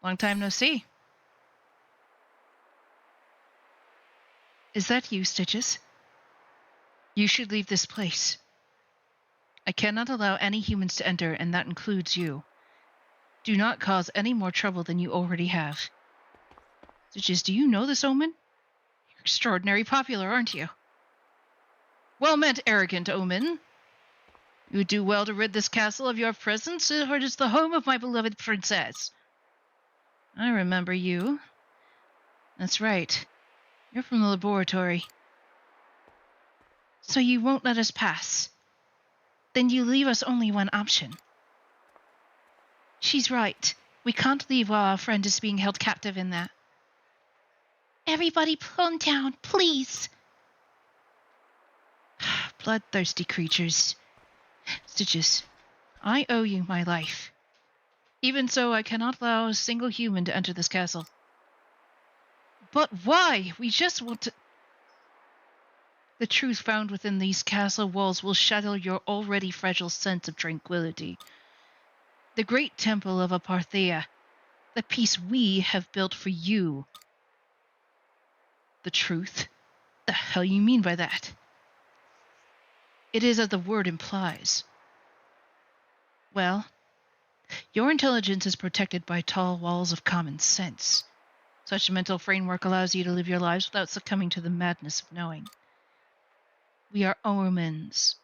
Long time no see. Is that you, Stitches? You should leave this place. I cannot allow any humans to enter, and that includes you. Do not cause any more trouble than you already have. Stitches, do you know this omen? You're extraordinarily popular, aren't you? Well met, arrogant omen. You would do well to rid this castle of your presence, for it is the home of my beloved princess. I remember you. That's right. You're from the laboratory. So you won't let us pass. Then you leave us only one option. She's right. We can't leave while our friend is being held captive in there. Everybody calm down, please. Bloodthirsty creatures. Stitches, I owe you my life. Even so, I cannot allow a single human to enter this castle. But why? We just want to... The truth found within these castle walls will shatter your already fragile sense of tranquility. The great temple of Aparthea, the peace we have built for you. The truth? The hell you mean by that? It is as the word implies. Well, your intelligence is protected by tall walls of common sense. Such a mental framework allows you to live your lives without succumbing to the madness of knowing. We are omens,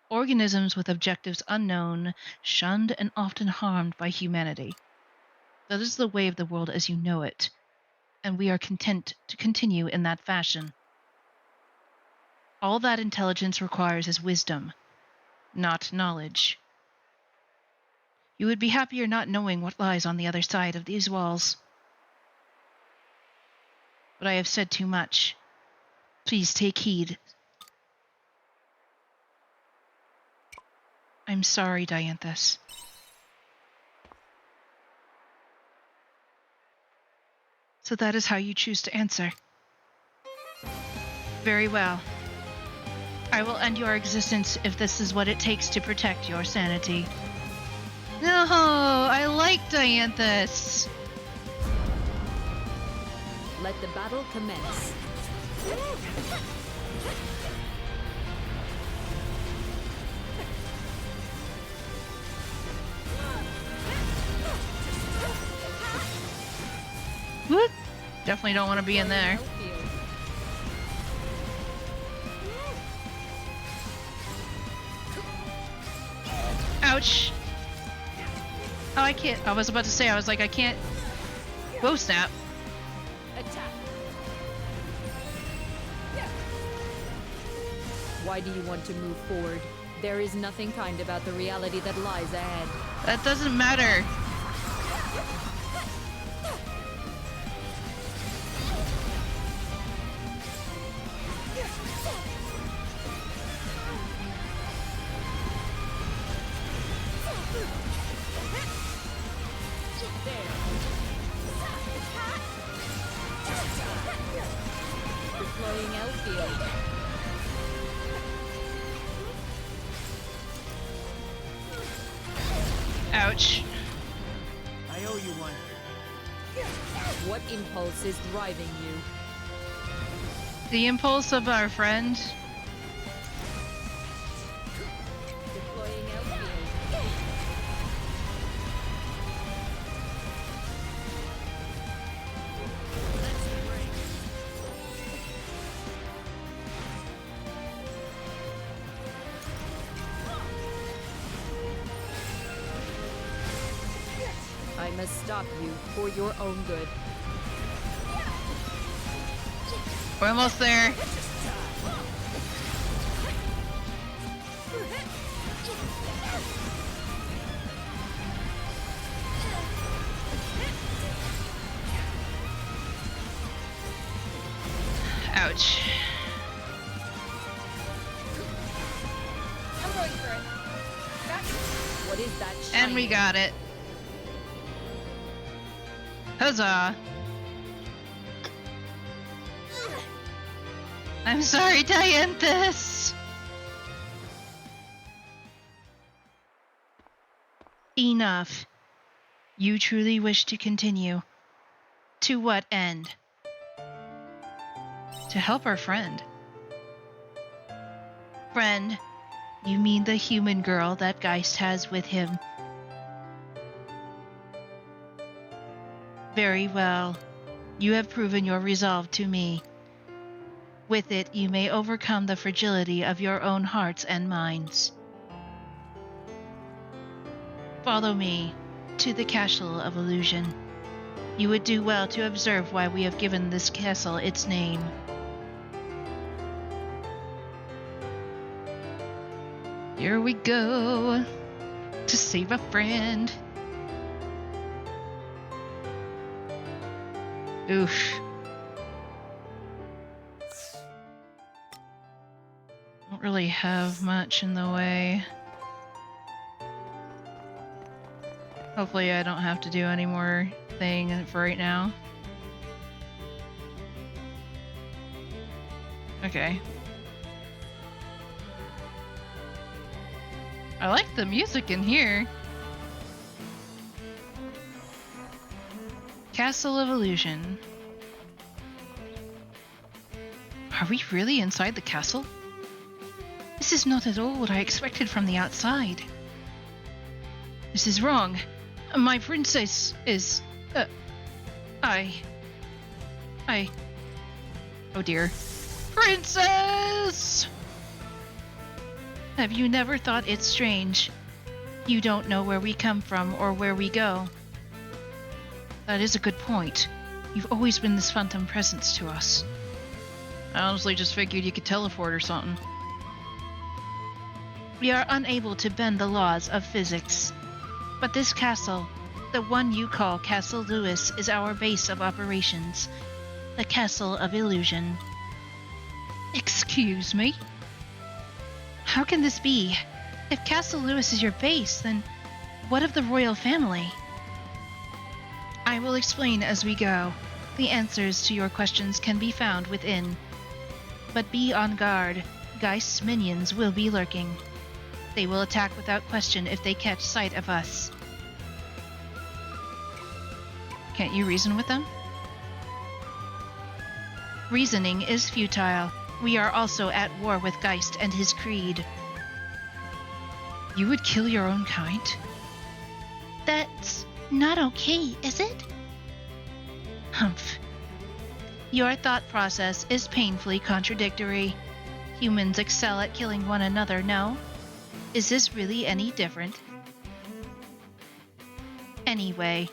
organisms with objectives unknown, shunned and often harmed by humanity. That is the way of the world as you know it, and we are content to continue in that fashion. All that intelligence requires is wisdom, not knowledge. You would be happier not knowing what lies on the other side of these walls. But I have said too much. Please take heed. I'm sorry, Dianthus. So that is how you choose to answer. Very well. I will end your existence if this is what it takes to protect your sanity. No, I like Dianthus. Let the battle commence. What? Definitely don't want to be in there. Ouch. Oh, I can't. I was about to say, I was like, I can't. Whoa, snap. Attack. Why do you want to move forward? There is nothing kind about the reality that lies ahead. That doesn't matter. Deploying Elfield. Ouch. I owe you one. What impulse is driving you? The impulse of our friend. Deploying Elfield. I must stop you for your own good. We're almost there. Ouch. I'm going for it. What is that And we shining? got it. Huzzah. I'm sorry, Dianthus. Enough. You truly wish to continue. To what end? To help our friend. Friend, you mean the human girl that Geist has with him. Very well. You have proven your resolve to me. With it, you may overcome the fragility of your own hearts and minds. Follow me to the Castle of Illusion. You would do well to observe why we have given this castle its name. Here we go to save a friend. Oof. Don't really have much in the way. Hopefully I don't have to do any more thing for right now. Okay. I like the music in here. Castle of Illusion. Are we really inside the castle? This is not at all what I expected from the outside. This is wrong. My princess is... Oh dear. Princess! Have you never thought it strange? You don't know where we come from or where we go. That is a good point. You've always been this phantom presence to us. I honestly just figured you could teleport or something. We are unable to bend the laws of physics. But this castle, the one you call Castle Lewis, is our base of operations. The Castle of Illusion. Excuse me? How can this be? If Castle Lewis is your base, then what of the royal family? I will explain as we go. The answers to your questions can be found within. But be on guard. Geist's minions will be lurking. They will attack without question if they catch sight of us. Can't you reason with them? Reasoning is futile. We are also at war with Geist and his creed. You would kill your own kind? That's not okay, is it? Humph. Your thought process is painfully contradictory. Humans excel at killing one another, no? Is this really any different? Anyway,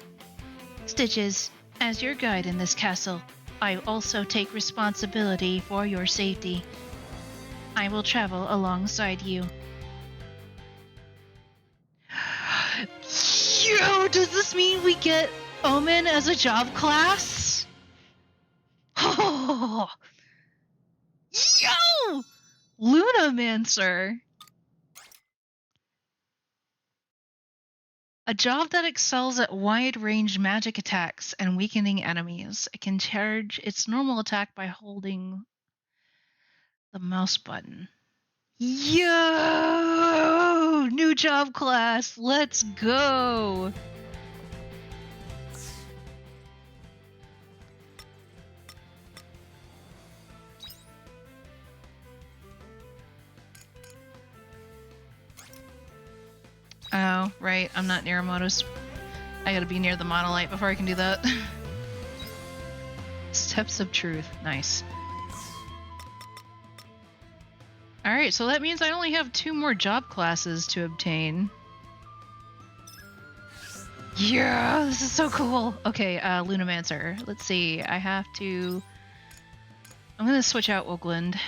Stitches, as your guide in this castle, I also take responsibility for your safety. I will travel alongside you. Yo, does this mean we get Omen as a job class? Oh, yo! Lunamancer. A job that excels at wide-range magic attacks and weakening enemies. It can charge its normal attack by holding the mouse button. Yo! New job class. Let's go. Oh, right. I'm not near a Modus. I gotta be near the monolith before I can do that. Steps of Truth. Nice. Alright, so that means I only have 2 more job classes to obtain. Yeah, this is so cool. Okay, Lunamancer. Let's see. I have to... I'm gonna switch out Oakland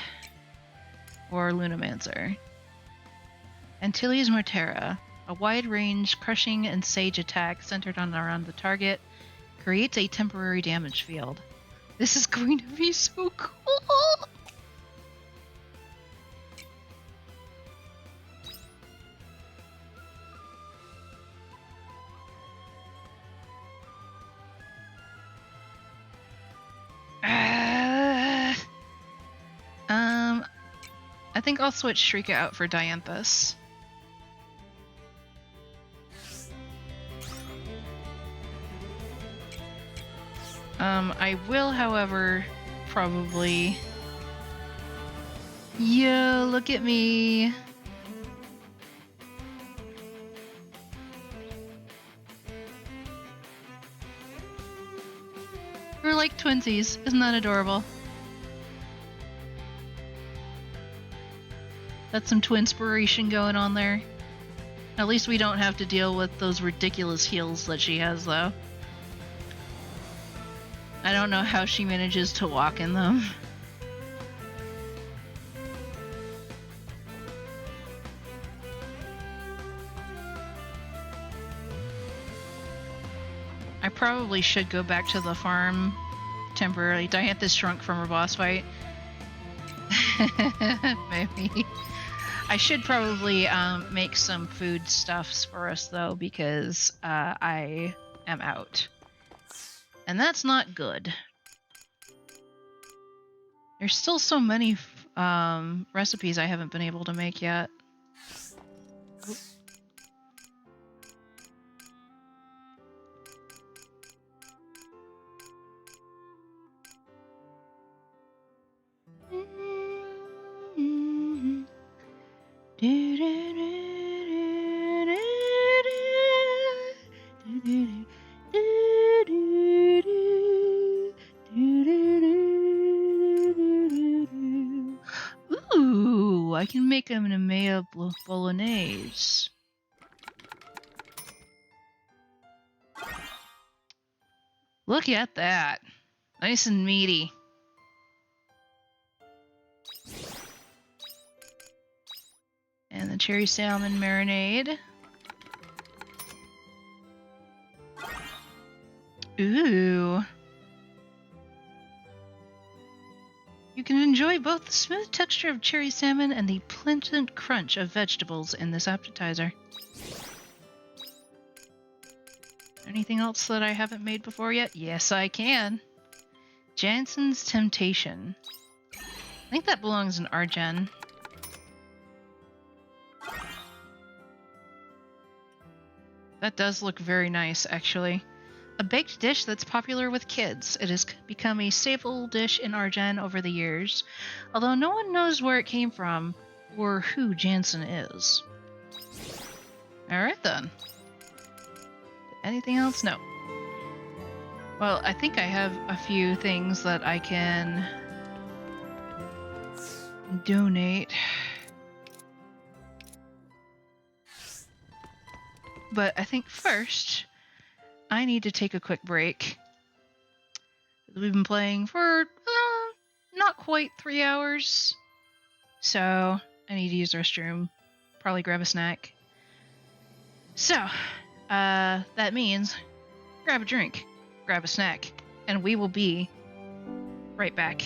or Lunamancer. Antilles Mortera. A wide-range crushing and sage attack centered on around the target creates a temporary damage field. This is going to be so cool! I think I'll switch Shrika out for Dianthus. I will, however, probably... Yo, look at me! We're like twinsies. Isn't that adorable? That's some twinspiration going on there. At least we don't have to deal with those ridiculous heels that she has, though. I don't know how she manages to walk in them. I probably should go back to the farm temporarily. Dianthus shrunk from her boss fight. Maybe. I should probably make some food stuffs for us, though, because I am out. And that's not good. There's still so many recipes I haven't been able to make yet. Ooh, I can make them an Amaya Bolognese. Look at that. Nice and meaty. And the cherry salmon marinade. Ooh. You can enjoy both the smooth texture of cherry salmon and the pungent crunch of vegetables in this appetizer. Anything else that I haven't made before yet? Yes, I can. Jansen's Temptation. I think that belongs in Argen. That does look very nice, actually. A baked dish that's popular with kids. It has become a staple dish in Argen over the years, although no one knows where it came from or who Jansen is. Alright then. Anything else? No. Well, I think I have a few things that I can donate. But I think first, I need to take a quick break. We've been playing for not quite 3 hours. So I need to use the restroom, probably grab a snack. So, that means grab a drink, grab a snack, and we will be right back.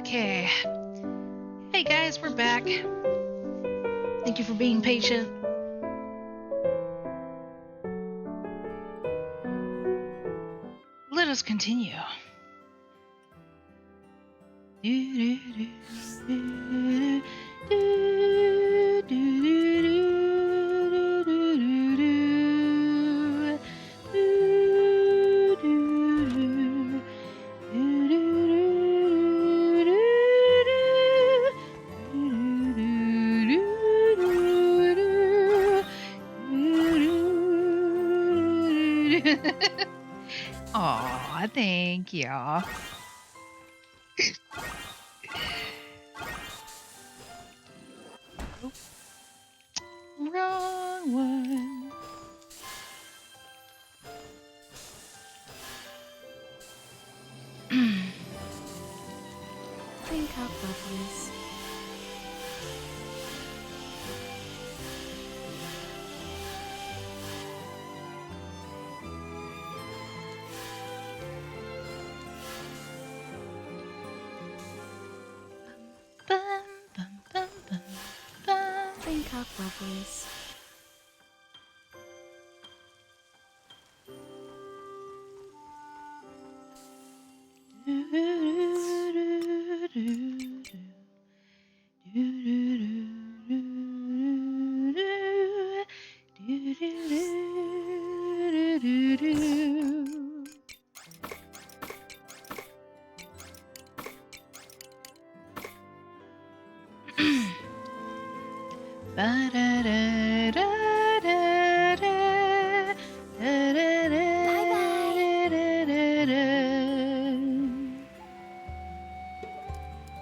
Okay. Hey guys, we're back. Thank you for being patient. Let us continue. Aw, thank you. Wrong one. Drink up, lovelies. Bum, bum, bum, bum, bum. Drink up, lovelies.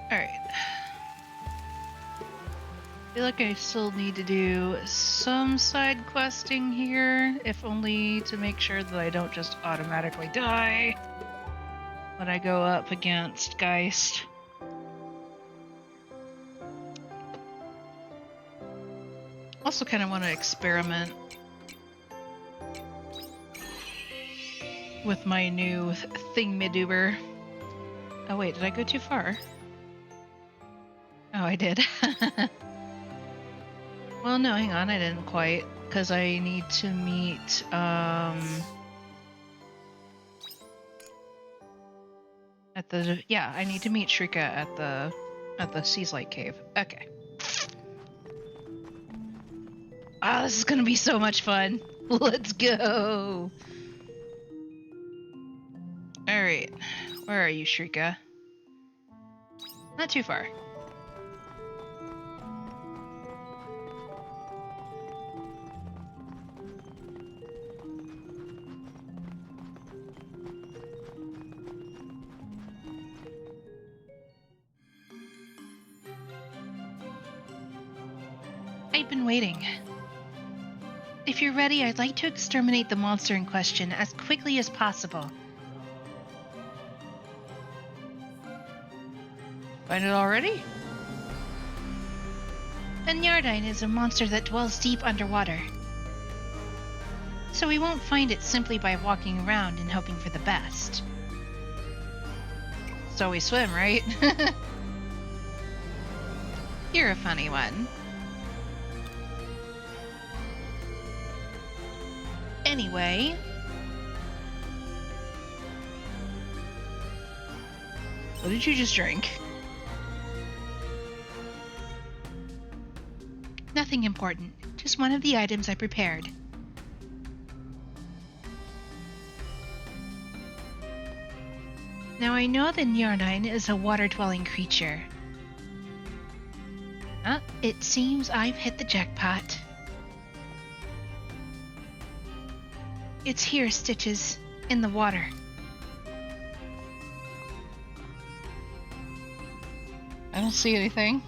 Alright. I feel like I still need to do some side questing here, if only to make sure that I don't just automatically die when I go up against Geist. Also kind of want to experiment with my new thingamaduber. Oh wait, did I go too far? Oh, I did. Well, no, hang on, I didn't quite, because I need to meet, at the, yeah, I need to meet Shrika at the Seas Light Cave. Okay. Ah, this is gonna be so much fun. Let's go! Alright, where are you, Shrika? Not too far. I've been waiting. If you're ready, I'd like to exterminate the monster in question as quickly as possible. Find it already? A Nyardine is a monster that dwells deep underwater. So we won't find it simply by walking around and hoping for the best. So we swim, right? You're a funny one. Anyway... What did you just drink? Nothing important. Just one of the items I prepared. Now I know the Nyardine is a water-dwelling creature. It seems I've hit the jackpot. It's here, Stitches, in the water. I don't see anything.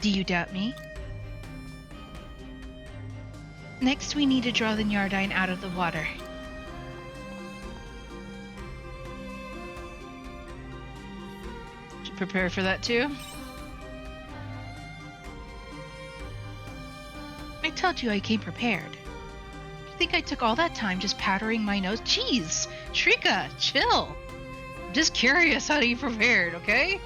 Do you doubt me? Next, we need to draw the Nyardine out of the water. Should prepare for that too? I told you I came prepared. You think I took all that time just powdering my nose? Jeez, Shrika, chill. Just curious how you prepared, okay?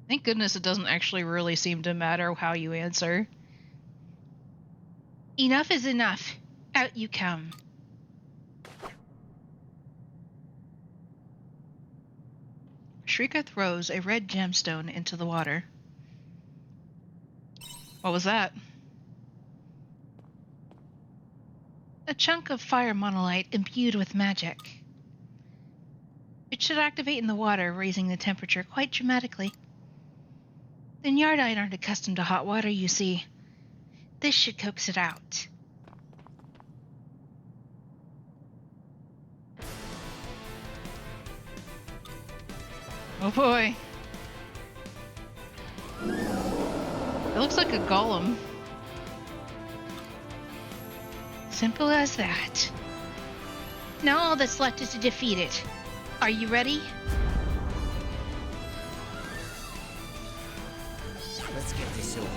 Thank goodness it doesn't actually really seem to matter how you answer. Enough is enough. Out you come. Shrika throws a red gemstone into the water. What was that? A chunk of fire monolite imbued with magic. It should activate in the water, raising the temperature quite dramatically. The Nyardine aren't accustomed to hot water, you see. This should coax it out. Oh boy. It looks like a golem. Simple as that. Now all that's left is to defeat it. Are you ready? Let's get this over.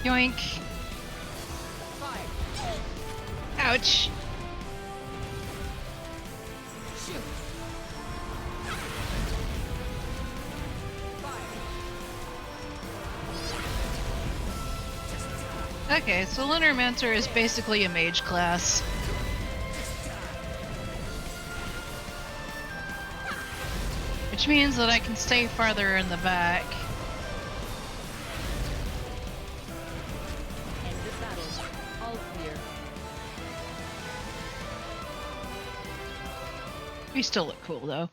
Yoink. Ouch. Okay, so Lunarmancer is basically a mage class. Which means that I can stay farther in the back. End of battle. All clear. We still look cool though.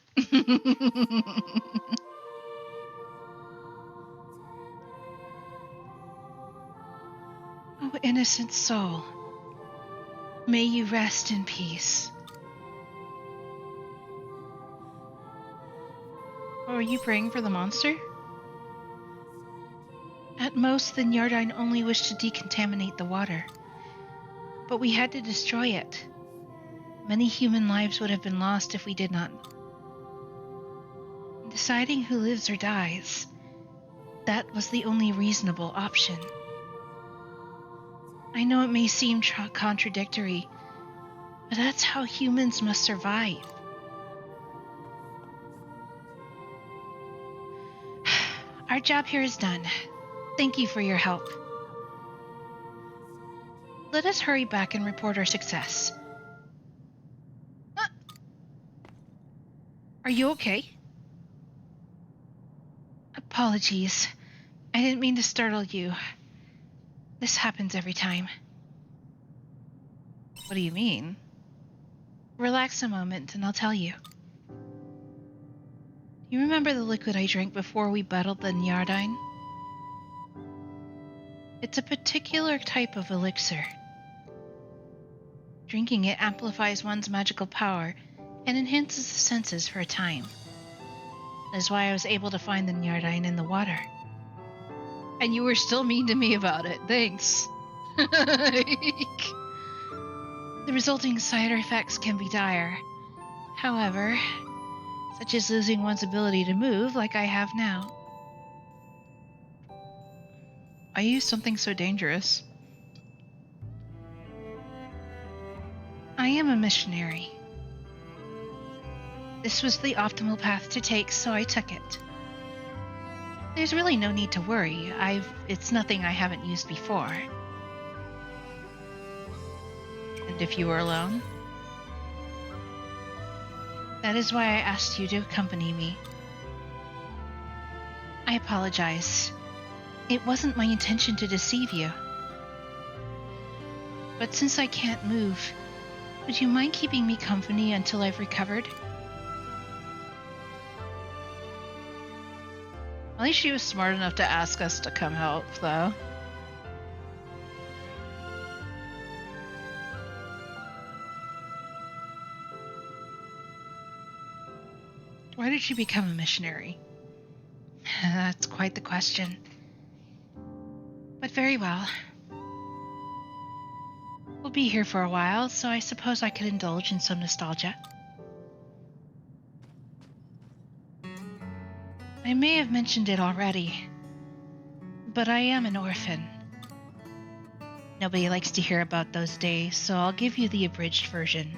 Oh, innocent soul. May you rest in peace. Oh, are you praying for the monster? At most, the Nyardine only wished to decontaminate the water. But we had to destroy it. Many human lives would have been lost if we did not. Deciding who lives or dies, that was the only reasonable option. I know it may seem contradictory, but that's how humans must survive. Our job here is done. Thank you for your help. Let us hurry back and report our success. Are you okay? Apologies. I didn't mean to startle you. This happens every time. What do you mean? Relax a moment and I'll tell you. You remember the liquid I drank before we battled the Nyardine? It's a particular type of elixir. Drinking it amplifies one's magical power and enhances the senses for a time. That is why I was able to find the Nyardine in the water. And you were still mean to me about it. Thanks. The resulting side effects can be dire. However, such as losing one's ability to move like I have now. I used something so dangerous. I am a missionary. This was the optimal path to take, so I took it. There's really no need to worry. It's nothing I haven't used before. And if you were alone? That is why I asked you to accompany me. I apologize. It wasn't my intention to deceive you. But since I can't move, would you mind keeping me company until I've recovered? At least she was smart enough to ask us to come help, though. Why did she become a missionary? That's quite the question. But very well. We'll be here for a while, so I suppose I could indulge in some nostalgia. I may have mentioned it already, but I am an orphan. Nobody likes to hear about those days, so I'll give you the abridged version.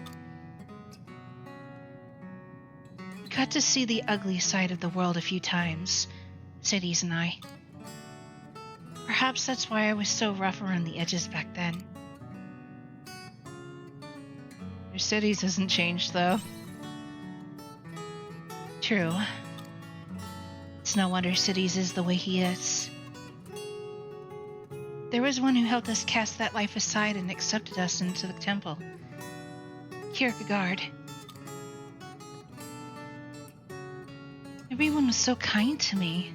We got to see the ugly side of the world a few times, Cities and I. Perhaps that's why I was so rough around the edges back then. Your Cities hasn't changed, though. True. It's no wonder Cities is the way he is. There was one who helped us cast that life aside and accepted us into the temple. Kierkegaard. Everyone was so kind to me.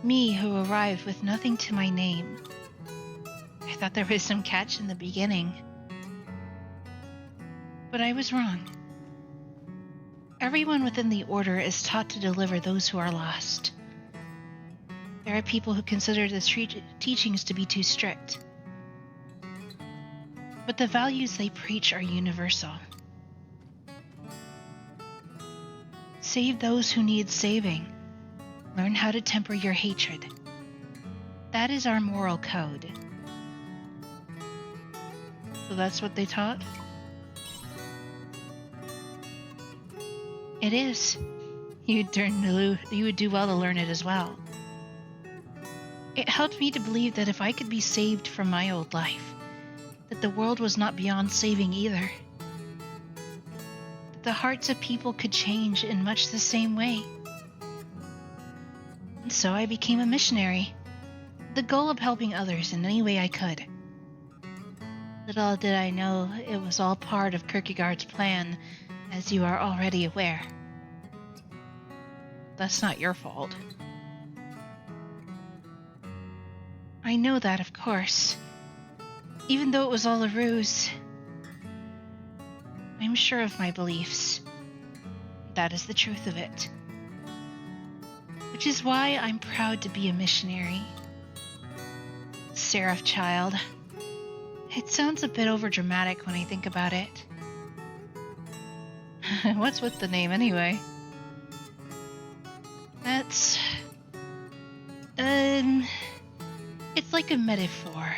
Me, who arrived with nothing to my name. I thought there was some catch in the beginning. But I was wrong. Everyone within the order is taught to deliver those who are lost. There are people who consider the teachings to be too strict. But the values they preach are universal. Save those who need saving. Learn how to temper your hatred. That is our moral code. So that's what they taught? It is. You would do well to learn it as well. It helped me to believe that if I could be saved from my old life, that the world was not beyond saving either. That the hearts of people could change in much the same way. And so I became a missionary, with the goal of helping others in any way I could. Little did I know it was all part of Kierkegaard's plan, as you are already aware. That's not your fault. I know that, of course. Even though it was all a ruse, I'm sure of my beliefs. That is the truth of it. Which is why I'm proud to be a missionary. Seraph child. It sounds a bit overdramatic when I think about it. What's with the name anyway? That's... It's like a metaphor.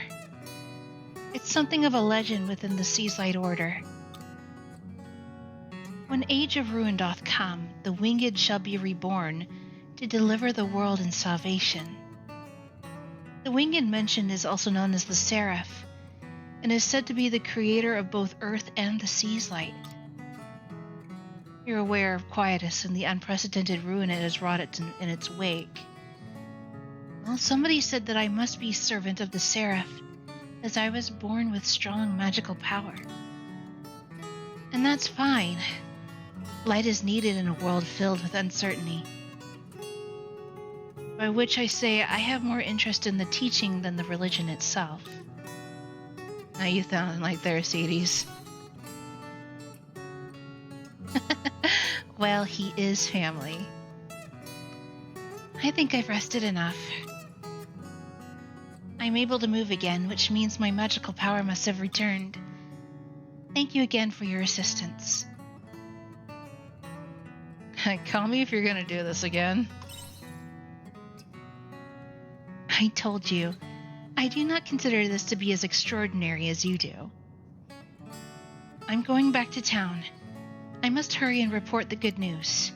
It's something of a legend within the Seaslight Order. When Age of Ruin doth come, the winged shall be reborn to deliver the world in salvation. The winged mentioned is also known as the Seraph, and is said to be the creator of both Earth and the Seaslight. You're aware of Quietus and the unprecedented ruin it has wrought in its wake. Well, somebody said that I must be servant of the Seraph, as I was born with strong magical power. And that's fine. Light is needed in a world filled with uncertainty. By which I say I have more interest in the teaching than the religion itself. Now you sound like Thucydides. Well, he is family. I think I've rested enough. I'm able to move again, which means my magical power must have returned. Thank you again for your assistance. Call me if you're gonna do this again. I told you, I do not consider this to be as extraordinary as you do. I'm going back to town. I must hurry and report the good news.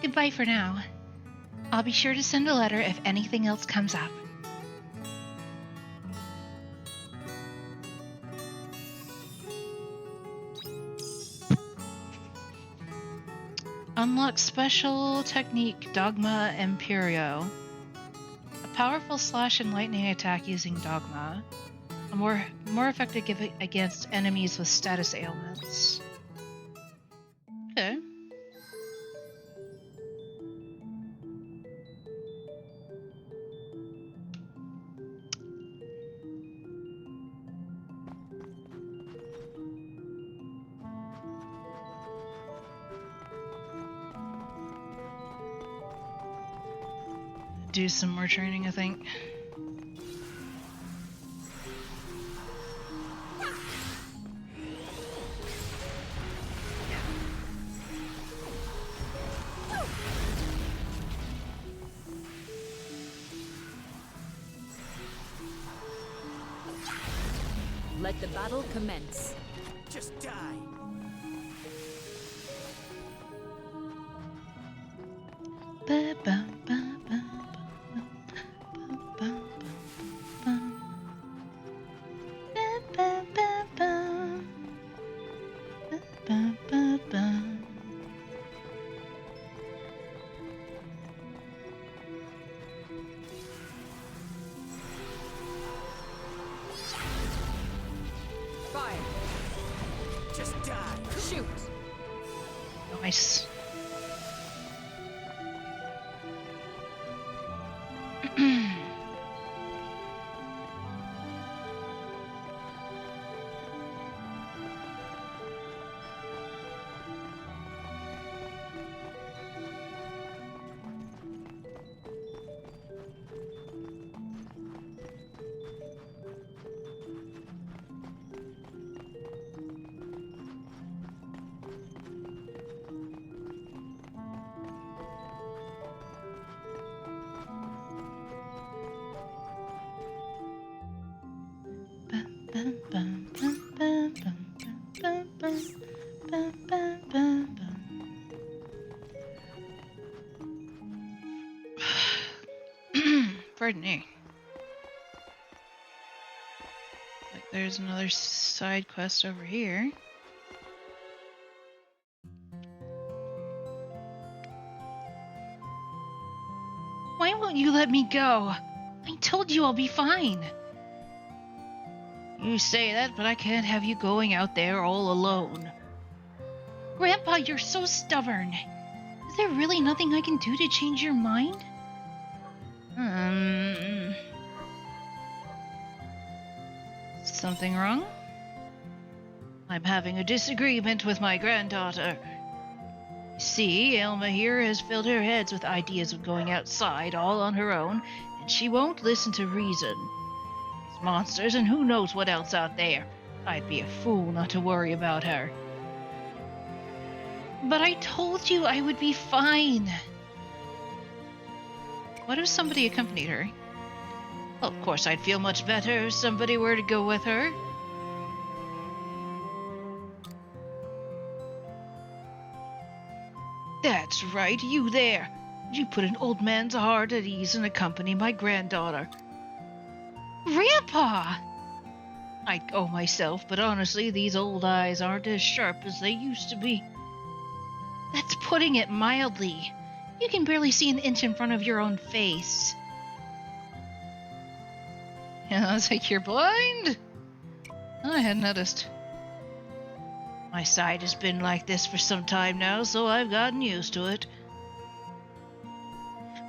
Goodbye for now. I'll be sure to send a letter if anything else comes up. Unlock special technique Dogma Imperio. A powerful slash and lightning attack using Dogma. A more effective against enemies with status ailments. Okay. do some more training, I think. Let the battle commence. Just die. Fire. Just die. Shoot. Nice. Pardon me. Like there's another side quest over here. Why won't you let me go? I told you I'll be fine. You say that, but I can't have you going out there all alone. Grandpa, you're so stubborn. Is there really nothing I can do to change your mind? Something wrong? I'm having a disagreement with my granddaughter. See, Elma here has filled her heads with ideas of going outside all on her own, and she won't listen to reason. There's monsters and who knows what else out there. I'd be a fool not to worry about her. But I told you I would be fine. What if somebody accompanied her? Well, of course I'd feel much better if somebody were to go with her. That's right, you there. You put an old man's heart at ease and accompany my granddaughter. Grandpa! I'd go myself, but honestly, these old eyes aren't as sharp as they used to be. That's putting it mildly. You can barely see an inch in front of your own face. Yeah, I was like, you're blind? I hadn't noticed. My sight has been like this for some time now, so I've gotten used to it.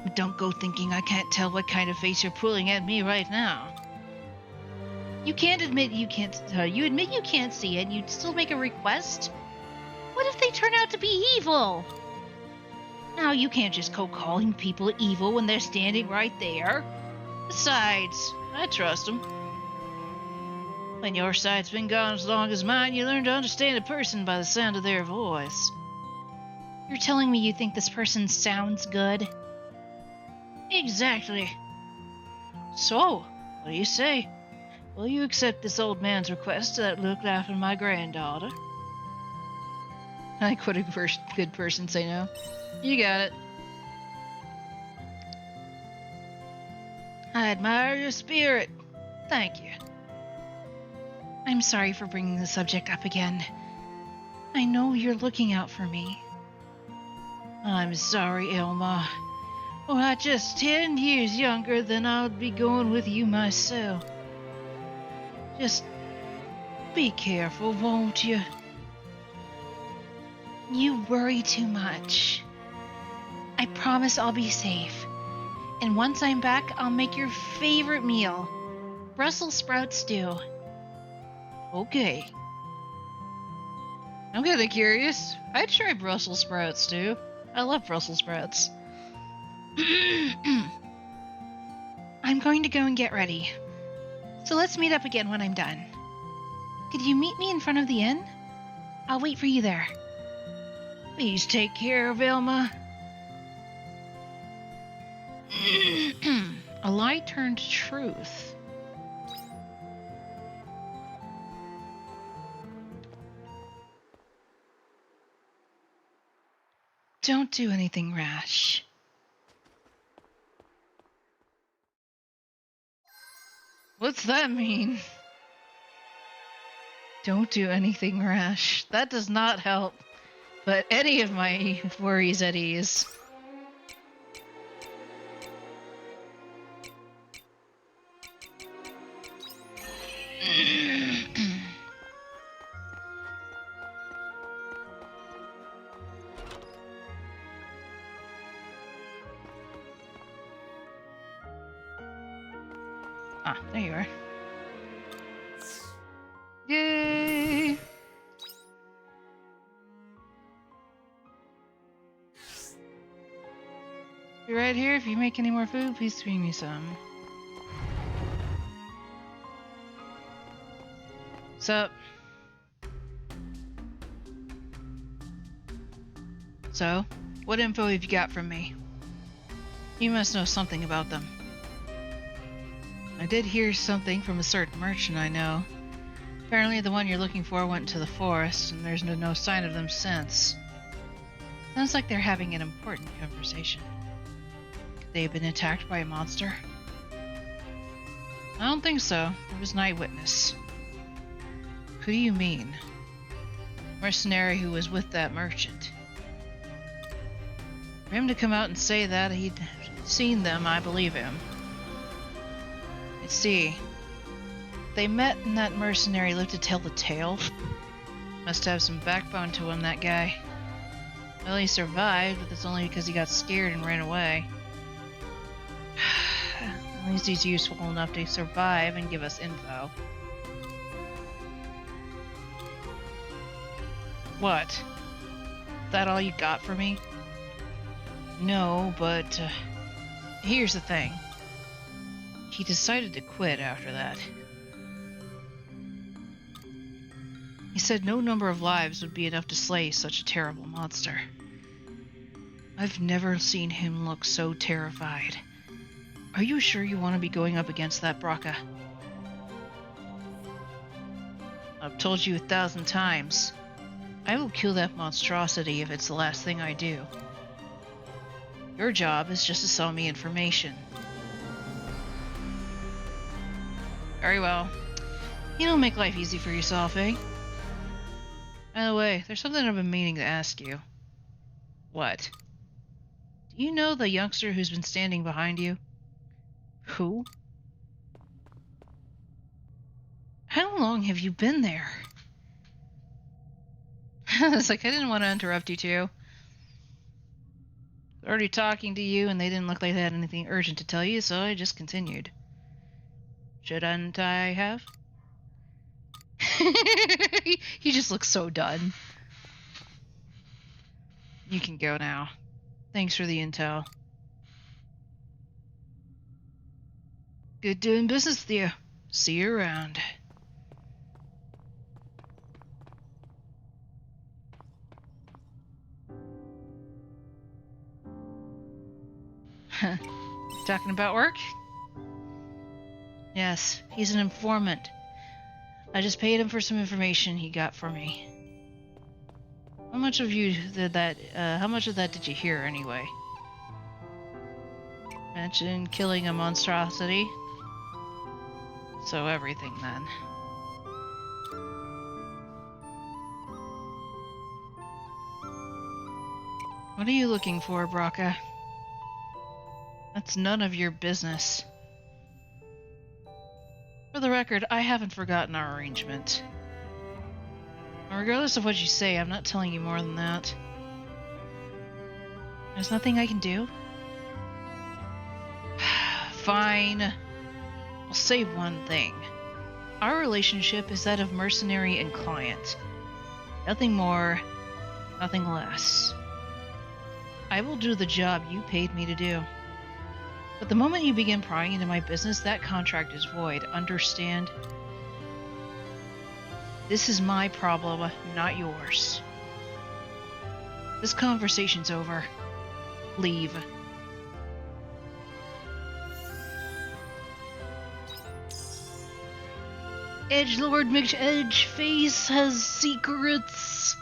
But don't go thinking I can't tell what kind of face you're pulling at me right now. You can't admit you can't. You admit you can't see it, and you'd still make a request? What if they turn out to be evil? Now, you can't just go calling people evil when they're standing right there. Besides, I trust them. When your sight's been gone as long as mine, you learn to understand a person by the sound of their voice. You're telling me you think this person sounds good? Exactly. So, what do you say? Will you accept this old man's request to look after my granddaughter? I could a good person say no. You got it. I admire your spirit. Thank you. I'm sorry for bringing the subject up again. I know you're looking out for me. I'm sorry, Elma. Well, just 10 years younger than I'd be going with you myself. Just be careful, won't you? You worry too much. I promise I'll be safe. And once I'm back, I'll make your favorite meal. Brussels sprout stew. Okay. I'm kinda curious. I'd try Brussels sprouts too. I love Brussels sprouts. I'm going to go and get ready. So let's meet up again when I'm done. Could you meet me in front of the inn? I'll wait for you there. Please take care, Velma. A lie turned truth. Don't do anything rash. What's that mean? Don't do anything rash. That does not help. But any of my worries at ease. Ah, there you are. Yay! Be right here. If you make any more food, please bring me some. Sup? So, what info have you got from me? You must know something about them. I did hear something from a certain merchant I know. Apparently the one you're looking for went into the forest, and there's no sign of them since. Sounds like they're having an important conversation. Could they have been attacked by a monster? I don't think so. I was an eyewitness. Who do you mean? Mercenary who was with that merchant. For him to come out and say that he'd seen them, I believe him. See, they met and that mercenary lived to tell the tale. Must have some backbone to him, that guy. Well, he survived, but that's only because he got scared and ran away. At least he's useful enough to survive and give us info. What? That all you got for me? No, but here's the thing. He decided to quit after that. He said no number of lives would be enough to slay such a terrible monster. I've never seen him look so terrified. Are you sure you want to be going up against that Braca? I've told you 1,000 times. I will kill that monstrosity if it's the last thing I do. Your job is just to sell me information. Very well. You don't make life easy for yourself, eh? By the way, there's something I've been meaning to ask you. What? Do you know the youngster who's been standing behind you? Who? How long have you been there? It's like, I didn't want to interrupt you two. Already talking to you, and they didn't look like they had anything urgent to tell you, so I just continued. Shouldn't I have? He just looks so done. You can go now. Thanks for the intel. Good doing business with you. See you around. Talking about work? Yes, he's an informant. I just paid him for some information he got for me. How much of you did that? How much of that did you hear anyway? Mentioned killing a monstrosity. So everything then. What are you looking for, Braca? That's none of your business. For the record, I haven't forgotten our arrangement. Regardless of what you say, I'm not telling you more than that. There's nothing I can do? Fine. I'll say one thing. Our relationship is that of mercenary and client. Nothing more, nothing less. I will do the job you paid me to do. But the moment you begin prying into my business, that contract is void. Understand? This is my problem, not yours. This conversation's over. Leave. Edgelord McEdgeface has secrets.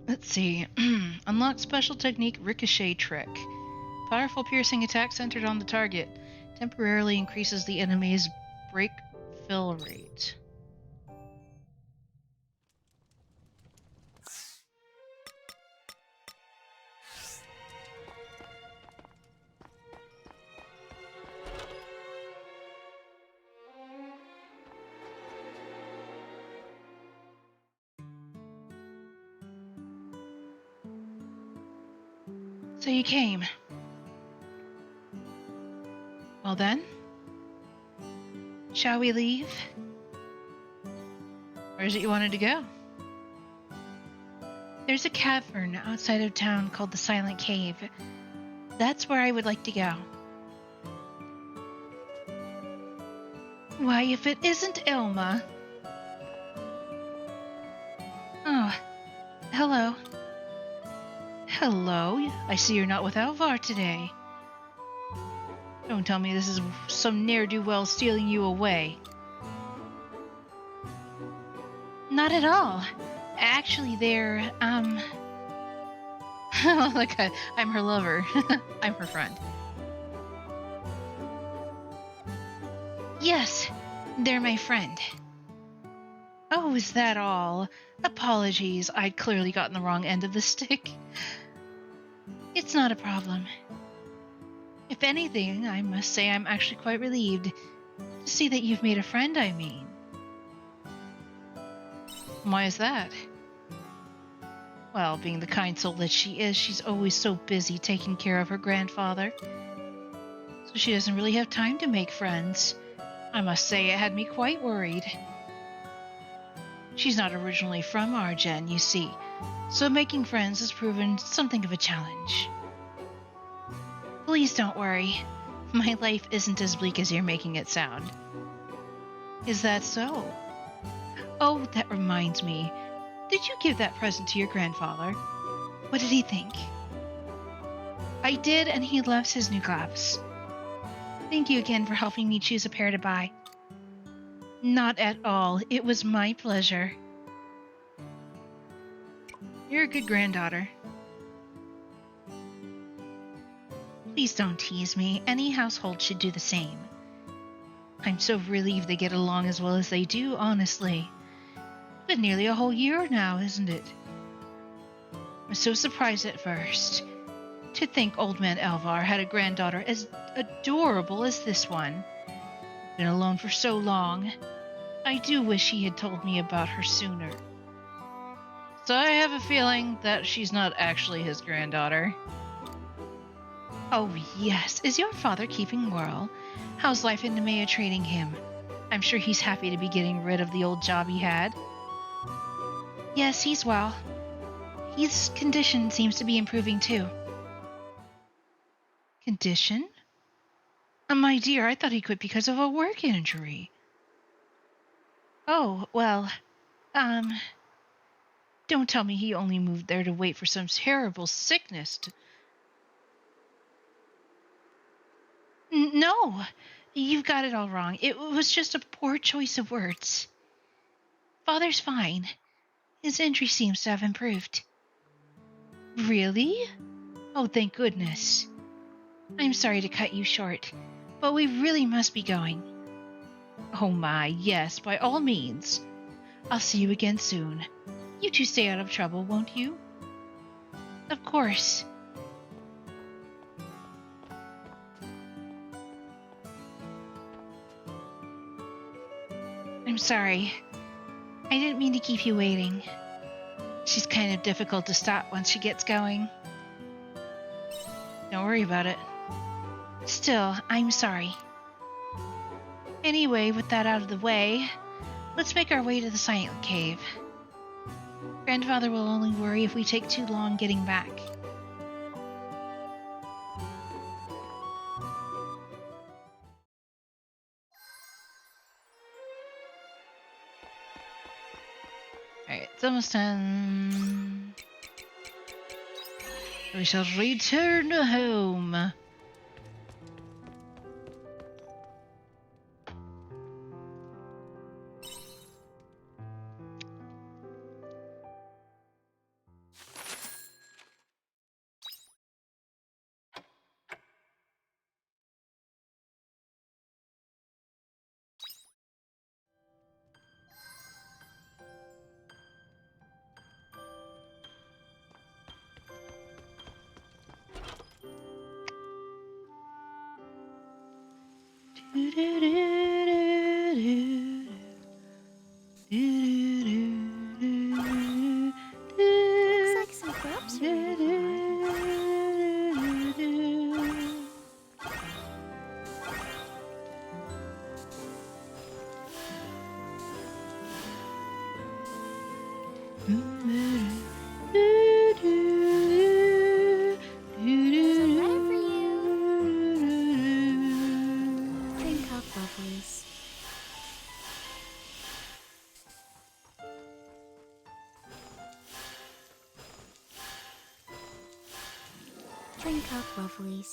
Let's see. Unlock special technique ricochet trick. Powerful piercing attack centered on the target. Temporarily increases the enemy's break fill rate. So you came. Well then, shall we leave? Where is it you wanted to go? There's a cavern outside of town called the Silent Cave. That's where I would like to go. Why, if it isn't Elma. Oh, hello. Hello, I see you're not with Alvar today. Don't tell me this is some ne'er-do-well stealing you away. Not at all. Actually, they're, like I'm her lover. I'm her friend. Yes, they're my friend. Oh, is that all? Apologies, I'd clearly gotten the wrong end of the stick. It's not a problem. If anything, I must say I'm actually quite relieved to see that you've made a friend, I mean. Why is that? Well, being the kind soul that she is, she's always so busy taking care of her grandfather. So she doesn't really have time to make friends. I must say it had me quite worried. She's not originally from Argen, you see, so making friends has proven something of a challenge. Please don't worry. My life isn't as bleak as you're making it sound. Is that so? Oh, that reminds me. Did you give that present to your grandfather? What did he think? I did, and he loves his new gloves. Thank you again for helping me choose a pair to buy. Not at all. It was my pleasure. You're a good granddaughter. Please don't tease me. Any household should do the same. I'm so relieved they get along as well as they do, honestly. Been nearly a whole year now, isn't it? I was so surprised at first. To think old man Alvar had a granddaughter as adorable as this one. Been alone for so long. I do wish he had told me about her sooner. So I have a feeling that she's not actually his granddaughter. Oh yes, is your father keeping well? How's life in Nemea treating him? I'm sure he's happy to be getting rid of the old job he had. Yes, he's well. His condition seems to be improving too. Condition? My dear, I thought he quit because of a work injury. Oh, well, don't tell me he only moved there to wait for some terrible sickness to... No, you've got it all wrong. It was just a poor choice of words. Father's fine. His injury seems to have improved. Really? Oh, thank goodness. I'm sorry to cut you short, but we really must be going. Oh my, yes, by all means. I'll see you again soon. You two stay out of trouble, won't you? Of course. I'm sorry. I didn't mean to keep you waiting. She's kind of difficult to stop once she gets going. Don't worry about it. Still, I'm sorry. Anyway, with that out of the way, let's make our way to the Silent Cave. Grandfather will only worry if we take too long getting back. Alright, it's almost time. We shall return home. Looks like some crops are ready for There's a letter for you. Drink up, lovelies. Drink up, lovelies.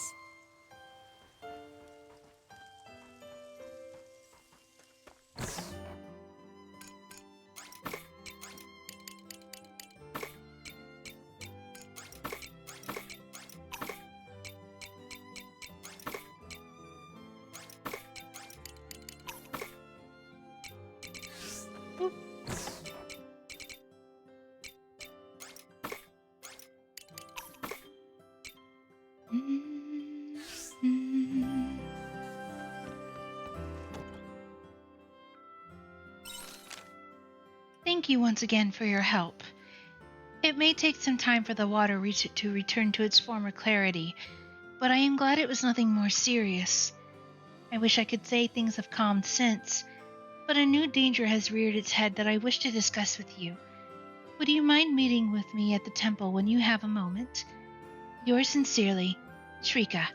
Thank you once again for your help. It may take some time for the water to return to its former clarity, but I am glad it was nothing more serious. I wish I could say things have calmed since, but a new danger has reared its head that I wish to discuss with you. Would you mind meeting with me at the temple when you have a moment? Yours sincerely, Shrika.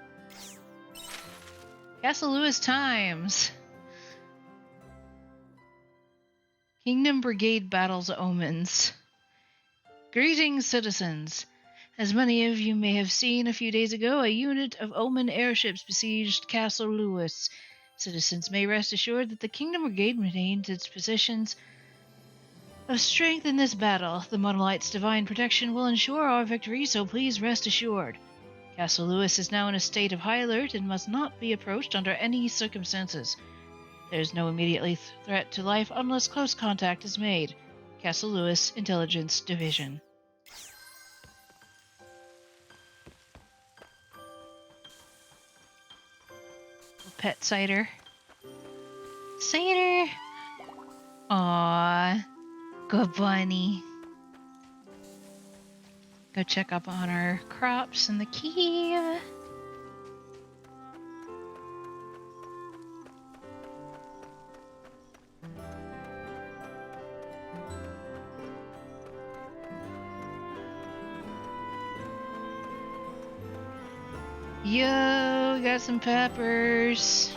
Castle Lewis Times. Kingdom Brigade battles omens. Greetings, citizens. As many of you may have seen a few days ago, a unit of Omen airships besieged Castle Lewis. Citizens may rest assured that the Kingdom Brigade retains its positions of strength in this battle. The Monolite's divine protection will ensure our victory, so please rest assured. Castle Lewis is now in a state of high alert and must not be approached under any circumstances. There is no immediate threat to life unless close contact is made. Castle Lewis Intelligence Division. Pet cider. Cider! Aww. Good bunny. Go check up on our crops and the key. Yo, we got some peppers.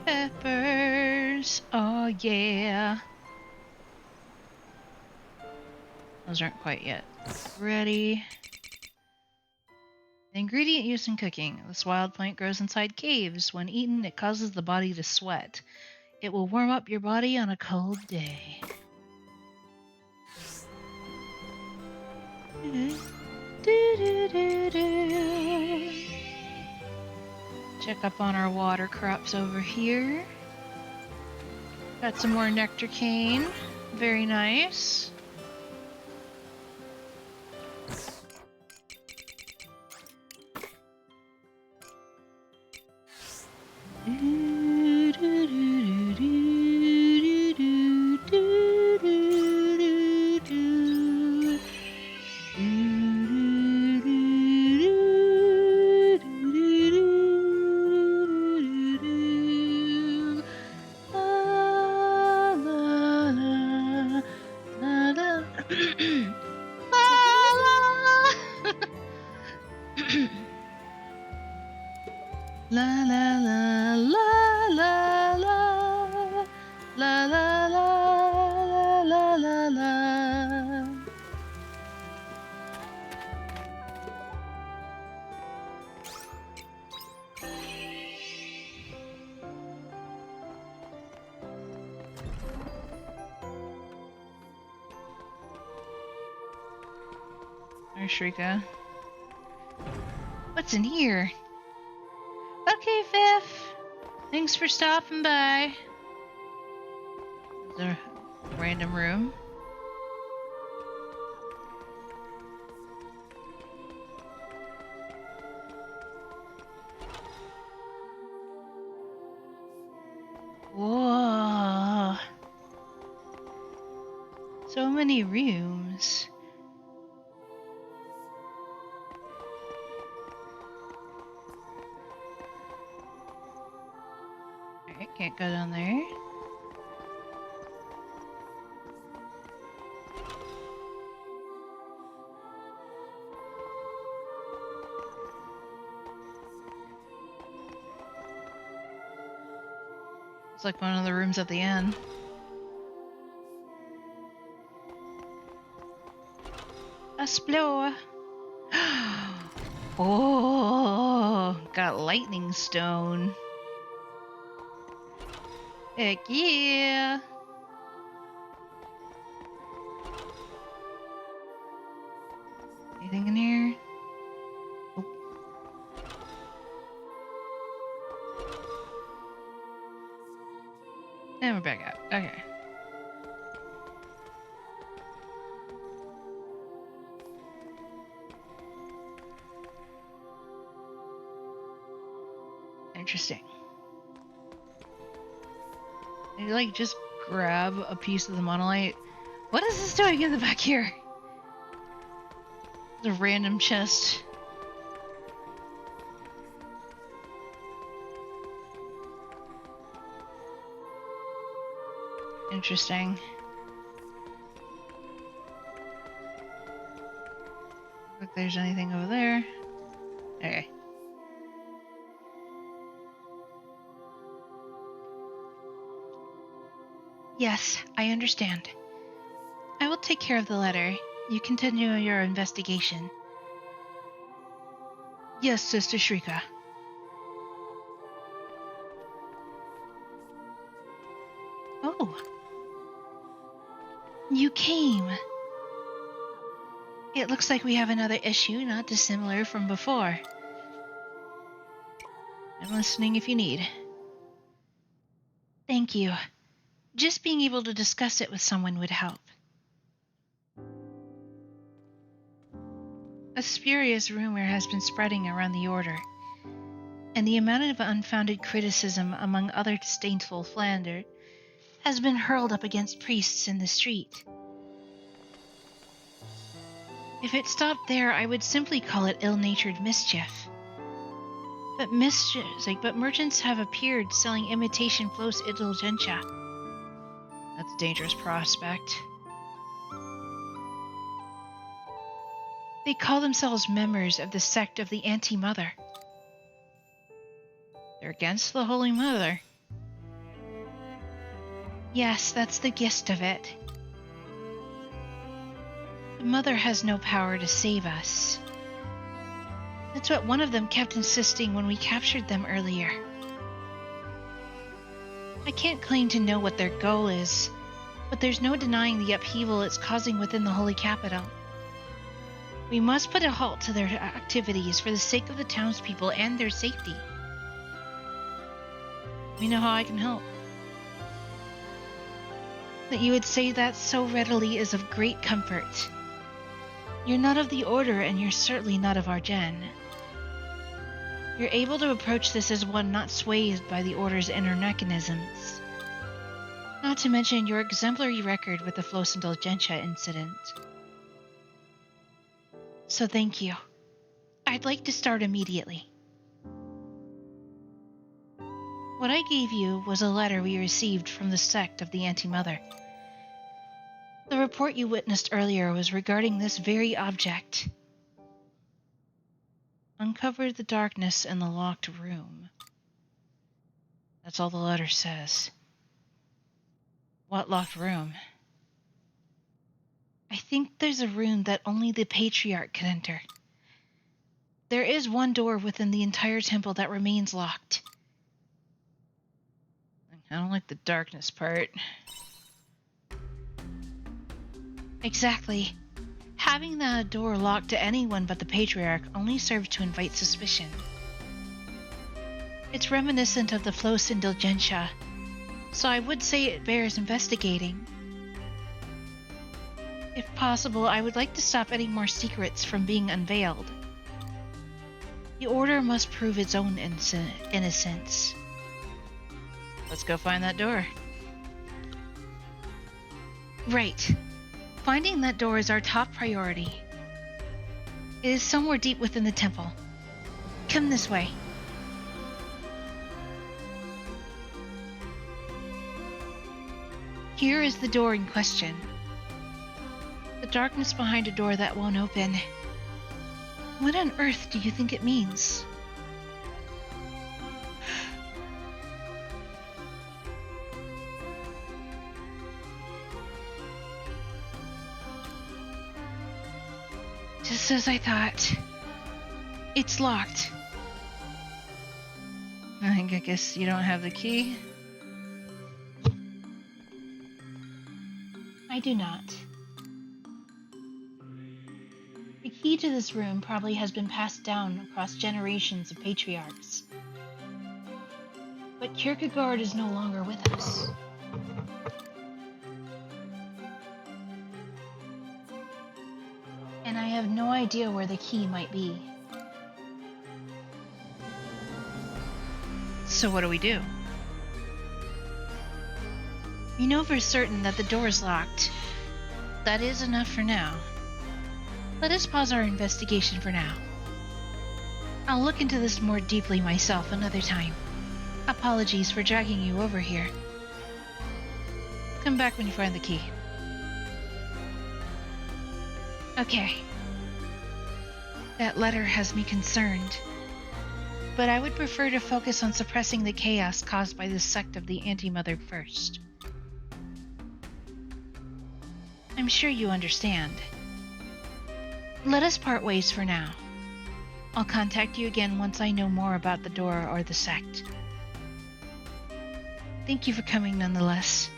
Peppers. Oh, yeah. Those aren't quite yet ready. The ingredient used in cooking. This wild plant grows inside caves. When eaten, it causes the body to sweat. It will warm up your body on a cold day. Check up on our water crops over here. Got some more nectar cane. Very nice. Or Shrika. What's in here? Okay, Fifth. Thanks for stopping by. There's a random room. Whoa. So many rooms. Alright, can't go down there. It's like one of the rooms at the end. Explore. Oh, got lightning stone. Heck yeah. Anything in here? Oh. And we're back out. Okay. Interesting. Maybe like just grab a piece of the monolith. What is this doing in the back here? The random chest. Interesting. Look, there's anything over there. Okay. Yes, I understand. I will take care of the letter. You continue your investigation. Yes, Sister Shrika. Oh. You came. It looks like we have another issue not dissimilar from before. I'm listening if you need. Thank you. Just being able to discuss it with someone would help. A spurious rumor has been spreading around the Order, and the amount of unfounded criticism among other disdainful Flander Has been hurled up against priests in the street. If it stopped there, I would simply call it ill-natured mischief. But merchants have appeared selling imitation Flos Indulgentia. That's a dangerous prospect. They call themselves members of the sect of the Anti-Mother. They're against the Holy Mother. Yes, that's the gist of it. The Mother has no power to save us. That's what one of them kept insisting when we captured them earlier. I can't claim to know what their goal is, but there's no denying the upheaval it's causing within the Holy Capital. We must put a halt to their activities for the sake of the townspeople and their safety. We know how I can help. That you would say that so readily is of great comfort. You're not of the Order, and you're certainly not of our gen. You're able to approach this as one not swayed by the Order's inner mechanisms. Not to mention your exemplary record with the Flos Indulgentia incident. So thank you. I'd like to start immediately. What I gave you was a letter we received from the sect of the Anti-Mother. The report you witnessed earlier was regarding this very object. Uncover the darkness in the locked room. That's all the letter says. What locked room? I think there's a room that only the Patriarch can enter. There is one door within the entire temple that remains locked. I don't like the darkness part. Exactly. Having the door locked to anyone but the Patriarch only serves to invite suspicion. It's reminiscent of the Flos Indulgentia, so I would say it bears investigating. If possible, I would like to stop any more secrets from being unveiled. The Order must prove its own innocence. Let's go find that door. Right. Finding that door is our top priority. It is somewhere deep within the temple. Come this way. Here is the door in question. The darkness behind a door that won't open. What on earth do you think it means? Just as I thought. It's locked. I guess you don't have the key. I do not. The key to this room probably has been passed down across generations of patriarchs. But Kierkegaard is no longer with us. And I have no idea where the key might be. So what do we do? We know for certain that the door is locked. That is enough for now. Let us pause our investigation for now. I'll look into this more deeply myself another time. Apologies for dragging you over here. Come back when you find the key. Okay. That letter has me concerned. But I would prefer to focus on suppressing the chaos caused by this sect of the Anti-Mother first. I'm sure you understand. Let us part ways for now. I'll contact you again once I know more about the door or the sect. Thank you for coming nonetheless.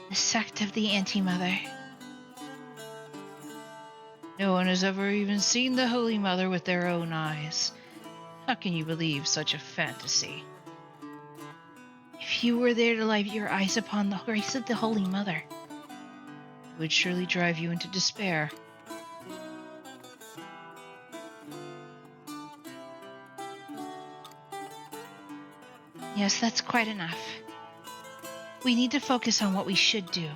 The sect of the Anti-Mother. No one has ever even seen the Holy Mother with their own eyes. How can you believe such a fantasy? If you were there to light your eyes upon the grace of the Holy Mother, It would surely drive you into despair. yes, that's quite enough. We need to focus on what we should do.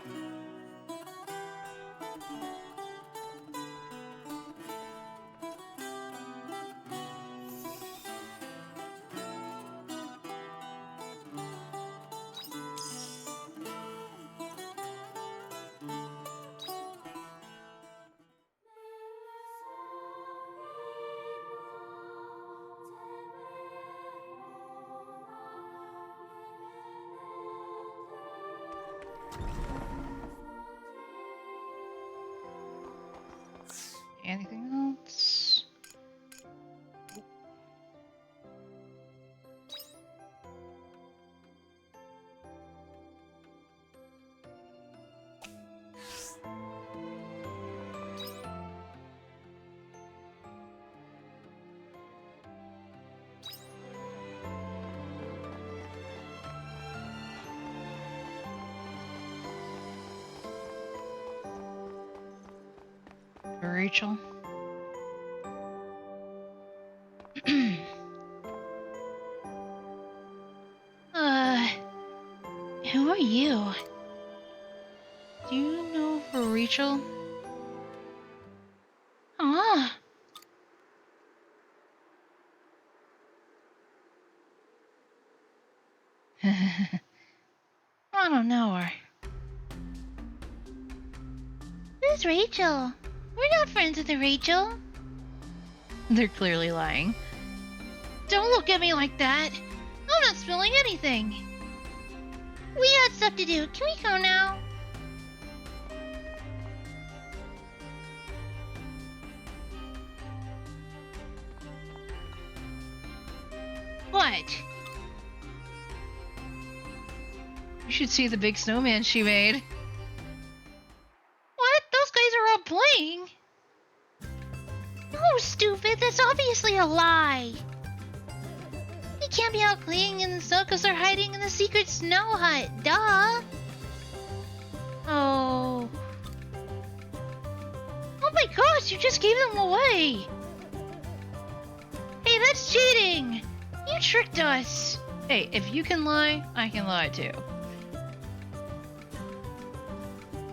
Anything else? For Rachel? Who are you? Do you know for Rachel? Ah, I don't know her. Who's Rachel? We're not friends with a Rachel. They're clearly lying. Don't look at me like that. I'm not spilling anything. We got stuff to do. Can we go now? What? You should see the big snowman she made. What? Those guys are all playing? Oh, stupid. That's obviously a lie. They can't be out playing in the snow because they're hiding in the secret snow hut. Duh. Oh. Oh my gosh, you just gave them away. Hey, that's cheating. You tricked us. Hey, if you can lie, I can lie too.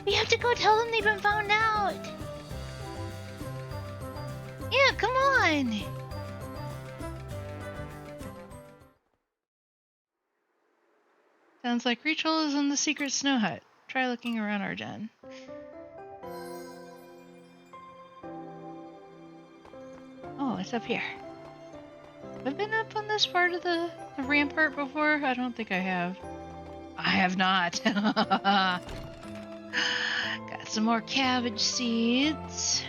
We have to go tell them they've been found out. Yeah, come on. Sounds like Rachel is in the secret snow hut. Try looking around our den. Oh, it's up here. Have I been up on this part of the rampart before? I don't think I have. I have not. Got some more cabbage seeds.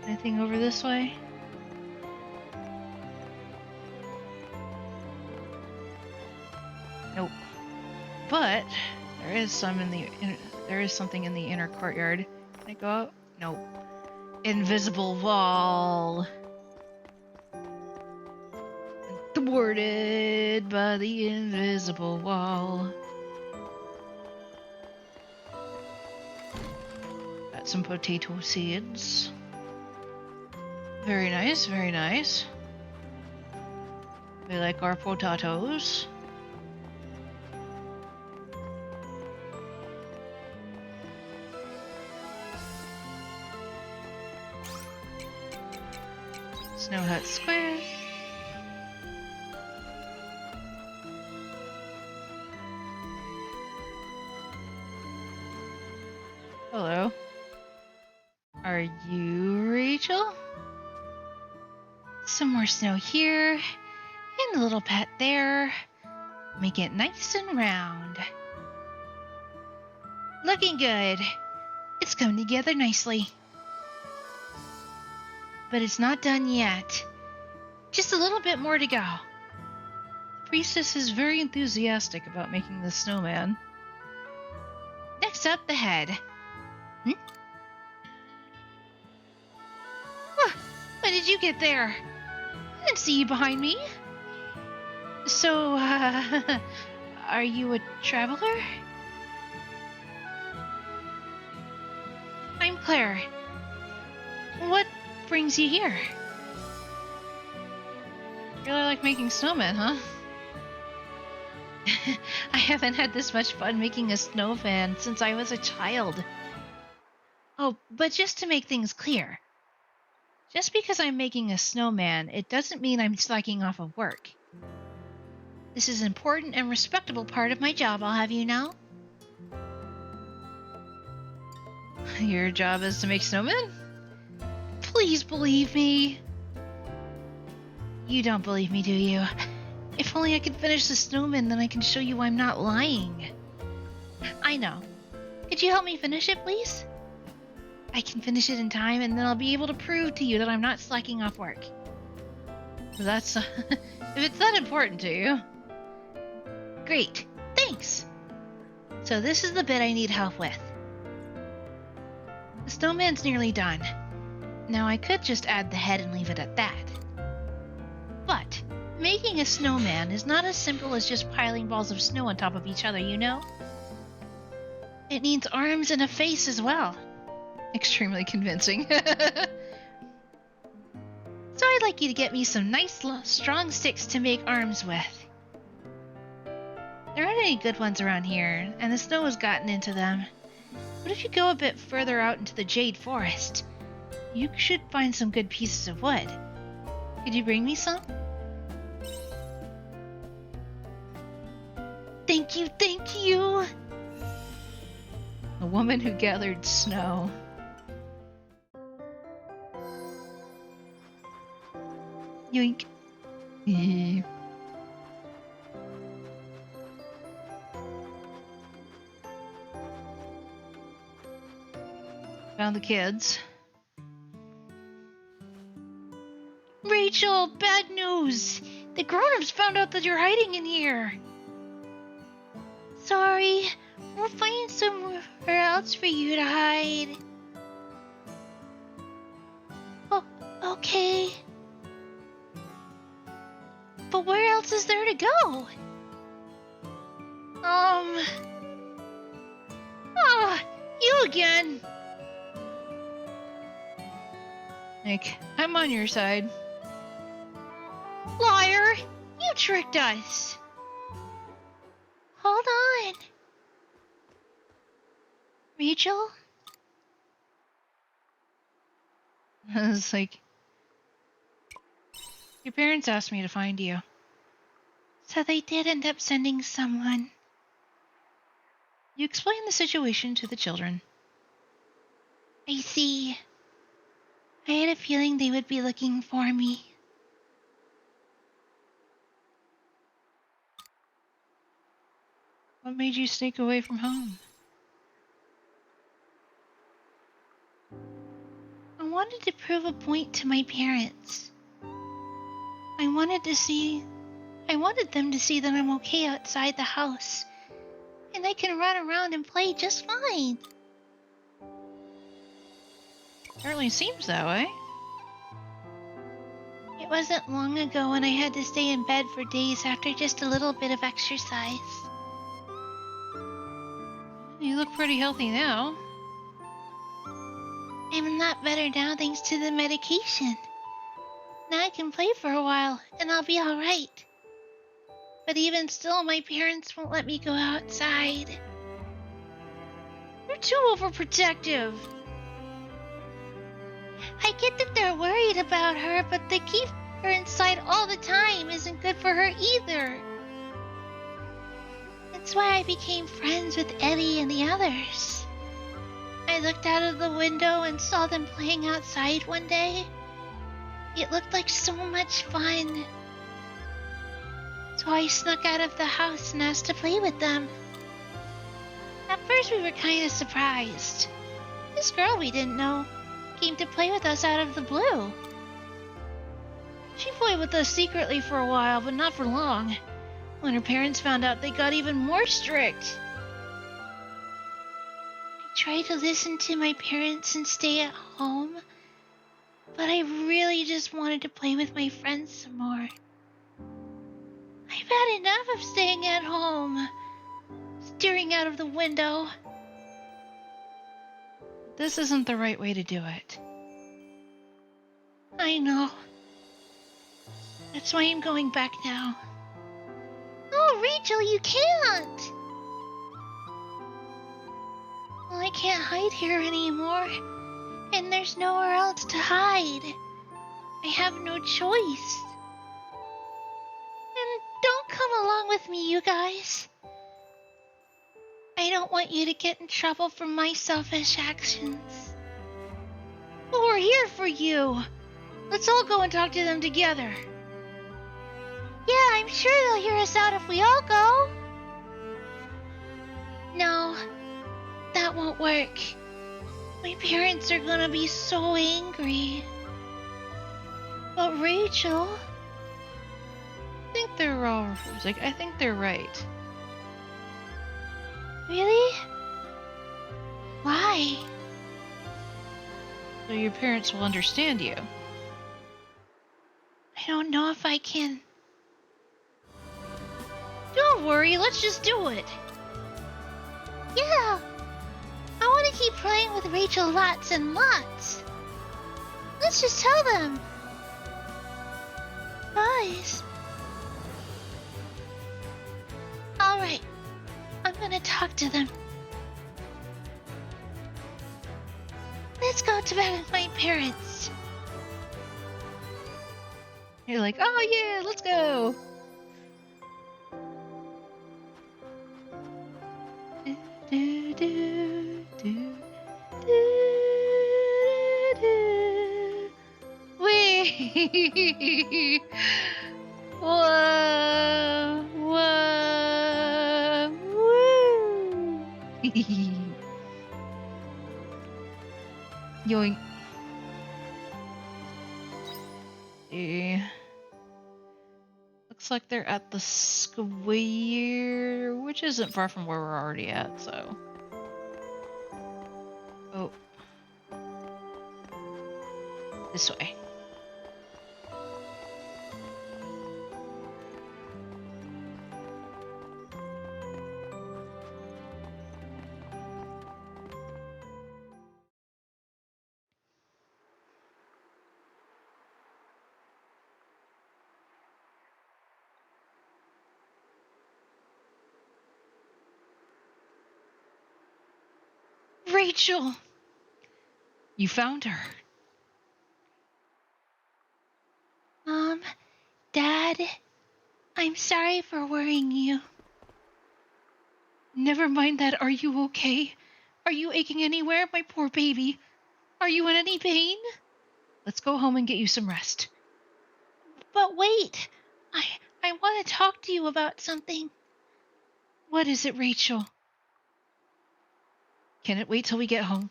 Anything over this way? Nope. But there is some in the there is something in the inner courtyard. Can I go out? Nope. Invisible wall. Thwarted by the invisible wall. Got some potato seeds. Very nice, very nice. We like our potatoes. Snow Hut Square. Hello. Are you Rachel? Some more snow here, and a little pat there. Make it nice and round. Looking good. It's come together nicely. But it's not done yet. Just a little bit more to go. The priestess is very enthusiastic about making the snowman. Next up, the head. When did you get there? I didn't see you behind me. So, are you a traveler? I'm Claire. What brings you here? Really like making snowmen, huh? I haven't had this much fun making a snowman since I was a child. Oh, but just to make things clear, just because I'm making a snowman, it doesn't mean I'm slacking off of work. This is an important and respectable part of my job, I'll have you know. Your job is to make snowmen? Please believe me. You don't believe me, do you? If only I could finish the snowman, then I can show you I'm not lying. I know. Could you help me finish it, please? I can finish it in time, and then I'll be able to prove to you that I'm not slacking off work. That's if it's that important to you. Great. Thanks. So this is the bit I need help with. The snowman's nearly done. Now I could just add the head and leave it at that. But making a snowman is not as simple as just piling balls of snow on top of each other, you know? It needs arms and a face as well. Extremely convincing. So I'd like you to get me some nice, strong sticks to make arms with. There aren't any good ones around here, and the snow has gotten into them. What if you go a bit further out into the jade forest? You should find some good pieces of wood. Could you bring me some? Thank you, thank you! The woman who gathered snow. Yoink. Found the kids. Rachel, bad news! The grown-ups found out that you're hiding in here. Sorry. We'll find somewhere else for you to hide. Oh, okay. But where else is there to go? You again. Like, I'm on your side. Liar! You tricked us. Hold on. Rachel? It's like, your parents asked me to find you. So they did end up sending someone. You explained the situation to the children. I see. I had a feeling they would be looking for me. What made you sneak away from home? I wanted to prove a point to my parents. I wanted them to see that I'm okay outside the house. And I can run around and play just fine. Certainly seems that way. It wasn't long ago when I had to stay in bed for days after just a little bit of exercise. You look pretty healthy now. I'm a lot better now thanks to the medication. Now I can play for a while, and I'll be alright. But even still, my parents won't let me go outside. You're too overprotective. I get that they're worried about her, but to keep her inside all the time isn't good for her either. That's why I became friends with Eddie and the others. I looked out of the window and saw them playing outside one day. It looked like so much fun. So I snuck out of the house and asked to play with them. At first we were kind of surprised. This girl we didn't know came to play with us out of the blue. She played with us secretly for a while, but not for long. When her parents found out, they got even more strict. I tried to listen to my parents and stay at home, but I really just wanted to play with my friends some more. I've had enough of staying at home, staring out of the window. This isn't the right way to do it. I know. That's why I'm going back now. Oh, Rachel, you can't! Well, I can't hide here anymore, and there's nowhere else to hide. I have no choice. And don't come along with me, you guys. I don't want you to get in trouble for my selfish actions. But we're here for you. Let's all go and talk to them together. Yeah, I'm sure they'll hear us out if we all go. No, that won't work. My parents are gonna be so angry. But Rachel, I think they're right. Really? Why? So your parents will understand you. I don't know if I can. Don't worry, let's just do it. Yeah, I want to keep playing with Rachel lots and lots. Let's just tell them. Guys. Alright, I'm gonna talk to them. Let's go to bed with my parents. You're like, oh yeah, let's go. Do, do, do, do, do. Wee! Whoa! Whoa! Woo! Yoink. Looks like they're at the square, which isn't far from where we're already at, so. Oh. This way. Rachel! You found her. Mom, Dad, I'm sorry for worrying you. Never mind that. Are you okay? Are you aching anywhere, my poor baby? Are you in any pain? Let's go home and get you some rest. But wait, I want to talk to you about something. What is it, Rachel? Can it wait till we get home?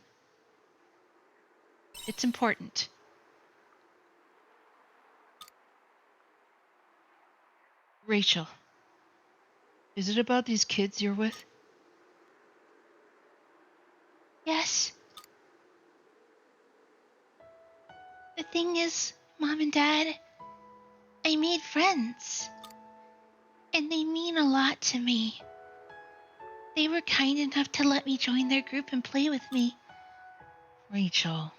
It's important. Rachel, is it about these kids you're with? Yes. The thing is, Mom and Dad, I made friends. And they mean a lot to me. They were kind enough to let me join their group and play with me. Rachel.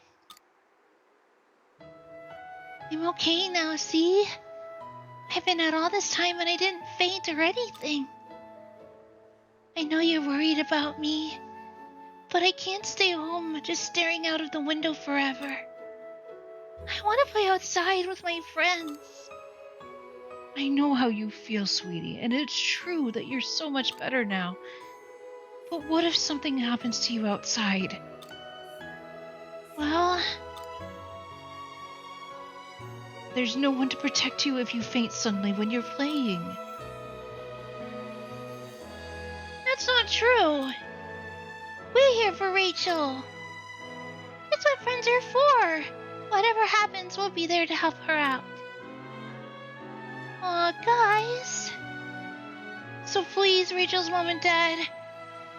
I'm okay now, see? I've been out all this time and I didn't faint or anything. I know you're worried about me, but I can't stay home just staring out of the window forever. I want to play outside with my friends. I know how you feel, sweetie, and it's true that you're so much better now. But what if something happens to you outside? Well, there's no one to protect you if you faint suddenly when you're playing. that's not true. We're here for Rachel. That's what friends are for. Whatever happens, we'll be there to help her out. Aw, guys. So please, Rachel's mom and dad,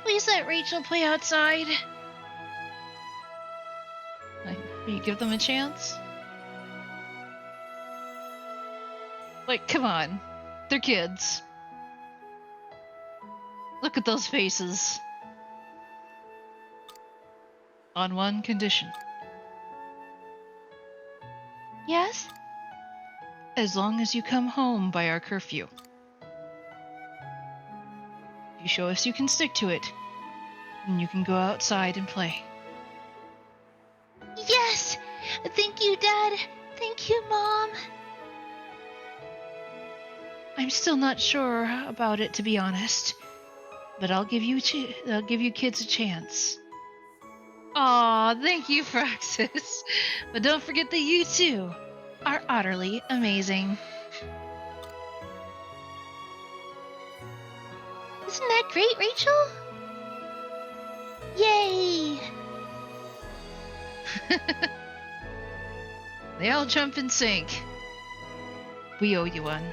please let Rachel play outside. Will you give them a chance? Like, come on. They're kids. Look at those faces. On one condition. Yes? As long as you come home by our curfew. If you show us you can stick to it, then you can go outside and play. Yes! Thank you, Dad. Thank you, Mom. I'm still not sure about it, to be honest. But I'll give you kids a chance. Aw, thank you, Praxis. But don't forget that you too are utterly amazing. Isn't that great, Rachel? Yay! They all jump in sync. We owe you one.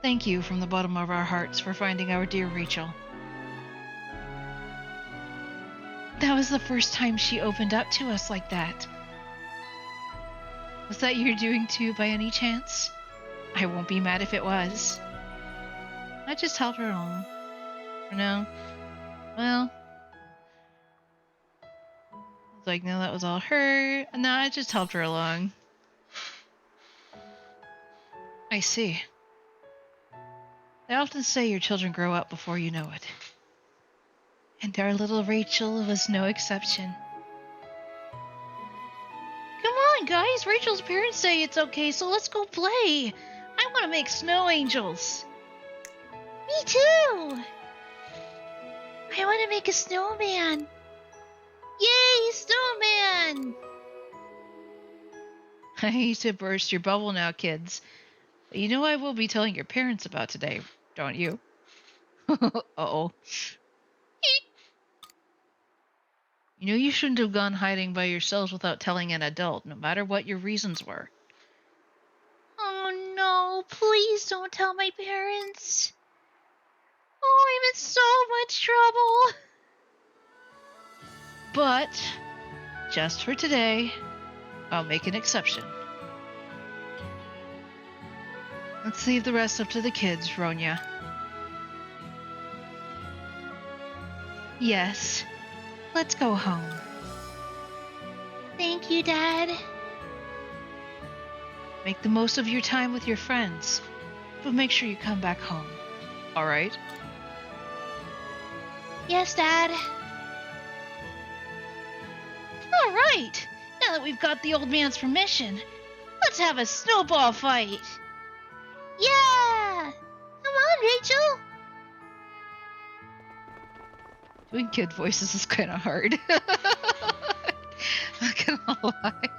Thank you from the bottom of our hearts for finding our dear Rachel. That was the first time she opened up to us like that. Was that your doing too, by any chance? I won't be mad if it was. I just helped her along. For now. Well. It's like, no, that was all her. No, I just helped her along. I see. They often say your children grow up before you know it. And our little Rachel was no exception. Come on, guys. Rachel's parents say it's okay, so let's go play. I want to make snow angels. Me too! I want to make a snowman. Yay, snowman! I hate to burst your bubble now, kids. But you know I will be telling your parents about today, don't you? Uh-oh. You know you shouldn't have gone hiding by yourselves without telling an adult, no matter what your reasons were. Oh no. Oh, please don't tell my parents. Oh, I'm in so much trouble. But, just for today, I'll make an exception. Let's leave the rest up to the kids, Ronya. Yes, let's go home. Thank you, Dad. Make the most of your time with your friends, but make sure you come back home. All right? Yes, Dad. All right. Now that we've got the old man's permission, let's have a snowball fight. Yeah! Come on, Rachel. Doing kid voices is kind of hard. Not gonna lie.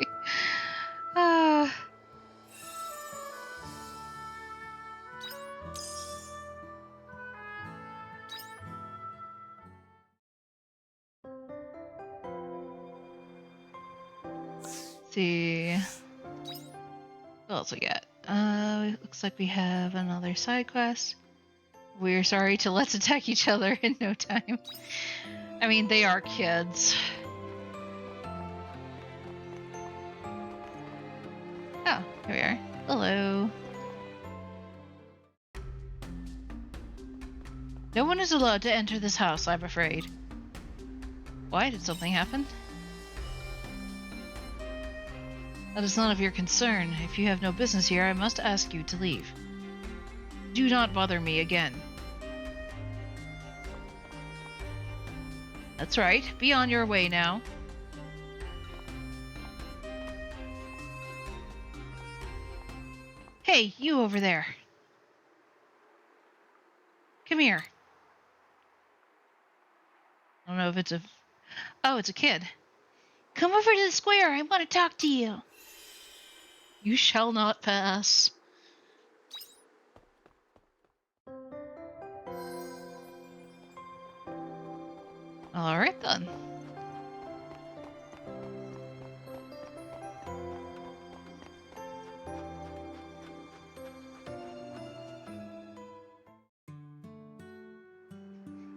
See. What else we got? Looks like we have another side quest. We're sorry to let's attack each other in no time. I mean, they are kids. Oh, here we are. Hello. No one is allowed to enter this house, I'm afraid. Why? Did something happen? That is none of your concern. If you have no business here, I must ask you to leave. Do not bother me again. That's right. Be on your way now. Hey, you over there. Come here. I don't know if it's a... Oh, it's a kid. Come over to the square. I want to talk to you. You shall not pass. Alright then.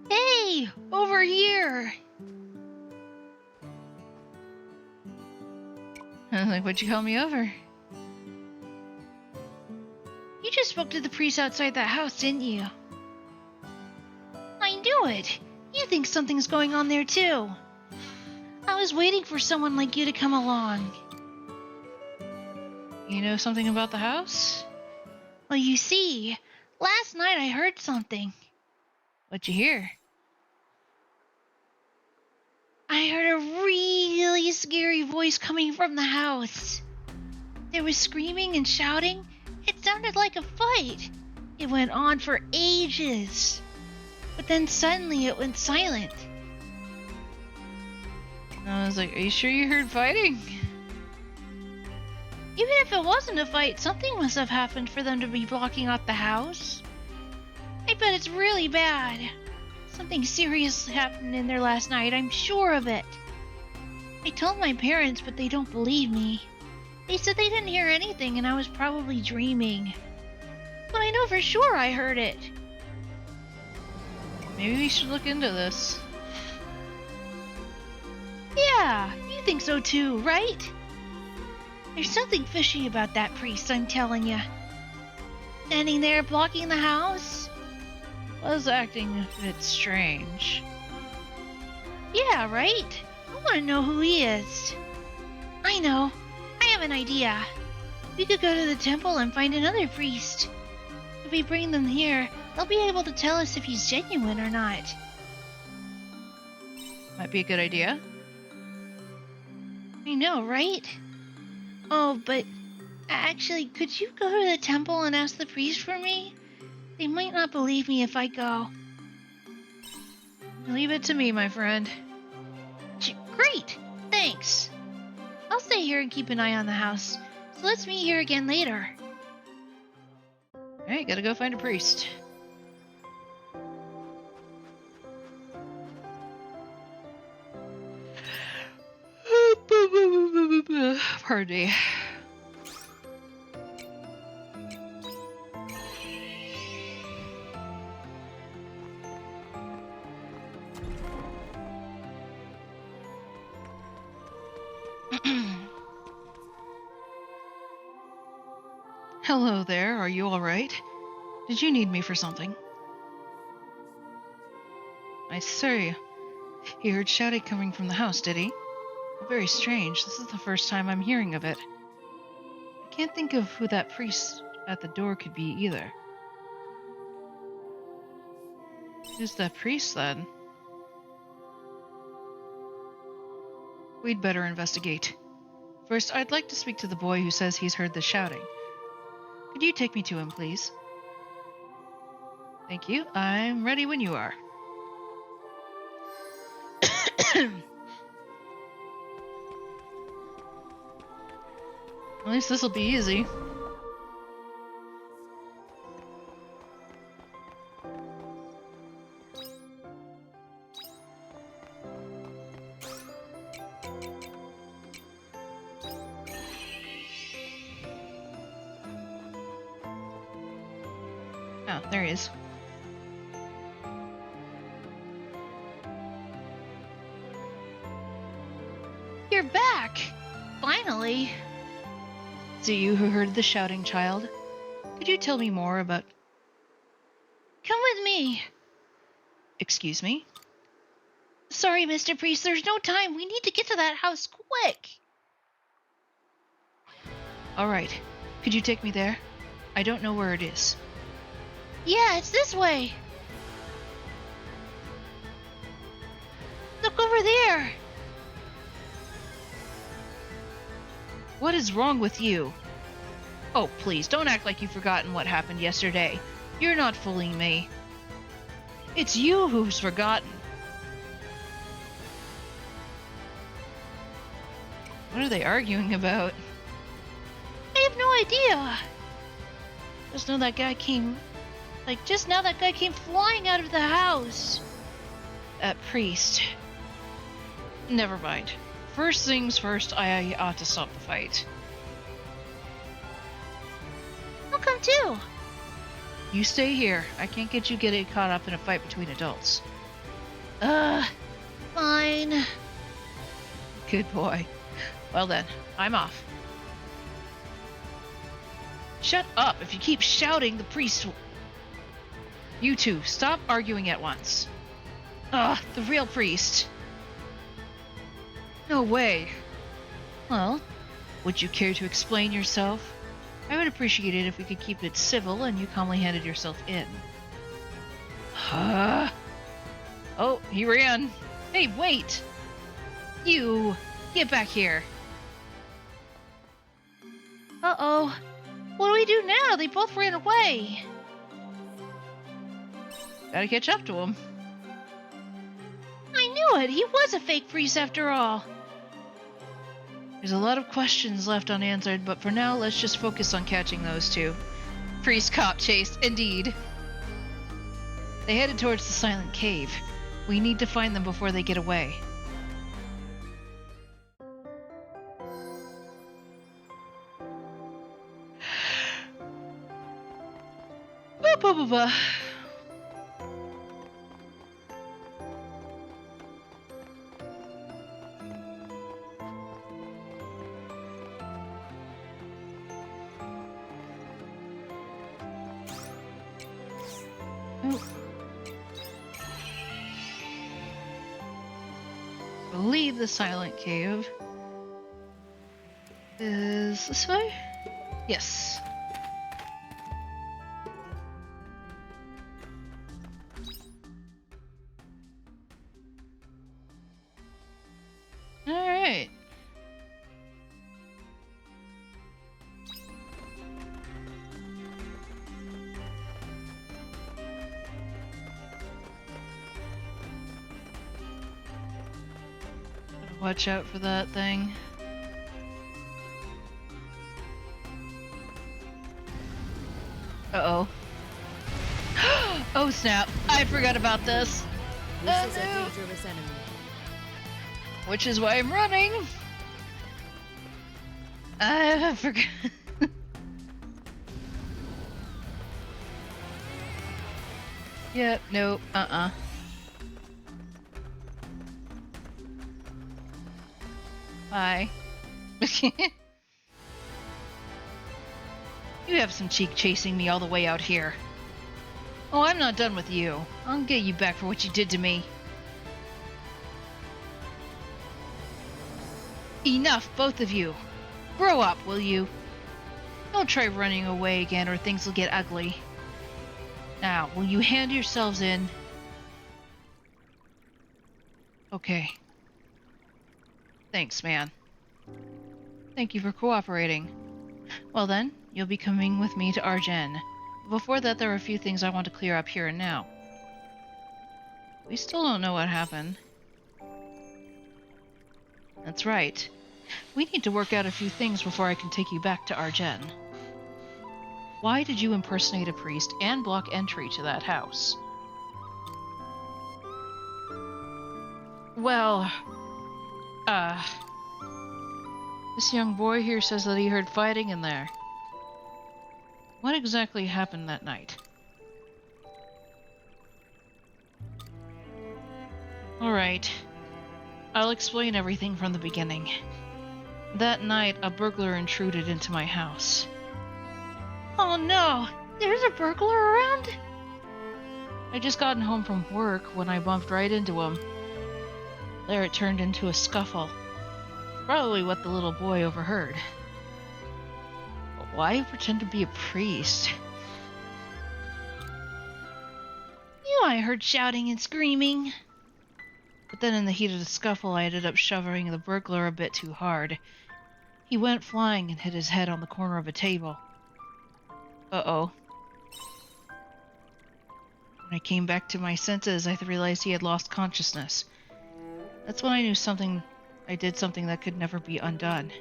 Hey, over here. Like, what'd you call me over? You just spoke to the priest outside that house, didn't you? I knew it. You think something's going on there too. I was waiting for someone like you to come along. You know something about the house? Well, you see, last night I heard something. What'd you hear? I heard a really scary voice coming from the house. There was screaming and shouting. It sounded like a fight. It went on for ages. But then suddenly it went silent. I was like, are you sure you heard fighting? Even if it wasn't a fight, something must have happened for them to be blocking out the house. I bet it's really bad. Something serious happened in there last night, I'm sure of it. I told my parents, but they don't believe me. They said they didn't hear anything and I was probably dreaming. But I know for sure I heard it. Maybe we should look into this. Yeah, you think so too, right? There's something fishy about that priest, I'm telling you. Standing there blocking the house? Was acting a bit strange. Yeah, right? I want to know who he is. I know. I have an idea. We could go to the temple and find another priest. If we bring them here, they'll be able to tell us if he's genuine or not. Might be a good idea. I know, right? Oh, but actually, could you go to the temple and ask the priest for me? They might not believe me if I go. Leave it to me, my friend. Great! Thanks! I'll stay here and keep an eye on the house, so let's meet here again later. Alright, gotta go find a priest. Pardon me. Hello there, are you alright? Did you need me for something? I see. He heard shouting coming from the house, did he? Very strange. This is the first time I'm hearing of it. I can't think of who that priest at the door could be either. Who's that priest, then? We'd better investigate. First, I'd like to speak to the boy who says he's heard the shouting. Could you take me to him, please? Thank you. I'm ready when you are. At least this'll be easy. Oh, there he is. You're back! Finally! Is it you who heard the shouting, child? Could you tell me more about... Come with me! Excuse me? Sorry, Mr. Priest, there's no time. We need to get to that house quick! Alright. Could you take me there? I don't know where it is. Yeah, it's this way! Look over there! What is wrong with you? Oh, please, don't act like you've forgotten what happened yesterday. You're not fooling me. It's you who's forgotten. What are they arguing about? I have no idea! Just know that guy came... just now that guy came flying out of the house! That priest. Never mind. First things first, I ought to stop the fight. I'll come too! You stay here. I can't get you getting caught up in a fight between adults. Fine. Good boy. Well then, I'm off. Shut up! If you keep shouting, the priest will... You two, stop arguing at once. The real priest. No way. Well, would you care to explain yourself? I would appreciate it if we could keep it civil and you calmly handed yourself in. Huh? Oh, he ran. Hey, wait! You! Get back here! Uh-oh. What do we do now? They both ran away. Gotta catch up to him. I knew it! He was a fake priest after all. There's a lot of questions left unanswered, but for now, let's just focus on catching those two. Priest-cop chase, indeed. They headed towards the silent cave. We need to find them before they get away. Ba ba ba ba. Believe the silent cave is this way? Yes. All right. Watch out for that thing. Uh-oh. Oh snap, I forgot about this. This is a no. dangerous enemy. Which is why I'm running. I forgot. Yep, nope, Bye. You have some cheek chasing me all the way out here. Oh, I'm not done with you. I'll get you back for what you did to me. Enough, both of you. Grow up, will you? Don't try running away again or things will get ugly. Now, will you hand yourselves in? Okay. Thanks, man. Thank you for cooperating. Well then, you'll be coming with me to Argen. Before that, there are a few things I want to clear up here and now. We still don't know what happened. That's right. We need to work out a few things before I can take you back to Argen. Why did you impersonate a priest and block entry to that house? Well, this young boy here says that he heard fighting in there. What exactly happened that night? Alright. I'll explain everything from the beginning. That night, a burglar intruded into my house. Oh no! There's a burglar around? I just gotten home from work when I bumped right into him. There it turned into a scuffle. Probably what the little boy overheard. But why pretend to be a priest? I heard shouting and screaming. But then in the heat of the scuffle, I ended up shoving the burglar a bit too hard. He went flying and hit his head on the corner of a table. Uh-oh. When I came back to my senses, I realized he had lost consciousness. That's when I knew I did something that could never be undone.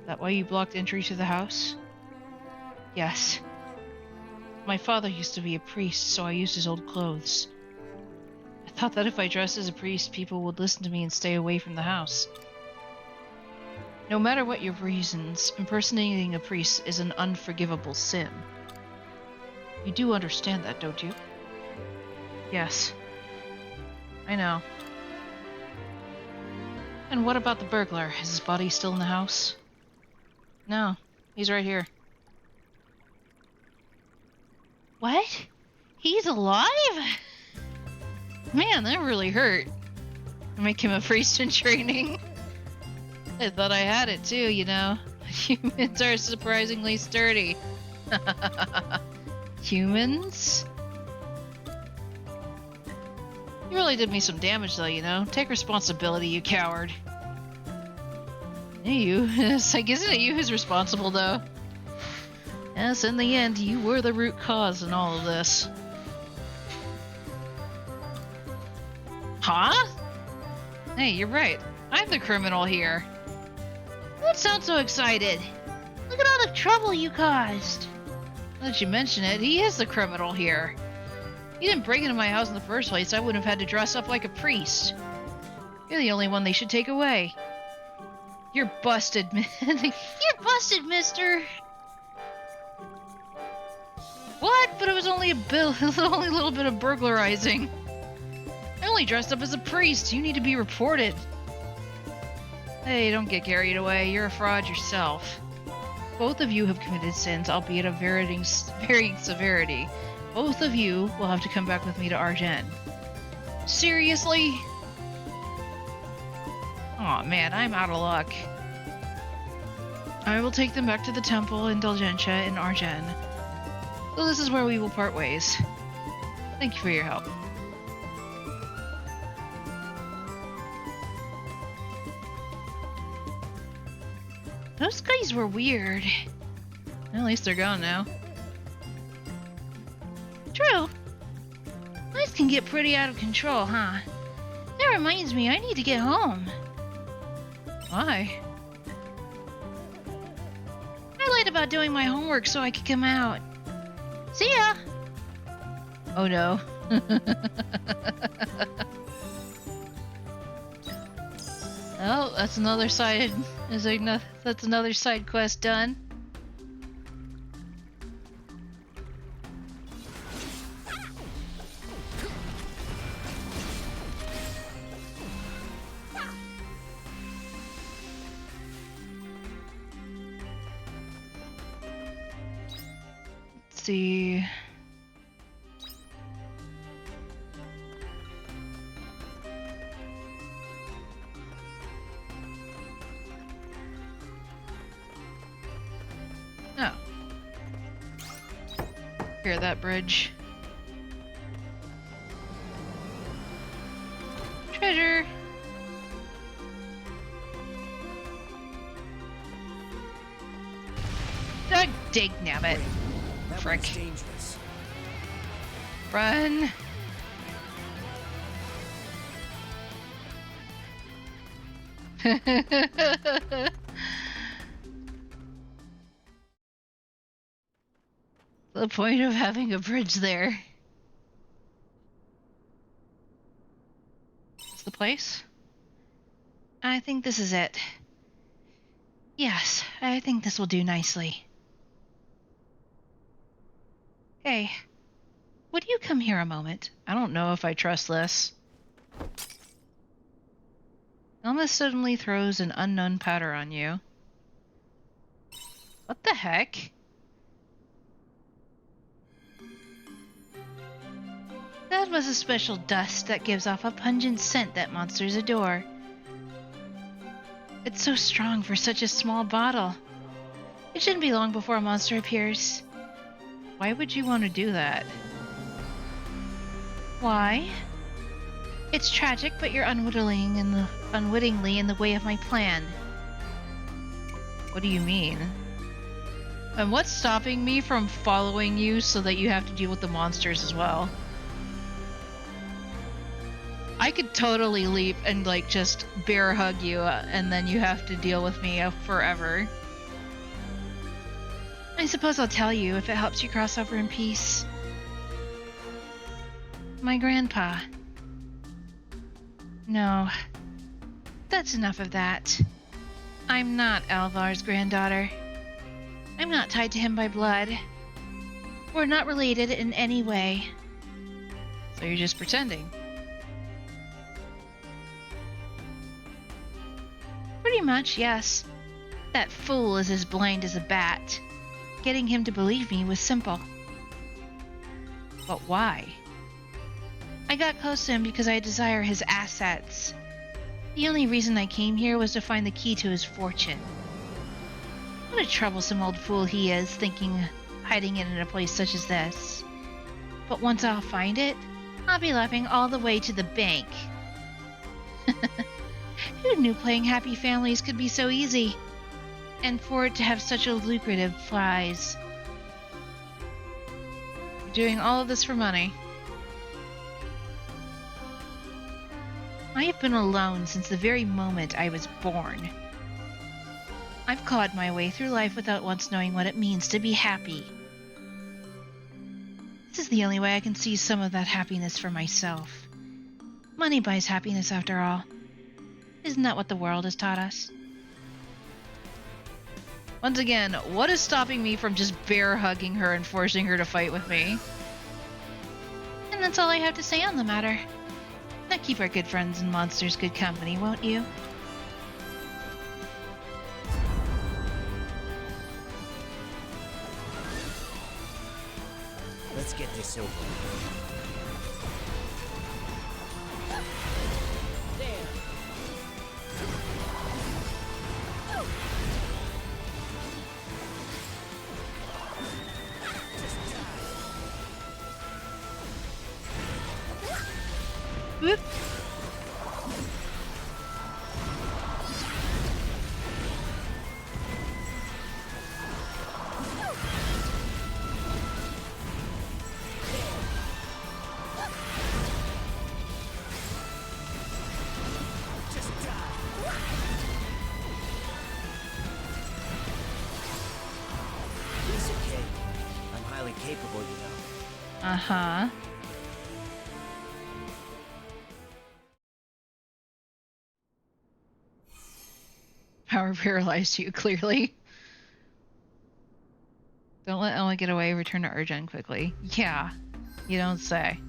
That why you blocked entry to the house? Yes. My father used to be a priest, so I used his old clothes. I thought that if I dressed as a priest, people would listen to me and stay away from the house. No matter what your reasons, impersonating a priest is an unforgivable sin. You do understand that, don't you? Yes. I know. And what about the burglar? Is his body still in the house? No, he's right here. What? He's alive? Man, that really hurt. Make him a priest in training. I thought I had it too, you know. Humans are surprisingly sturdy. Humans? You really did me some damage though, you know. Take responsibility, you coward. Hey, you. It's like, isn't it you who's responsible though? Yes, in the end, you were the root cause in all of this. Huh? Hey, you're right. I'm the criminal here. Don't sound so excited. Look at all the trouble you caused. Now that you mention it, he is the criminal here. He didn't break into my house in the first place. I wouldn't have had to dress up like a priest. You're the only one they should take away. You're busted, man. You're busted, mister. What? But it was only only a little bit of burglarizing. I only dressed up as a priest. You need to be reported. Hey, don't get carried away. You're a fraud yourself. Both of you have committed sins, albeit of varying severity. Both of you will have to come back with me to Argen. Seriously? Aw, man, I'm out of luck. I will take them back to the temple Indulgentia in Argen. So this is where we will part ways. Thank you for your help. Those guys were weird. At least they're gone now. True. Life can get pretty out of control, huh? That reminds me, I need to get home. Why? I lied about doing my homework so I could come out. See ya! Oh no. Oh, that's another side. That's another side quest done. Let's see. Oh. Hear that bridge. Treasure! Dig nabbit. That Frick. one's dangerous. Run! The point of having a bridge there. Is the place? I think this is it. Yes, I think this will do nicely. Hey, would you come here a moment? I don't know if I trust this. Elma suddenly throws an unknown powder on you. What the heck? That was a special dust that gives off a pungent scent that monsters adore. It's so strong for such a small bottle. It shouldn't be long before a monster appears. Why would you want to do that? Why? It's tragic, but you're unwittingly in the way of my plan. What do you mean? And what's stopping me from following you so that you have to deal with the monsters as well? I could totally leap and like just bear hug you and then you have to deal with me forever. I suppose I'll tell you if it helps you cross over in peace. My grandpa. No. That's enough of that. I'm not Alvar's granddaughter. I'm not tied to him by blood. We're not related in any way. So you're just pretending? Pretty much, yes. That fool is as blind as a bat. Getting him to believe me was simple. But why? I got close to him because I desire his assets. The only reason I came here was to find the key to his fortune. What a troublesome old fool he is, hiding it in a place such as this. But once I'll find it, I'll be laughing all the way to the bank. Who knew playing happy families could be so easy? And for it to have such a lucrative prize. You're doing all of this for money. I have been alone since the very moment I was born. I've clawed my way through life without once knowing what it means to be happy. This is the only way I can see some of that happiness for myself. Money buys happiness after all. Isn't that what the world has taught us? Once again, what is stopping me from just bear hugging her and forcing her to fight with me? And that's all I have to say on the matter. Now keep our good friends and monsters good company, won't you? Let's get this over with. Whoop. It's okay. I'm highly capable, you know. Uh-huh. Power paralyzed you, clearly. Don't let Ella get away. Return to Urgen quickly. Yeah, you don't say.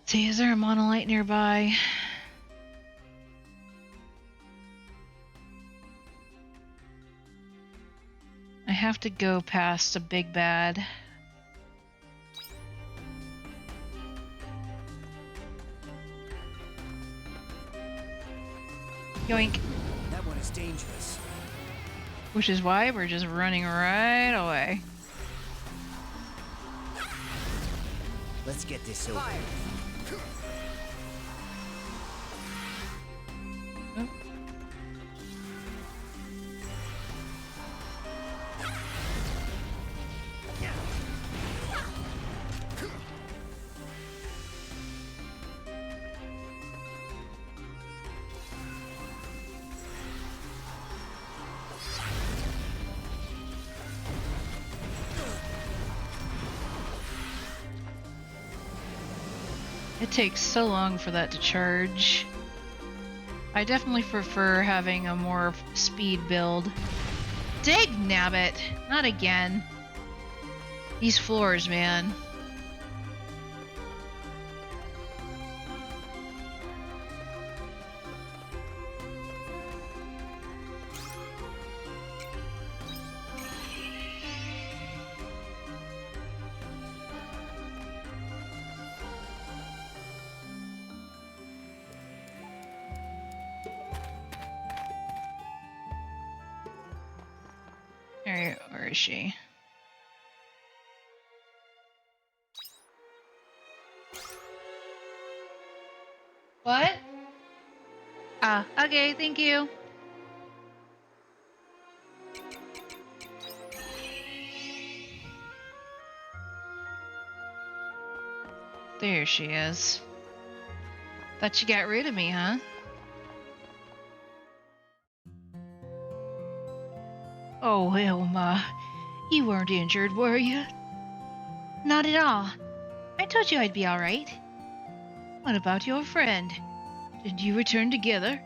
See, is there a monolite nearby? have to go past a big bad. Yoink. That one is dangerous. Which is why we're just running right away. Let's get this over. Fire. Oh. It takes so long for that to charge. I definitely prefer having a more speed build. Dig nabbit! Not again. These floors, man. Alright, where is she? What? Ah, okay, thank you. There she is. Thought you got rid of me, huh? Oh, Elma. You weren't injured, were you? Not at all. I told you I'd be alright. What about your friend? Did you return together?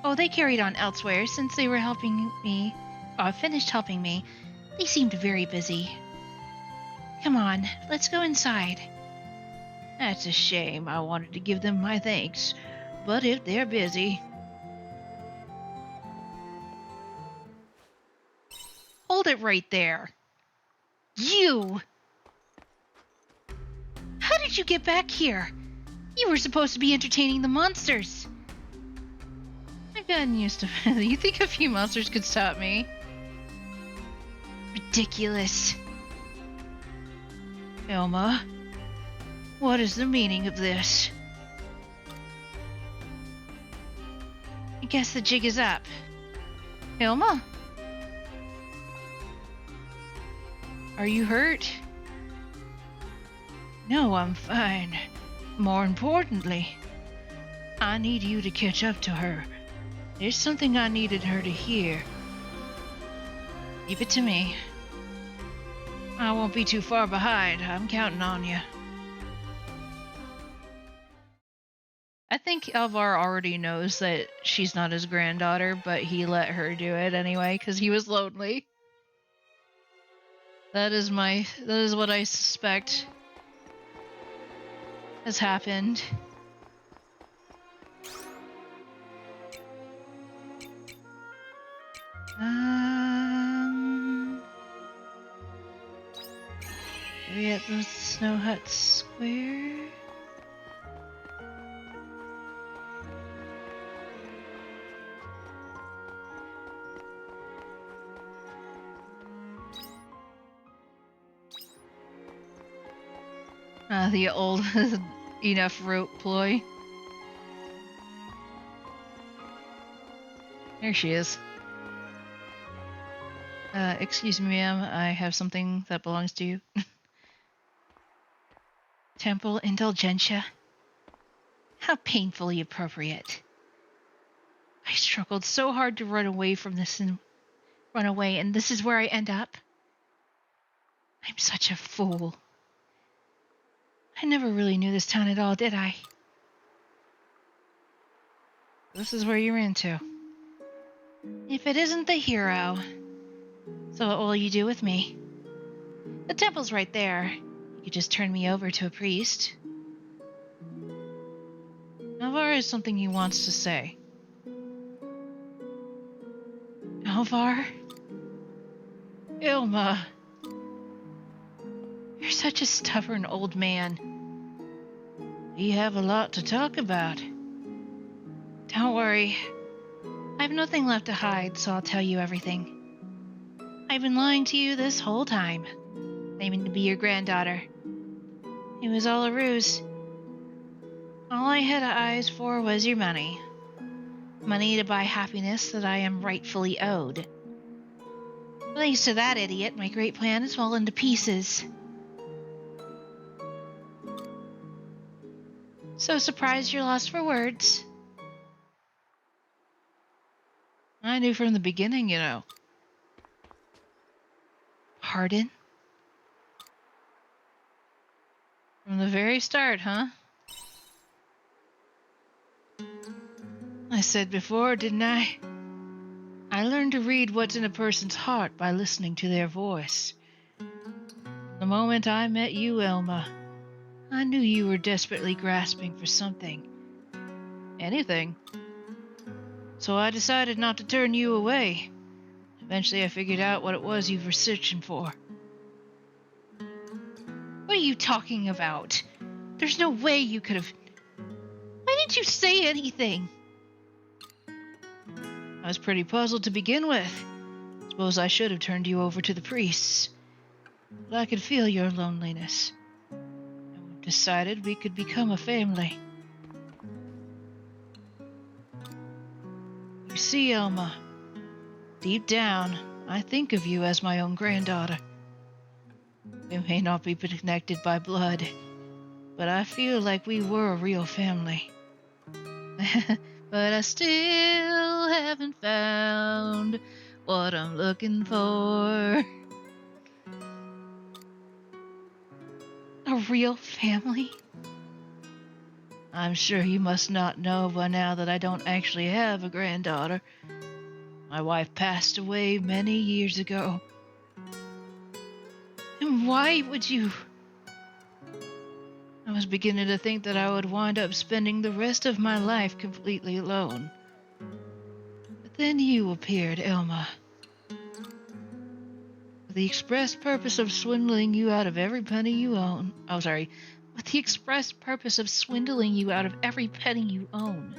Oh, they carried on elsewhere since they were helping me, finished helping me. They seemed very busy. Come on, let's go inside. That's a shame. I wanted to give them my thanks. But if they're busy... Hold it right there. You! How did you get back here? You were supposed to be entertaining the monsters. I've gotten used to it. You think a few monsters could stop me? Ridiculous. Elma, what is the meaning of this? I guess the jig is up. Elma? Are you hurt? No, I'm fine. More importantly, I need you to catch up to her. There's something I needed her to hear. Leave it to me. I won't be too far behind. I'm counting on you. I think Alvar already knows that she's not his granddaughter, but he let her do it anyway because he was lonely. That is what I suspect has happened. Maybe at the Snow Hut Square? The old enough rope ploy. There she is. Excuse me, ma'am. I have something that belongs to you. Temple indulgentia. How painfully appropriate. I struggled so hard to run away from this and run away, and this is where I end up. I'm such a fool. I never really knew this town at all, did I? This is where you ran to. If it isn't the hero. So what will you do with me? The temple's right there. You could just turn me over to a priest. Alvar has something he wants to say. Alvar? Ilma. You're such a stubborn old man. We have a lot to talk about. Don't worry. I have nothing left to hide, so I'll tell you everything. I've been lying to you this whole time, claiming to be your granddaughter. It was all a ruse. All I had eyes for was your money. Money to buy happiness that I am rightfully owed. Thanks to that idiot, my great plan has fallen to pieces. So surprised you're lost for words. I knew from the beginning, you know. Pardon? From the very start, huh? I said before, didn't I? I learned to read what's in a person's heart by listening to their voice. The moment I met you, Elma, I knew you were desperately grasping for something. Anything. So I decided not to turn you away. Eventually I figured out what it was you were searching for. What are you talking about? There's no way you could have... Why didn't you say anything? I was pretty puzzled to begin with. Suppose I should have turned you over to the priests. But I could feel your loneliness. And we decided we could become a family. You see, Elma, deep down, I think of you as my own granddaughter. We may not be connected by blood, but I feel like we were a real family. But I still haven't found what I'm looking for. A real family? I'm sure you must not know by now that I don't actually have a granddaughter. My wife passed away many years ago. And why would you... I was beginning to think that I would wind up spending the rest of my life completely alone. But then you appeared, Elma. With the express purpose of swindling you out of every penny you own. With the express purpose of swindling you out of every penny you own.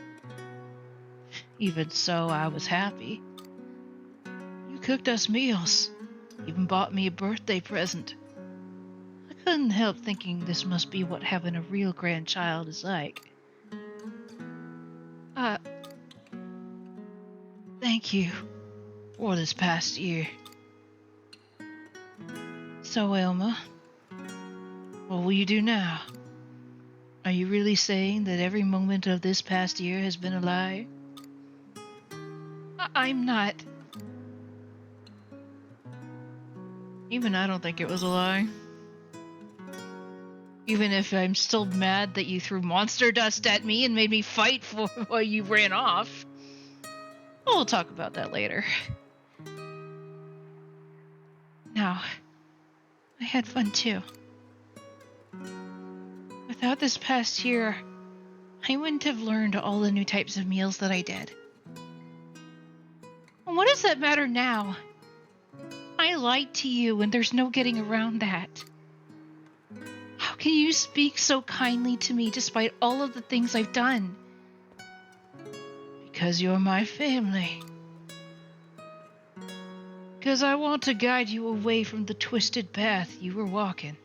Even so, I was happy. You cooked us meals. Even bought me a birthday present. I couldn't help thinking this must be what having a real grandchild is like. Thank you for this past year. So, Elma, what will you do now? Are you really saying that every moment of this past year has been a lie? I'm not. Even I don't think it was a lie. Even if I'm still mad that you threw monster dust at me and made me fight for while you ran off. We'll talk about that later. No. I had fun too. Without this past year, I wouldn't have learned all the new types of meals that I did. And what does that matter now? I lied to you and there's no getting around that. How can you speak so kindly to me despite all of the things I've done? Because you're my family. Because I want to guide you away from the twisted path you were walking.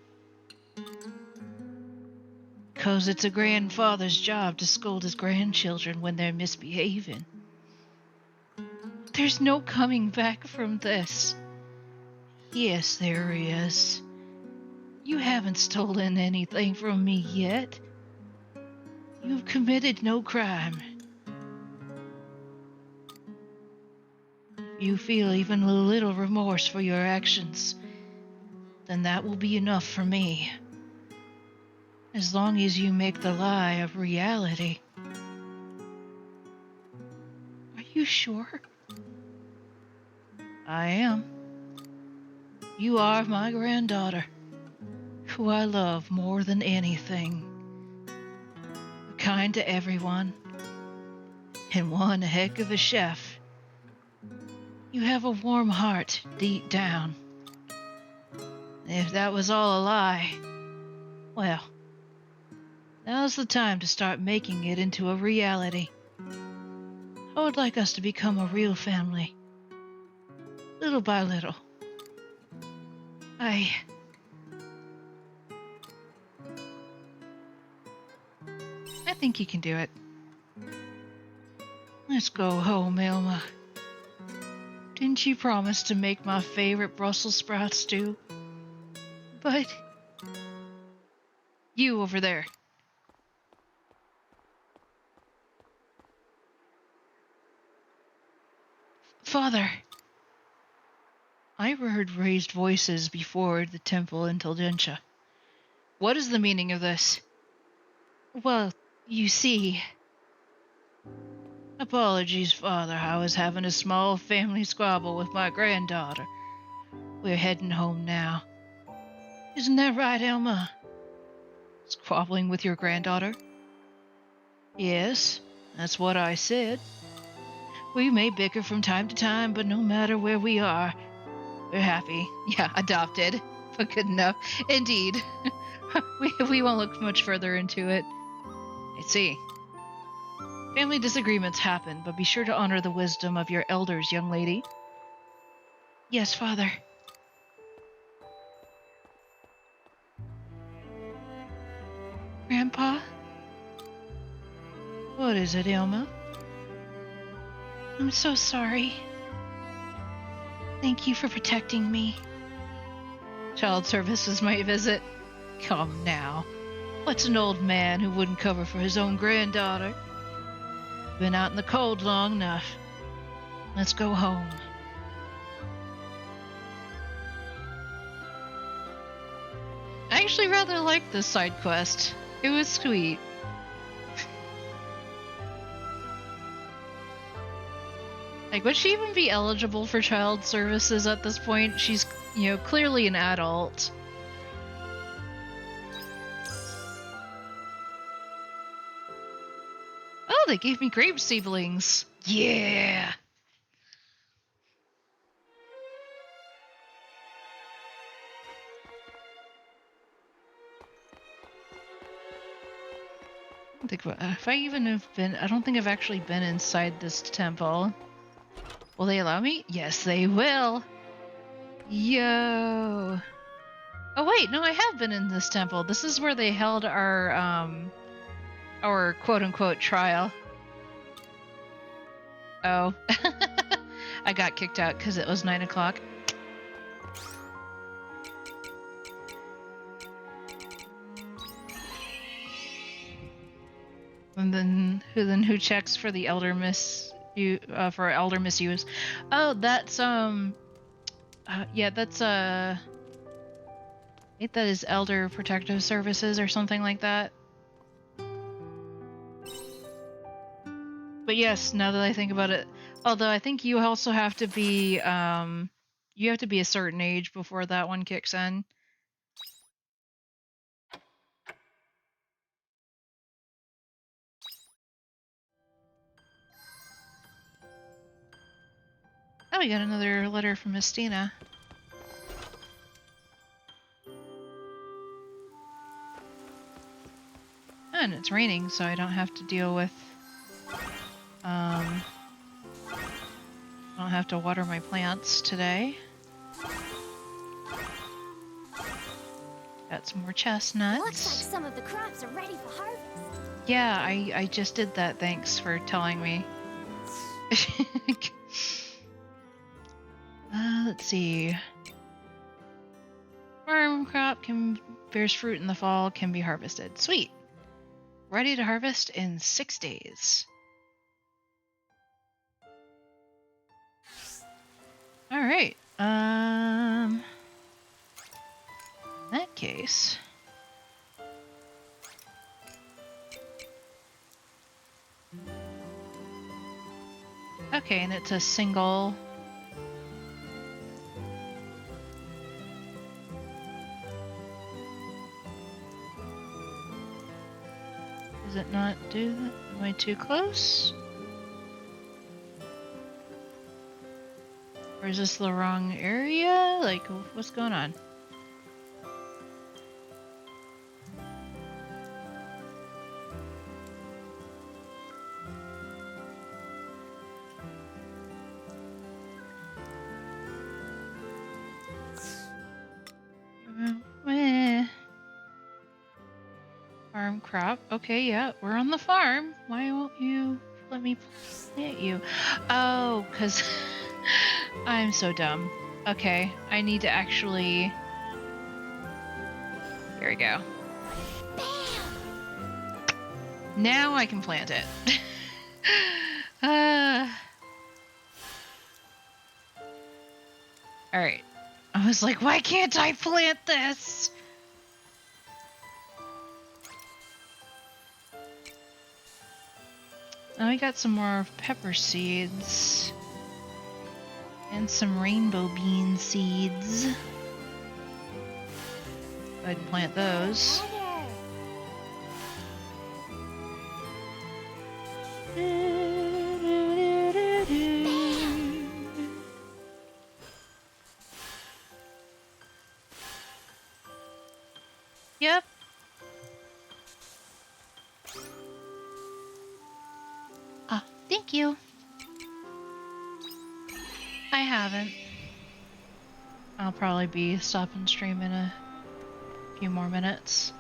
Because it's a grandfather's job to scold his grandchildren when they're misbehaving. There's no coming back from this. Yes, there is. You haven't stolen anything from me yet. You've committed no crime. If you feel even a little remorse for your actions, then that will be enough for me. As long as you make the lie a reality. Are you sure? I am. You are my granddaughter, who I love more than anything. Kind to everyone, and one heck of a chef. You have a warm heart deep down. If that was all a lie, well, now's the time to start making it into a reality. I would like us to become a real family. Little by little. I think you can do it. Let's go home, Elma. Didn't you promise to make my favorite Brussels sprout stew? But... You over there. Father. I heard raised voices before the temple in Tildentia. What is the meaning of this? Well, you see... Apologies, Father. I was having a small family squabble with my granddaughter. We're heading home now. Isn't that right, Elma? Squabbling with your granddaughter? Yes, that's what I said. We may bicker from time to time, but no matter where we are, we're happy. Yeah, adopted. But good enough. Indeed. we won't look much further into it. I see. Family disagreements happen, but be sure to honor the wisdom of your elders, young lady. Yes, Father. Grandpa? What is it, Elma? I'm so sorry. Thank you for protecting me. Child services might visit. Come now. What's an old man who wouldn't cover for his own granddaughter? Been out in the cold long enough. Let's go home. I actually rather liked this side quest. It was sweet. Like, would she even be eligible for child services at this point? She's, clearly an adult. Oh, they gave me grape seedlings. Yeah! I don't think if I even have been... I don't think I've actually been inside this temple. Will they allow me? Yes, they will. Yo. Oh wait, no, I have been in this temple. This is where they held our quote-unquote trial. Oh. I got kicked out because it was 9 o'clock. And then who checks for the elder misuse? Oh, that's yeah, that's I think that is Elder Protective Services or something like that. But yes, now that I think about it, although I think you also have to be you have to be a certain age before that one kicks in. Oh, we got another letter from Estina. And it's raining, so I don't have to deal with I don't have to water my plants today. Got some more chestnuts. Looks like some of the crops are ready for harvest. Yeah, I just did that. Thanks for telling me. Let's see. Farm crop bears fruit in the fall, can be harvested. Sweet. Ready to harvest in 6 days. All right. In that case, okay, and it's a single. Does it not do that? Am I too close? Or is this the wrong area? Like, what's going on? Eh. Farm crop. Okay, yeah, we're on the farm. Why won't you let me plant you? Oh, because I'm so dumb. Okay, I need to actually... Here we go. Now I can plant it. Alright. I was like, why can't I plant this? Now I got some more pepper seeds. And some rainbow bean seeds. I'd plant those. Yep. Ah, thank you. I haven't. I'll probably be stopping stream in a few more minutes.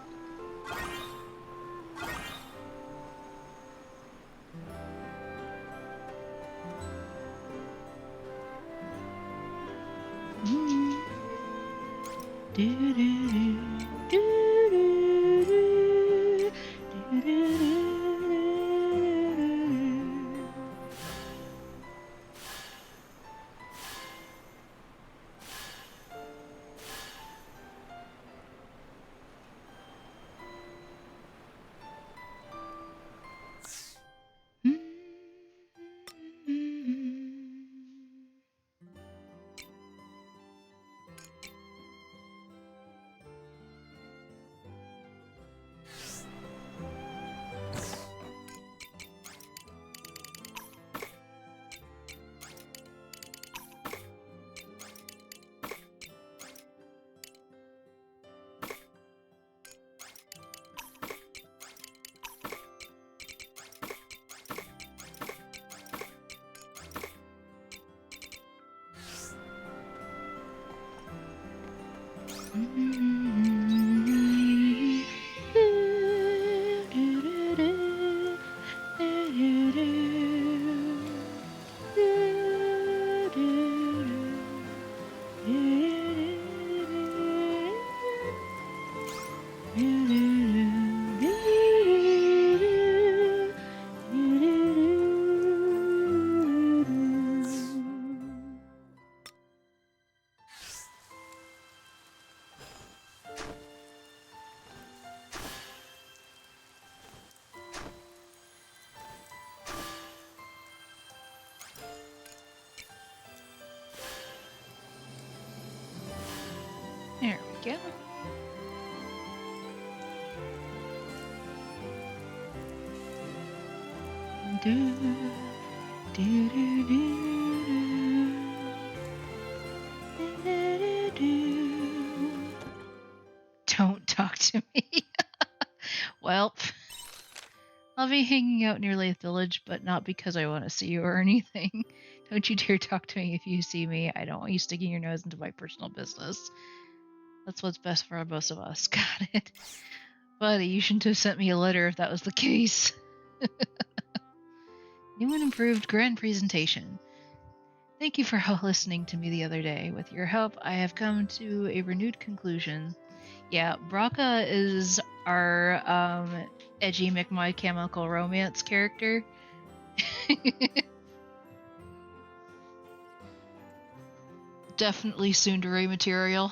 There we go. Do, do, do, do. Don't talk to me. Well, I'll be hanging out near Lathe Village, but not because I want to see you or anything. Don't you dare talk to me if you see me. I don't want you sticking your nose into my personal business. That's what's best for both of us. Got it. Buddy, you shouldn't have sent me a letter if that was the case. New and improved grand presentation. Thank you for listening to me the other day. With your help, I have come to a renewed conclusion. Yeah, Braca is our edgy My Chemical Romance character. Definitely tsundere material.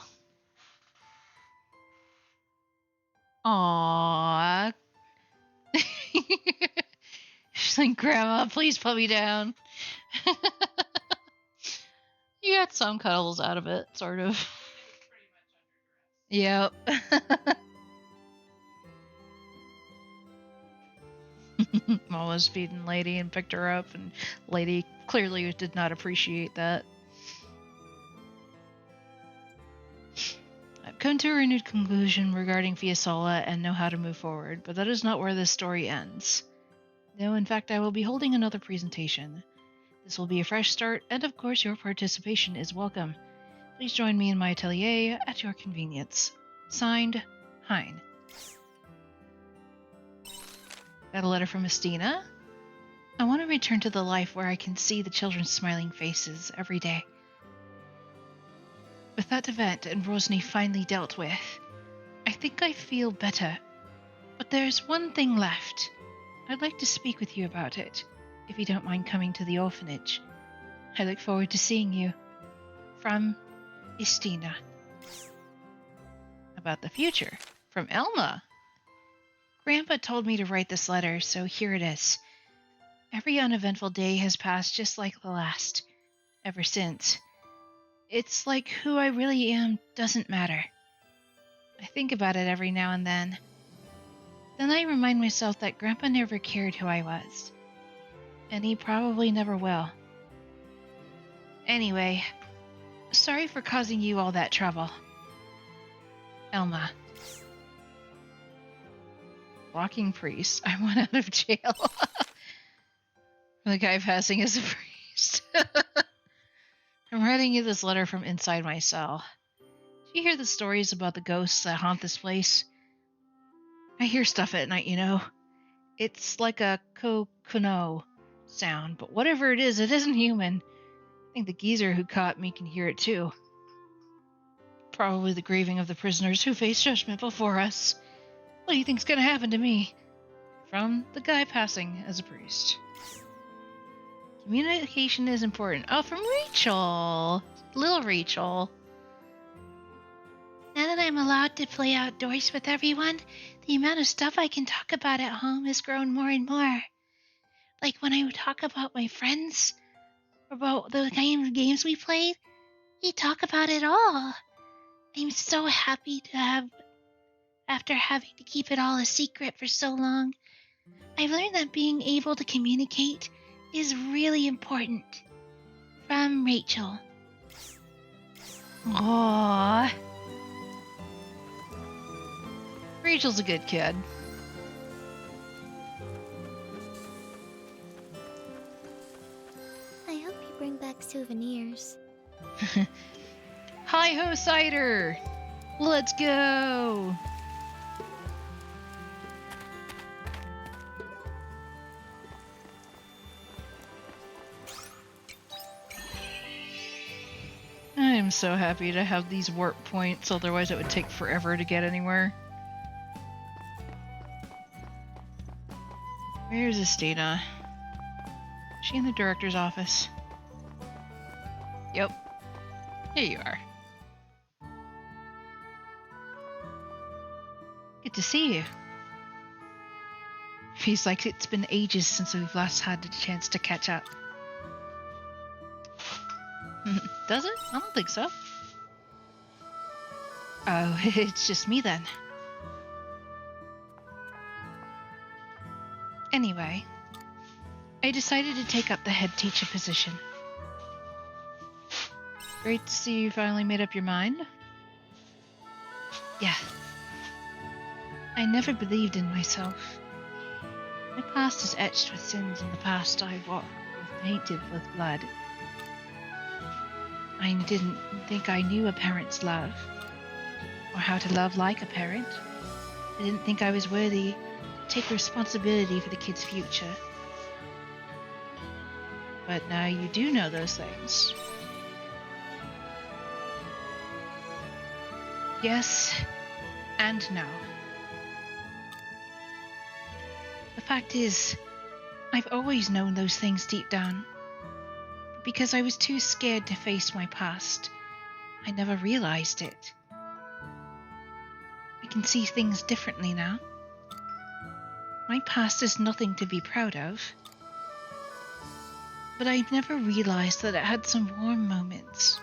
Aww. She's like, Grandma, please put me down. You got some cuddles out of it, sort of. Yep. Mom was feeding Lady and picked her up, and Lady clearly did not appreciate that. come to a renewed conclusion regarding Fiesole and know how to move forward, but that is not where this story ends. No, in fact, I will be holding another presentation. This will be a fresh start, and of course your participation is welcome. Please join me in my atelier at your convenience. Signed, Hein. Got a letter from Estina. I want to return to the life where I can see the children's smiling faces every day. With that event and Rosny finally dealt with, I think I feel better. But there's one thing left. I'd like to speak with you about it, if you don't mind coming to the orphanage. I look forward to seeing you. From Estina. About the future. From Elma. Grandpa told me to write this letter, so here it is. Every uneventful day has passed just like the last. Ever since. It's like who I really am doesn't matter. I think about it every now and then. Then I remind myself that Grandpa never cared who I was. And he probably never will. Anyway, sorry for causing you all that trouble. Elma. Walking priest. I want out of jail. The guy passing as a priest. I'm writing you this letter from inside my cell. Do you hear the stories about the ghosts that haunt this place? I hear stuff at night, you know. It's like a kokuno sound, but whatever it isn't human. I think the geezer who caught me can hear it too. Probably the grieving of the prisoners who face judgment before us. What do you think's gonna happen to me? From the guy passing as a priest. Communication is important. Oh, from Rachel. Little Rachel. Now that I'm allowed to play outdoors with everyone, the amount of stuff I can talk about at home has grown more and more. Like when I would talk about my friends, about the games we played, we talk about it all. I'm so happy to have, after having to keep it all a secret for so long, I've learned that being able to communicate is really important. From Rachel. Aww. Rachel's a good kid. I hope you bring back souvenirs. Hi-ho cider! Let's go! I am so happy to have these warp points, otherwise it would take forever to get anywhere. Where's Estina? Is she in the director's office? Yep. Here you are. Good to see you. Feels like it's been ages since we've last had a chance to catch up. Does it? I don't think so. Oh, it's just me then. Anyway, I decided to take up the head teacher position. Great to see you finally made up your mind. Yeah. I never believed in myself. My past is etched with sins in the past I walked with, painted with blood. I didn't think I knew a parent's love, or how to love like a parent. I didn't think I was worthy to take responsibility for the kid's future. But now you do know those things. Yes, and no. The fact is, I've always known those things deep down. But because I was too scared to face my past, I never realized it. I can see things differently now. My past is nothing to be proud of. But I've never realized that it had some warm moments.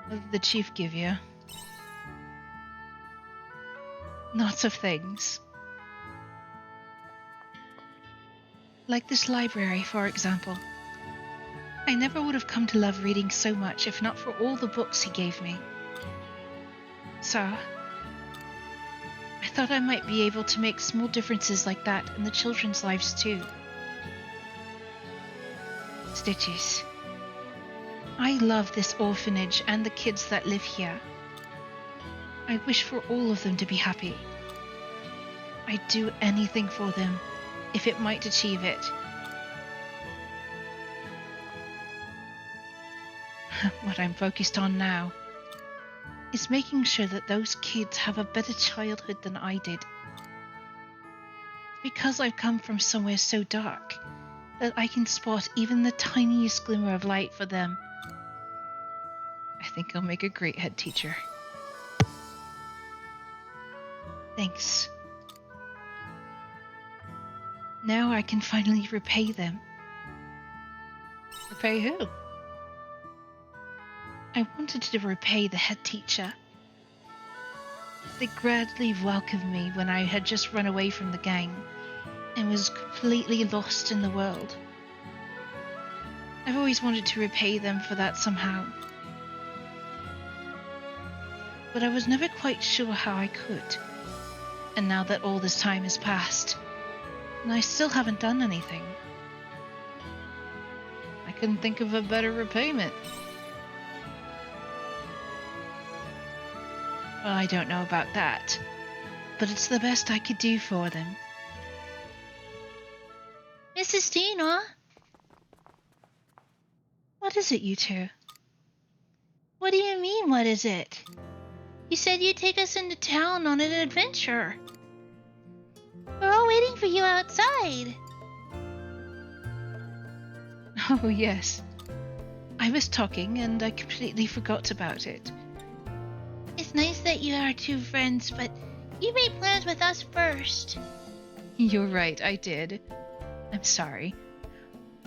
What did the chief give you? Lots of things. Like this library, for example. I never would have come to love reading so much if not for all the books he gave me. So, I thought I might be able to make small differences like that in the children's lives too. Stitches, I love this orphanage and the kids that live here. I wish for all of them to be happy. I'd do anything for them if it might achieve it. What I'm focused on now is making sure that those kids have a better childhood than I did. Because I've come from somewhere so dark that I can spot even the tiniest glimmer of light for them. I think I'll make a great head teacher. Thanks. Now I can finally repay them. Repay who? I wanted to repay the head teacher. They gladly welcomed me when I had just run away from the gang and was completely lost in the world. I've always wanted to repay them for that somehow. But I was never quite sure how I could. And now that all this time has passed, and I still haven't done anything. I couldn't think of a better repayment. Well, I don't know about that, but it's the best I could do for them. Mrs. Tina? What is it, you two? What do you mean, what is it? You said you'd take us into town on an adventure. We're all waiting for you outside. Oh, yes. I was talking and I completely forgot about it. It's nice that you are two friends, but you made plans with us first. You're right, I did. I'm sorry.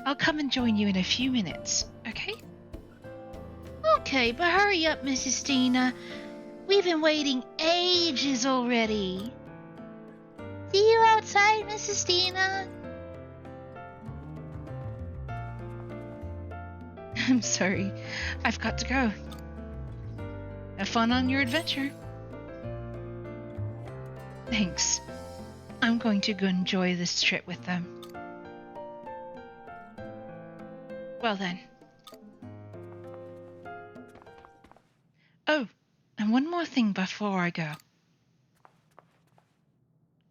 I'll come and join you in a few minutes, okay? Okay, but hurry up, Mrs. Tina. We've been waiting ages already. See you outside, Mrs. Tina. I'm sorry. I've got to go. Have fun on your adventure. Thanks. I'm going to go enjoy this trip with them. Well then. Oh, and one more thing before I go.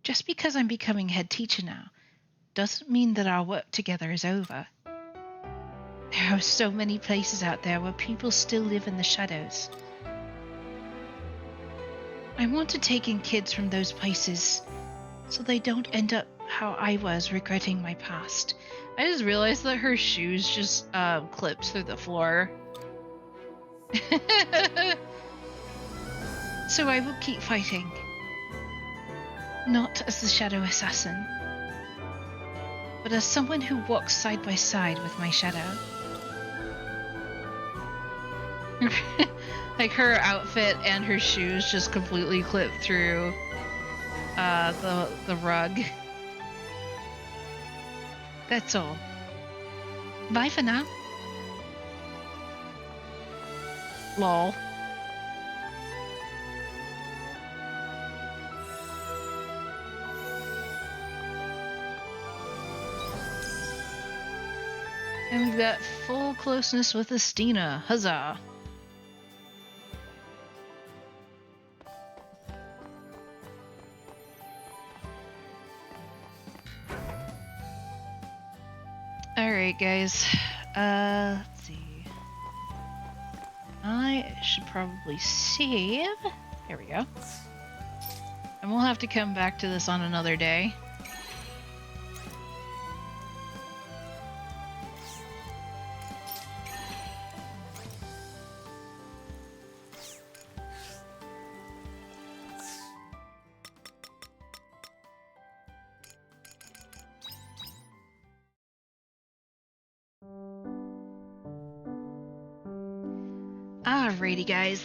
Just because I'm becoming head teacher now doesn't mean that our work together is over. There are so many places out there where people still live in the shadows. I want to take in kids from those places so they don't end up how I was, regretting my past. I just realized that her shoes just clipped through the floor. So I will keep fighting. Not as the Shadow Assassin, but as someone who walks side by side with my shadow. Like her outfit and her shoes just completely clipped through the rug. That's all. Bye for now. Lol. And we've got full closeness with Estina. Huzzah! Alright, guys. Let's see. I should probably save. Here we go. And we'll have to come back to this on another day. Alrighty, guys.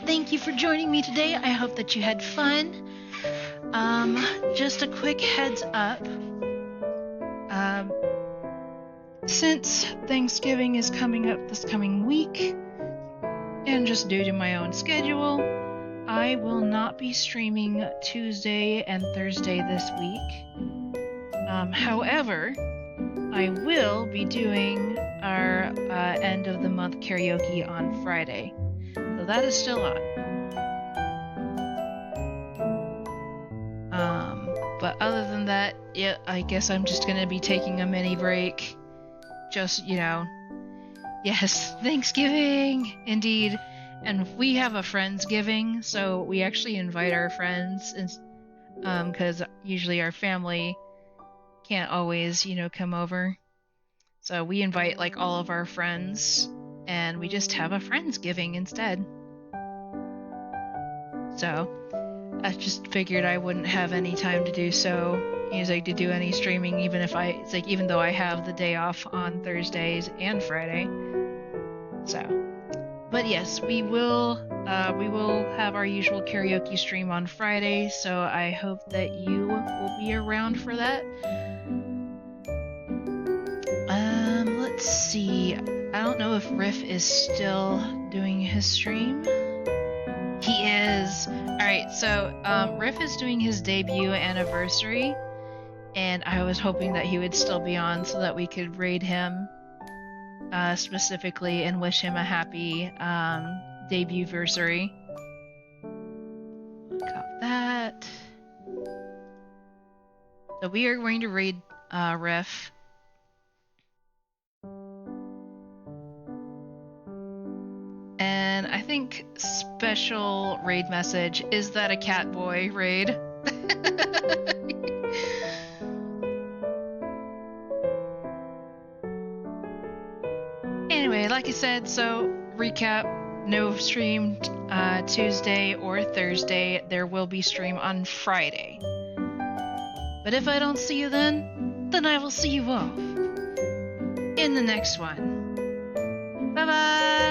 Thank you for joining me today. I hope that you had fun. Just a quick heads up. Since Thanksgiving is coming up this coming week, and just due to my own schedule, I will not be streaming Tuesday and Thursday this week. However, I will be doing our end of the month karaoke on Friday. So that is still on. But other than that, yeah, I guess I'm just gonna be taking a mini break. Just, yes, Thanksgiving, indeed. And we have a Friendsgiving, so we actually invite our friends, because usually our family can't always, come over. So we invite like all of our friends, and we just have a Friendsgiving instead. So I just figured I wouldn't have any time to do so, to do any streaming, even though I have the day off on Thursdays and Friday. So, but yes, we will have our usual karaoke stream on Friday. So I hope that you will be around for that. Let's see. I don't know if Riff is still doing his stream. He is. Alright, so Riff is doing his debut anniversary, and I was hoping that he would still be on so that we could raid him specifically and wish him a happy debut-versary. Got that. So we are going to raid Riff. And I think special raid message, is that a cat boy raid? Anyway, like I said, so recap, no stream Tuesday or Thursday. There will be stream on Friday. But if I don't see you then I will see you all in the next one. Bye-bye!